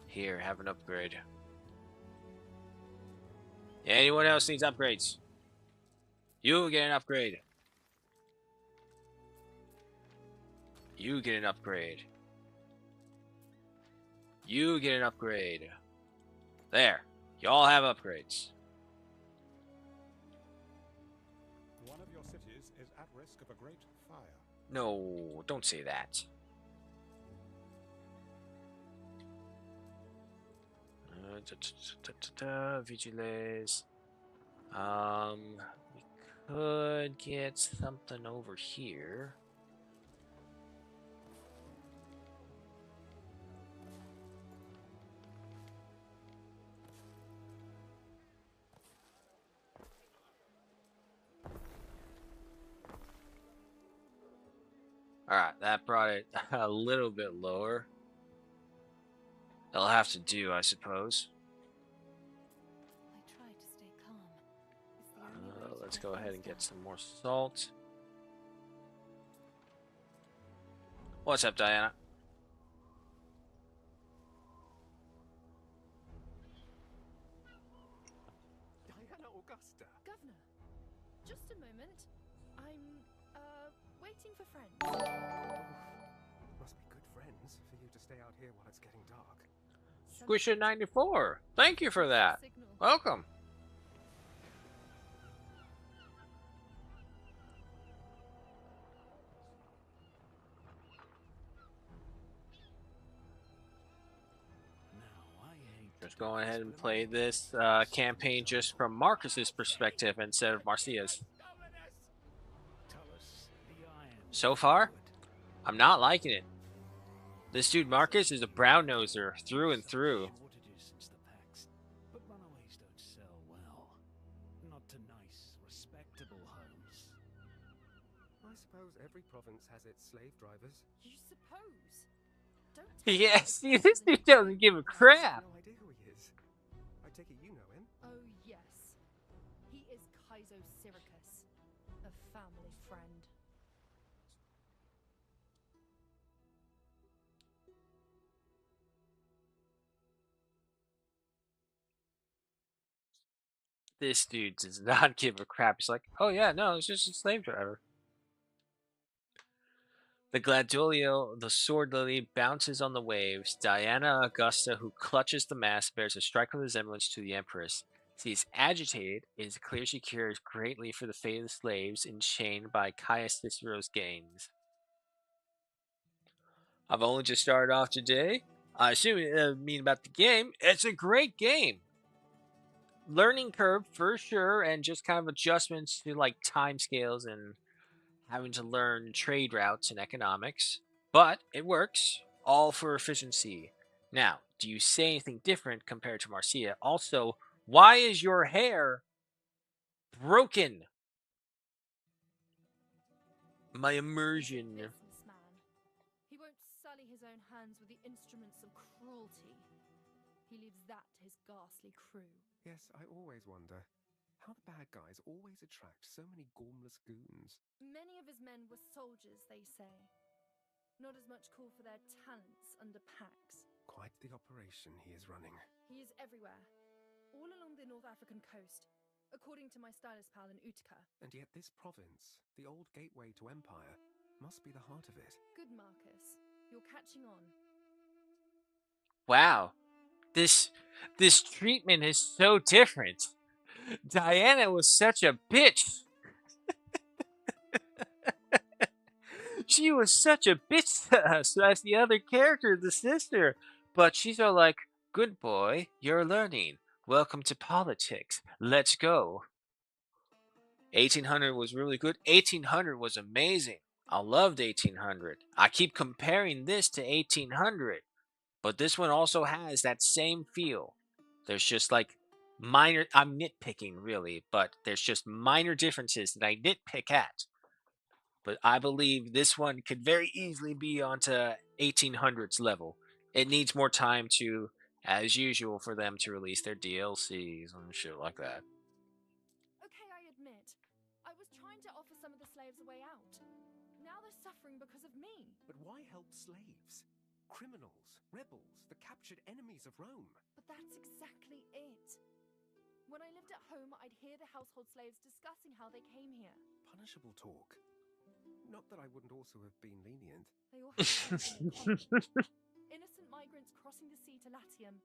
Here, have an upgrade. Anyone else needs upgrades? You get an upgrade. You get an upgrade. You get an upgrade. There. Y'all have upgrades. One of your cities is at risk of a great fire. No, don't say that. Vigiles. We could get something over here. Alright, that brought it a little bit lower. It'll have to do, I suppose. I tried to stay calm. It's the only way to Let's get go ahead things and get done. some more salt. What's up, Diana? Diana Augusta. Governor, just a moment. I'm, waiting for friends. Must be good friends for you to stay out here while it's getting dark. Squisher94. Thank you for that. Signal. Welcome. Just going ahead and play this campaign just from Marcus's perspective instead of Marcia's. So far, I'm not liking it. This dude Marcus is a brown noser through and through. But runaways don't sell well. Not to nice, respectable homes. I suppose every province has its slave drivers. You suppose? Don't tell me Yes, that see, this dude doesn't give a crap. No idea who he is. I take it you know him. Oh, yes. He is Kaizo Syricus, a family friend. This dude does not give a crap. He's like, oh yeah, no, it's just a slave driver. The Gladolio, the sword lily, bounces on the waves. Diana Augusta, who clutches the mast, bears a striking resemblance to the Empress. She is agitated. It is clear she cares greatly for the fate of the slaves enchained by Caius Cicero's gangs. I've only just started off today. I assume you mean about the game. It's a great game. Learning curve for sure, and just kind of adjustments to like time scales and having to learn trade routes and economics, but it works, all for efficiency. Now, do you say anything different compared to Marcia? Also, why is your hair broken? My immersion. Businessman. He won't sully his own hands with the instruments of cruelty. He leaves that to his ghastly crew. Yes, I always wonder how the bad guys always attract so many gormless goons. Many of his men were soldiers, they say. Not as much call for their talents under packs. Quite the operation he is running. He is everywhere, all along the North African coast, according to my stylist pal in Utica. And yet this province, the old gateway to empire, must be the heart of it. Good, Marcus. You're catching on. Wow. This treatment is so different. Diana was such a bitch. She was such a bitch to us as the other character, the sister. But she's all like, good boy, you're learning. Welcome to politics. Let's go. 1800 was really good. 1800 was amazing. I loved 1800. I keep comparing this to 1800, but this one also has that same feel. There's just like minor, I'm nitpicking really, but there's just minor differences that I nitpick at. But I believe this one could very easily be onto 1800s level. It needs more time to, as usual, for them to release their DLCs and shit like that. Okay, I admit. I was trying to offer some of the slaves a way out. Now they're suffering because of me. But why help slaves? Criminals, rebels, the captured enemies of Rome. But that's exactly it. When I lived at home, I'd hear the household slaves discussing how they came here. Punishable talk. Not that I wouldn't also have been lenient. They all have something in common. Innocent migrants crossing the sea to Latium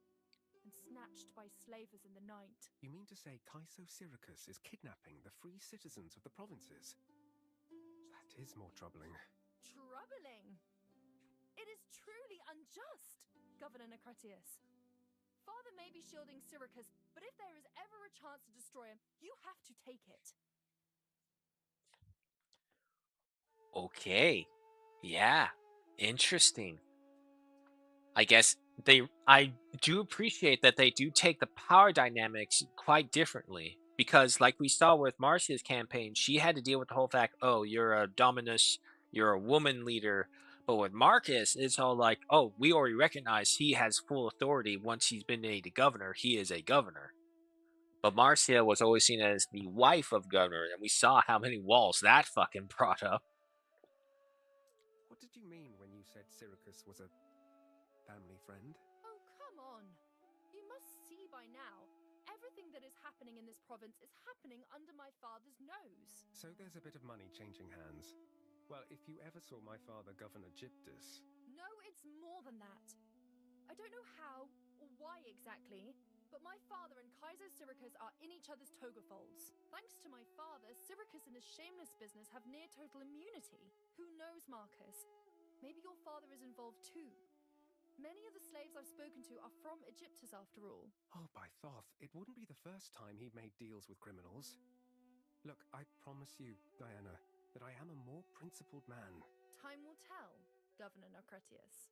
and snatched by slavers in the night. You mean to say Caeso Syracuse is kidnapping the free citizens of the provinces? That is more troubling. Troubling! It is truly unjust, Governor Necretius. Father may be shielding Syracuse, but if there is ever a chance to destroy him, you have to take it. Okay. Yeah. Interesting. I guess I do appreciate that they do take the power dynamics quite differently. Because like we saw with Marcia's campaign, she had to deal with the whole fact, oh, you're a dominus, you're a woman leader. But with Marcus, it's all like, oh, we already recognize he has full authority once he's been made a governor. He is a governor. But Marcia was always seen as the wife of governor, and we saw how many walls that fucking brought up. What did you mean when you said Syracuse was a family friend? Oh, come on. You must see by now. Everything that is happening in this province is happening under my father's nose. So there's a bit of money changing hands. Well, if you ever saw my father, Governor Gyptus... No, it's more than that. I don't know how or why exactly, but my father and Caeso Syracuse are in each other's toga folds. Thanks to my father, Syracuse and his shameless business have near total immunity. Who knows, Marcus? Maybe your father is involved too. Many of the slaves I've spoken to are from Egyptus after all. Oh, by Thoth, it wouldn't be the first time he made deals with criminals. Look, I promise you, Diana, that I am a more principled man. Time will tell, Governor Necretius.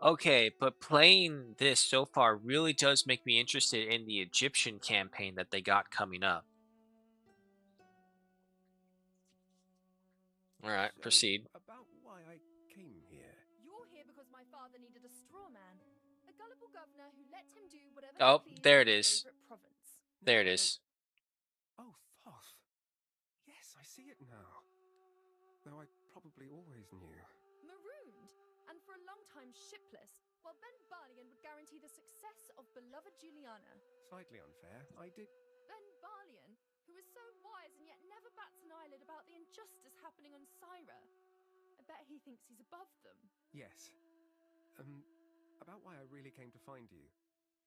Okay, but playing this so far really does make me interested in the Egyptian campaign that they got coming up. Alright, So, proceed. About why I came here. You're here because my father needed a straw man. A gullible governor who let him do whatever Oh, he pleased there in it his is. favorite province. There it is. Oh, Thoth. Yes, I see it now. Though I probably always knew. Marooned, and for a long time shipless, while Ben Barlian would guarantee the success of beloved Juliana. Slightly unfair. I did... Ben Barlian, who is so wise and yet never bats an eyelid about the injustice happening on Syra. I bet he thinks he's above them. Yes. About why I really came to find you.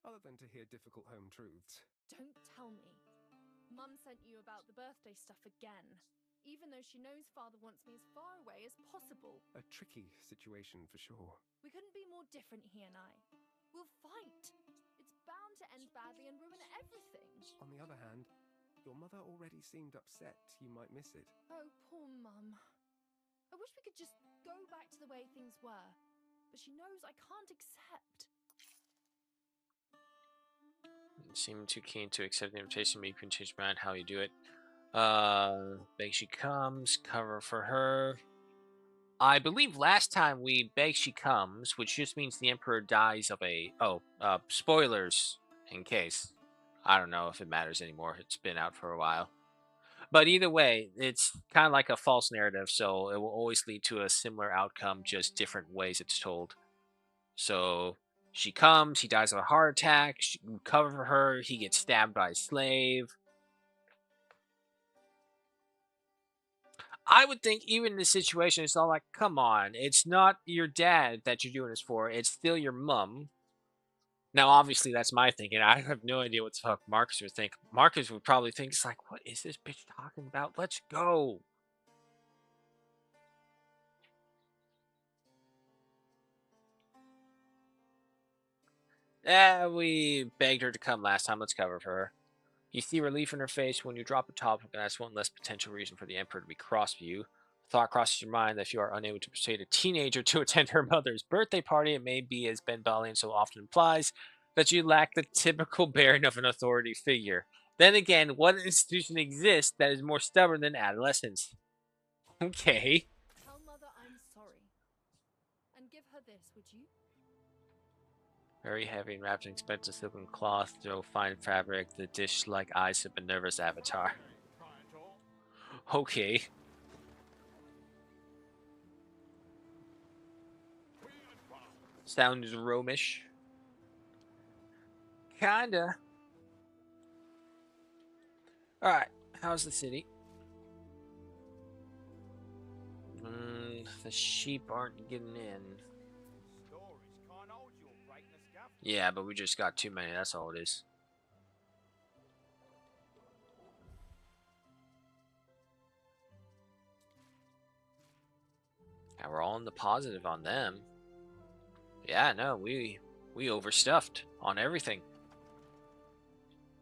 Other than to hear difficult home truths. Don't tell me. Mum sent you about the birthday stuff again. Even though she knows father wants me as far away as possible. A tricky situation for sure. We couldn't be more different, he and I. We'll fight. It's bound to end badly and ruin everything. On the other hand, your mother already seemed upset you might miss it. Oh, poor Mum. I wish we could just go back to the way things were. But she knows I can't accept. Seem too keen to accept the invitation, but you can change your mind how you do it. Beg she comes, cover for her. I believe last time we beg she comes, which just means the Emperor dies of a... Oh, spoilers, in case. I don't know if it matters anymore. It's been out for a while. But either way, it's kind of like a false narrative, so it will always lead to a similar outcome, just different ways it's told. So... She comes, he dies of a heart attack, she cover for her, he gets stabbed by a slave. I would think even in this situation, it's all like, come on, it's not your dad that you're doing this for. It's still your mum. Now, obviously, that's my thinking. I have no idea what the fuck Marcus would think. Marcus would probably think, it's like, what is this bitch talking about? Let's go. We begged her to come last time. Let's cover for her. You see relief in her face when you drop a topic, and that's one less potential reason for the Emperor to be cross with you. The thought crosses your mind that if you are unable to persuade a teenager to attend her mother's birthday party, it may be, as Ben Balian so often implies, that you lack the typical bearing of an authority figure. Then again, what institution exists that is more stubborn than adolescence? Okay. Tell Mother I'm sorry. And give her this, would you? Very heavy and wrapped in expensive silken cloth, no fine fabric, the dish-like eyes of a nervous avatar. Okay. Sounds Romish. Kinda. Alright, how's the city? The sheep aren't getting in. Yeah, but we just got too many, that's all it is. Yeah, we're all in the positive on them. Yeah, no, we overstuffed on everything.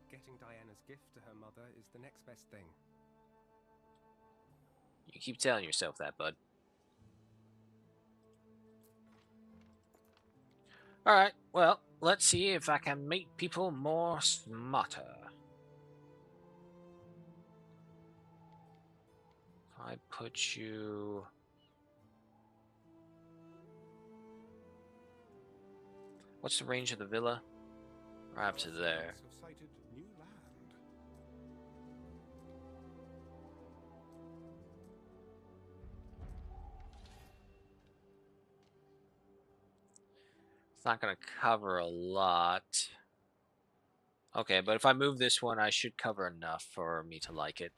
Getting Diana's gift to her mother is the next best thing. You keep telling yourself that, bud. Alright, well, let's see if I can make people more smarter. If I put you... What's the range of the villa? Right up to there. It's not going to cover a lot. Okay, but if I move this one, I should cover enough for me to like it.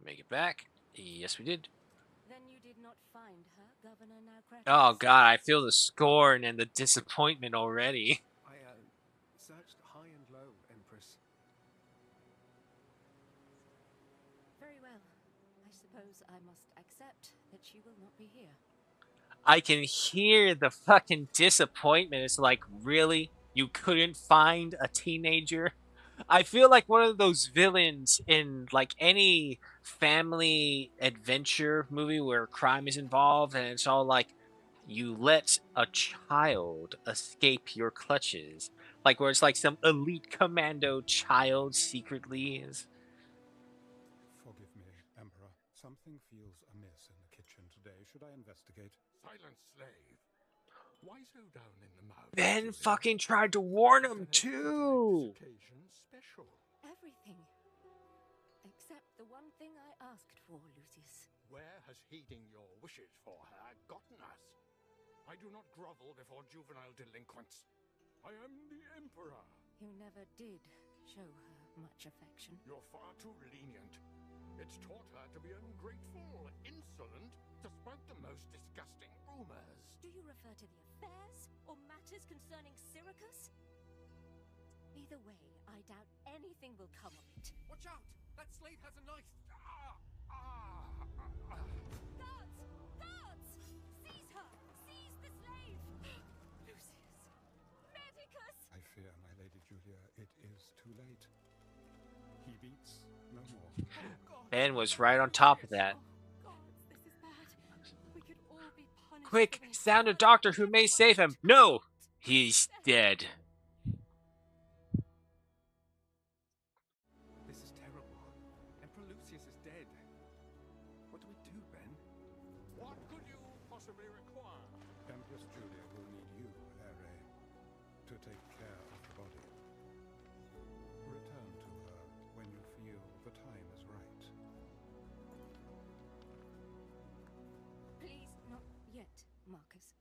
Make it back. Yes, we did. Then you did not find her, Governor Naucratis? Oh god, I feel the scorn and the disappointment already. I searched high and low, Empress. Very well. I suppose I must accept that she will not be here. I can hear the fucking disappointment. It's like, really? You couldn't find a teenager? I feel like one of those villains in like any family adventure movie where crime is involved and it's all like, you let a child escape your clutches. Like where it's like some elite commando child secretly is. Forgive me, Emperor. Something feels amiss in the kitchen today. Should I investigate? Silent slave. Why so down in the mouth? Ben fucking tried to warn him too. Special. Everything. Except the one thing I asked for, Lucius. Where has heeding your wishes for her gotten us? I do not grovel before juvenile delinquents. I am the Emperor. You never did show her much affection. You're far too lenient. It's taught her to be ungrateful, insolent, to sprout the most disgusting rumors. Do you refer to the affairs or matters concerning Syracuse? Either way, I doubt anything will come of it. Watch out! That slave has a knife! Guards! Guards! Seize her! Seize the slave! Lucius! Medicus! I fear, my Lady Julia, it is too late. He beats no more. Ben was right on top of that. Quick, sound a doctor who may save him. No! He's dead. This is terrible. Emperor Lucius is dead. What do we do, Ben? What could you possibly require? Empress Julia will need you, Ere, to take care of the body. Return to her when you feel the time is right. Please, not yet, Marcus.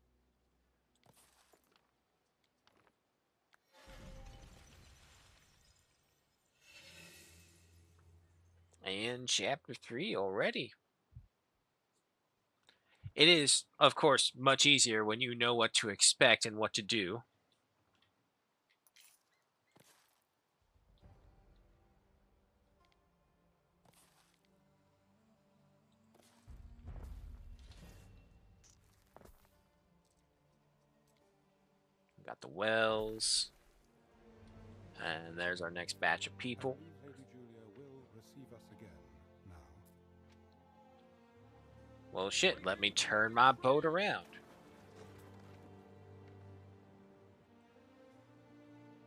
And chapter 3 already. It is, of course, much easier when you know what to expect and what to do. Got the wells. And there's our next batch of people. I believe Lady Julia will receive us again now. Well, shit, let me turn my boat around.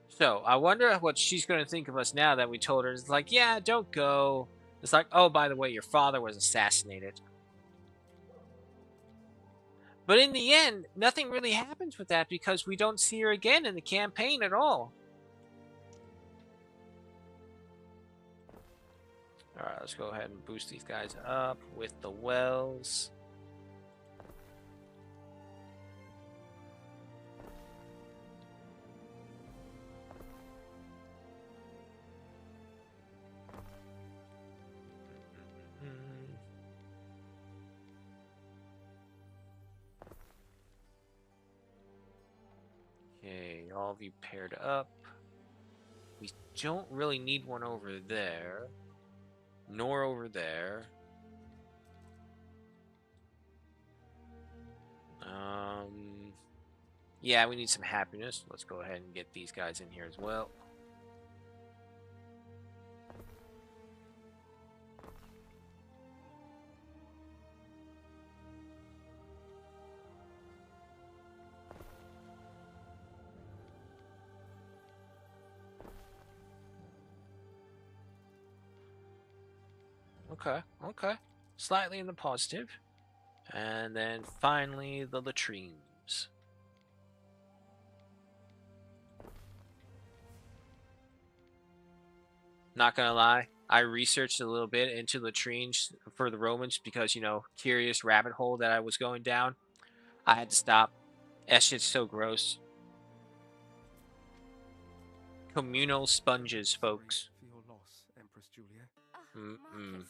So, I wonder what she's going to think of us now that we told her. It's like, yeah, don't go. It's like, oh, by the way, your father was assassinated. But in the end, nothing really happens with that because we don't see her again in the campaign at all. Alright, let's go ahead and boost these guys up with the wells. Okay, all of you paired up. We don't really need one over there, nor over there. Yeah, we need some happiness. Let's go ahead and get these guys in here as well. Okay. Slightly in the positive. And then finally, the latrines. Not gonna lie, I researched a little bit into latrines for the Romans because, you know, curious rabbit hole that I was going down. I had to stop. That shit's so gross. Communal sponges, folks. For your loss, Empress Julia. Marcus.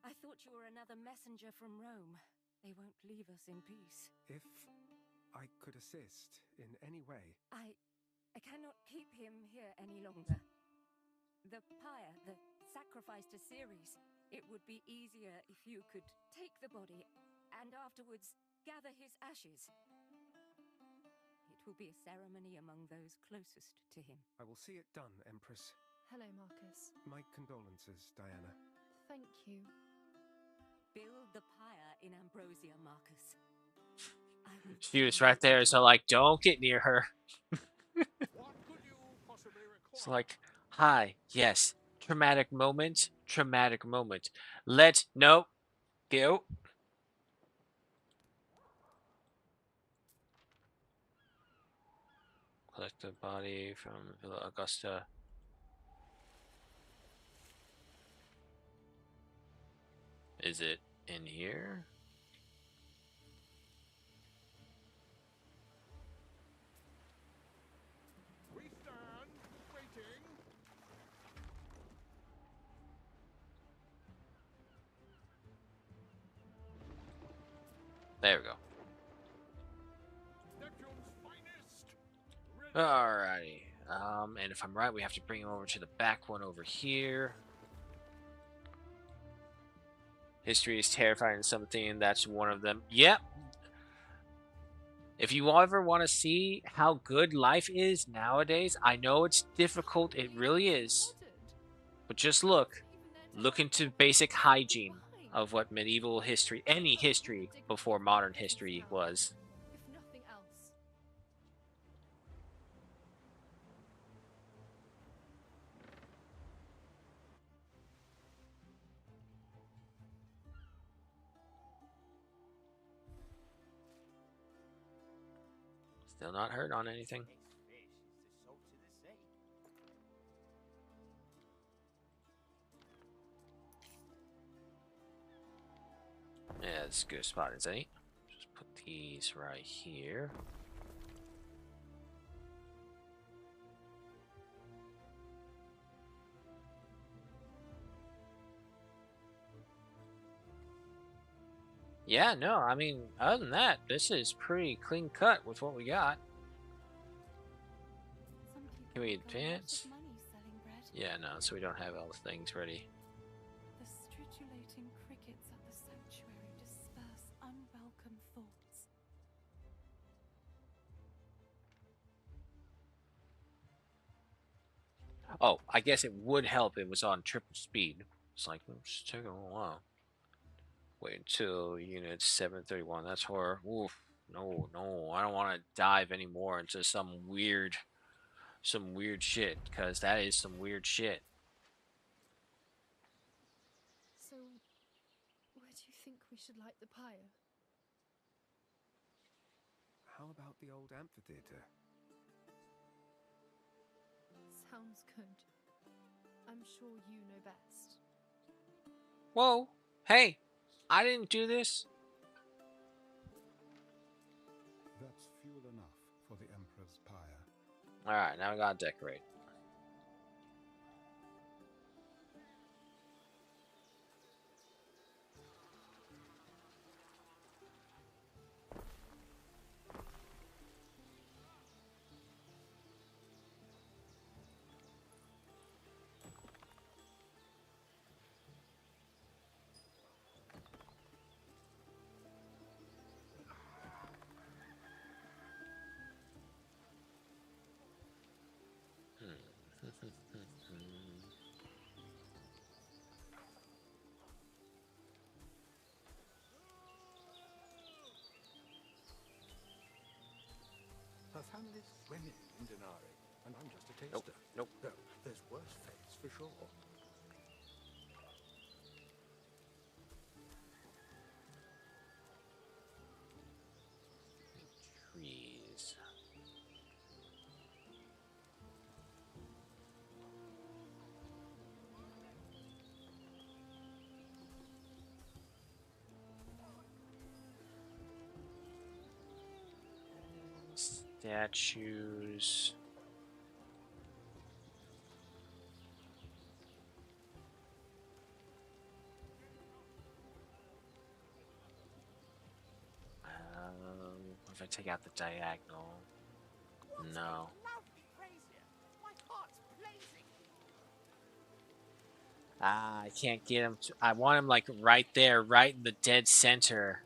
I thought you were another messenger from Rome. They won't leave us in peace. If I could assist in any way. I cannot keep him here any longer. The pyre, the sacrifice to Ceres, it would be easier if you could take the body and afterwards gather his ashes. It will be a ceremony among those closest to him. I will see it done, Empress. Hello, Marcus. My condolences, Diana. Thank you. Build the pyre in Ambrosia, Marcus. She was right there, so like, don't get near her. It's like, hi, yes, traumatic moment. Nope, go. Collect the body from Villa Augusta. Is it in here? We stand waiting. There we go. Neptune's finest. Alrighty. And if I'm right, we have to bring him over to the back one over here. History is terrifying something. That's one of them. Yep. If you ever want to see how good life is nowadays, I know it's difficult. It really is. But just look. Look into basic hygiene of what medieval history, any history before modern history was. If nothing else. Still not hurt on anything. Yeah, it's a good spot as any. Just put these right here. Yeah, no, I mean, other than that, this is pretty clean cut with what we got. Can we advance? Yeah, no, so we don't have all the things ready. The stridulating crickets at the sanctuary disperse unwelcome thoughts. Oh, I guess it would help if it was on triple speed. It's like, it's taking a little while. Wait until unit 731. That's horror. Oof. No, no, I don't want to dive anymore into some weird shit, because that is some weird shit. So, where do you think we should light the pyre? How about the old amphitheater? Sounds good. I'm sure you know best. Whoa, hey, I didn't do this. That's fuel enough for the Emperor's pyre. Alright, now we gotta decorate. Her family's swimming in Denari, and I'm just a taster. Nope, nope. Though, there's worse fates for sure. Trees. Statues. What if I take out the diagonal? No. Ah, I can't get him. I want him like right there, right in the dead center.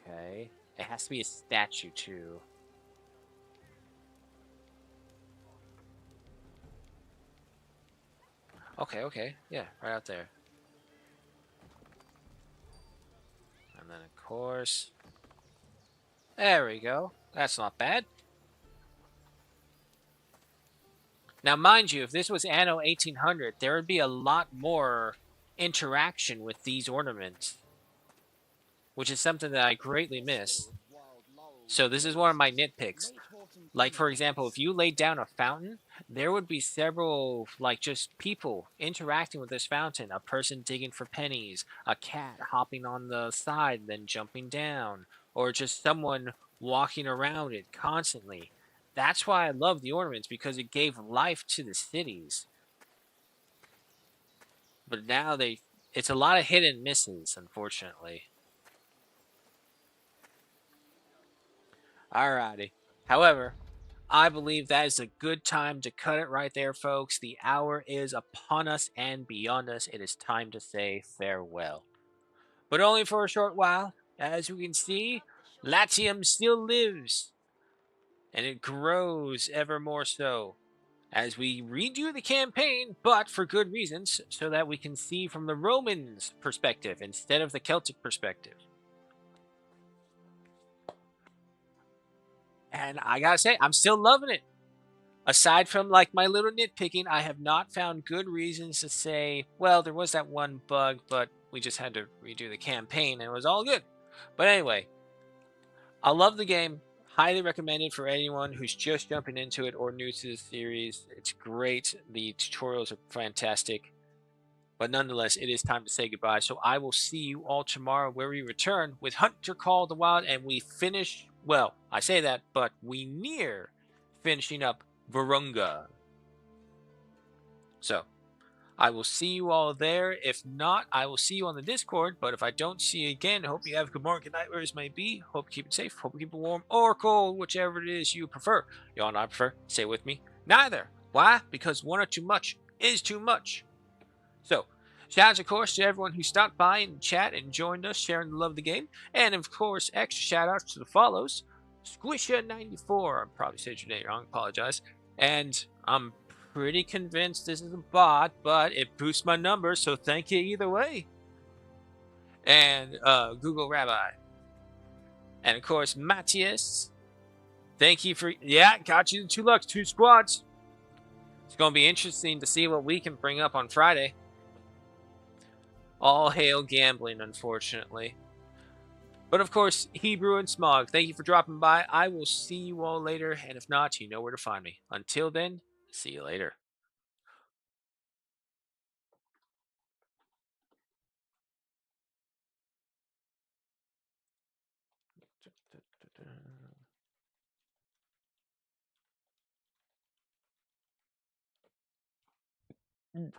Okay. It has to be a statue too. Okay, okay. Yeah, right out there. And then of course. There we go. That's not bad. Now, mind you, if this was Anno 1800, there would be a lot more interaction with these ornaments, which is something that I greatly miss. So this is one of my nitpicks. Like, for example, if you laid down a fountain, there would be several, like, just people interacting with this fountain. A person digging for pennies, a cat hopping on the side, then jumping down, or just someone walking around it constantly. That's why I love the ornaments, because it gave life to the cities. But now it's a lot of hit and misses, unfortunately. Alrighty. However, I believe that is a good time to cut it right there, folks. The hour is upon us and beyond us. It is time to say farewell. But only for a short while. As you can see, Latium still lives. And it grows ever more so as we redo the campaign, but for good reasons, so that we can see from the Romans' perspective instead of the Celtic perspective. And I gotta say, I'm still loving it. Aside from like my little nitpicking, I have not found good reasons to say, well, there was that one bug, but we just had to redo the campaign and it was all good. But anyway, I love the game. Highly recommended for anyone who's just jumping into it or new to the series. It's great. The tutorials are fantastic. But nonetheless, it is time to say goodbye. So I will see you all tomorrow where we return with Hunter Call of the Wild and we finish, well, I say that, but we near finishing up Virunga. So, I will see you all there. If not, I will see you on the Discord. But if I don't see you again, hope you have a good morning, good night, wherever it may be. Hope you keep it safe. Hope you keep it warm or cold, whichever it is you prefer. Y'all know I prefer. Say with me. Neither. Why? Because one or too much is too much. So, shout out, of course, to everyone who stopped by and chat and joined us, sharing the love of the game. And, of course, extra shout outs to the follows. Squisha94, I probably said your name wrong, apologize. And I'm pretty convinced this is a bot, but it boosts my numbers, so thank you either way. And Google Rabbi. And, of course, Matthias. Thank you for, yeah, got you the 2 lucks, 2 squads. It's going to be interesting to see what we can bring up on Friday. All hail gambling, unfortunately. But of course, Hebrew and Smog, thank you for dropping by. I will see you all later, and if not, you know where to find me. Until then, see you later. Ooh.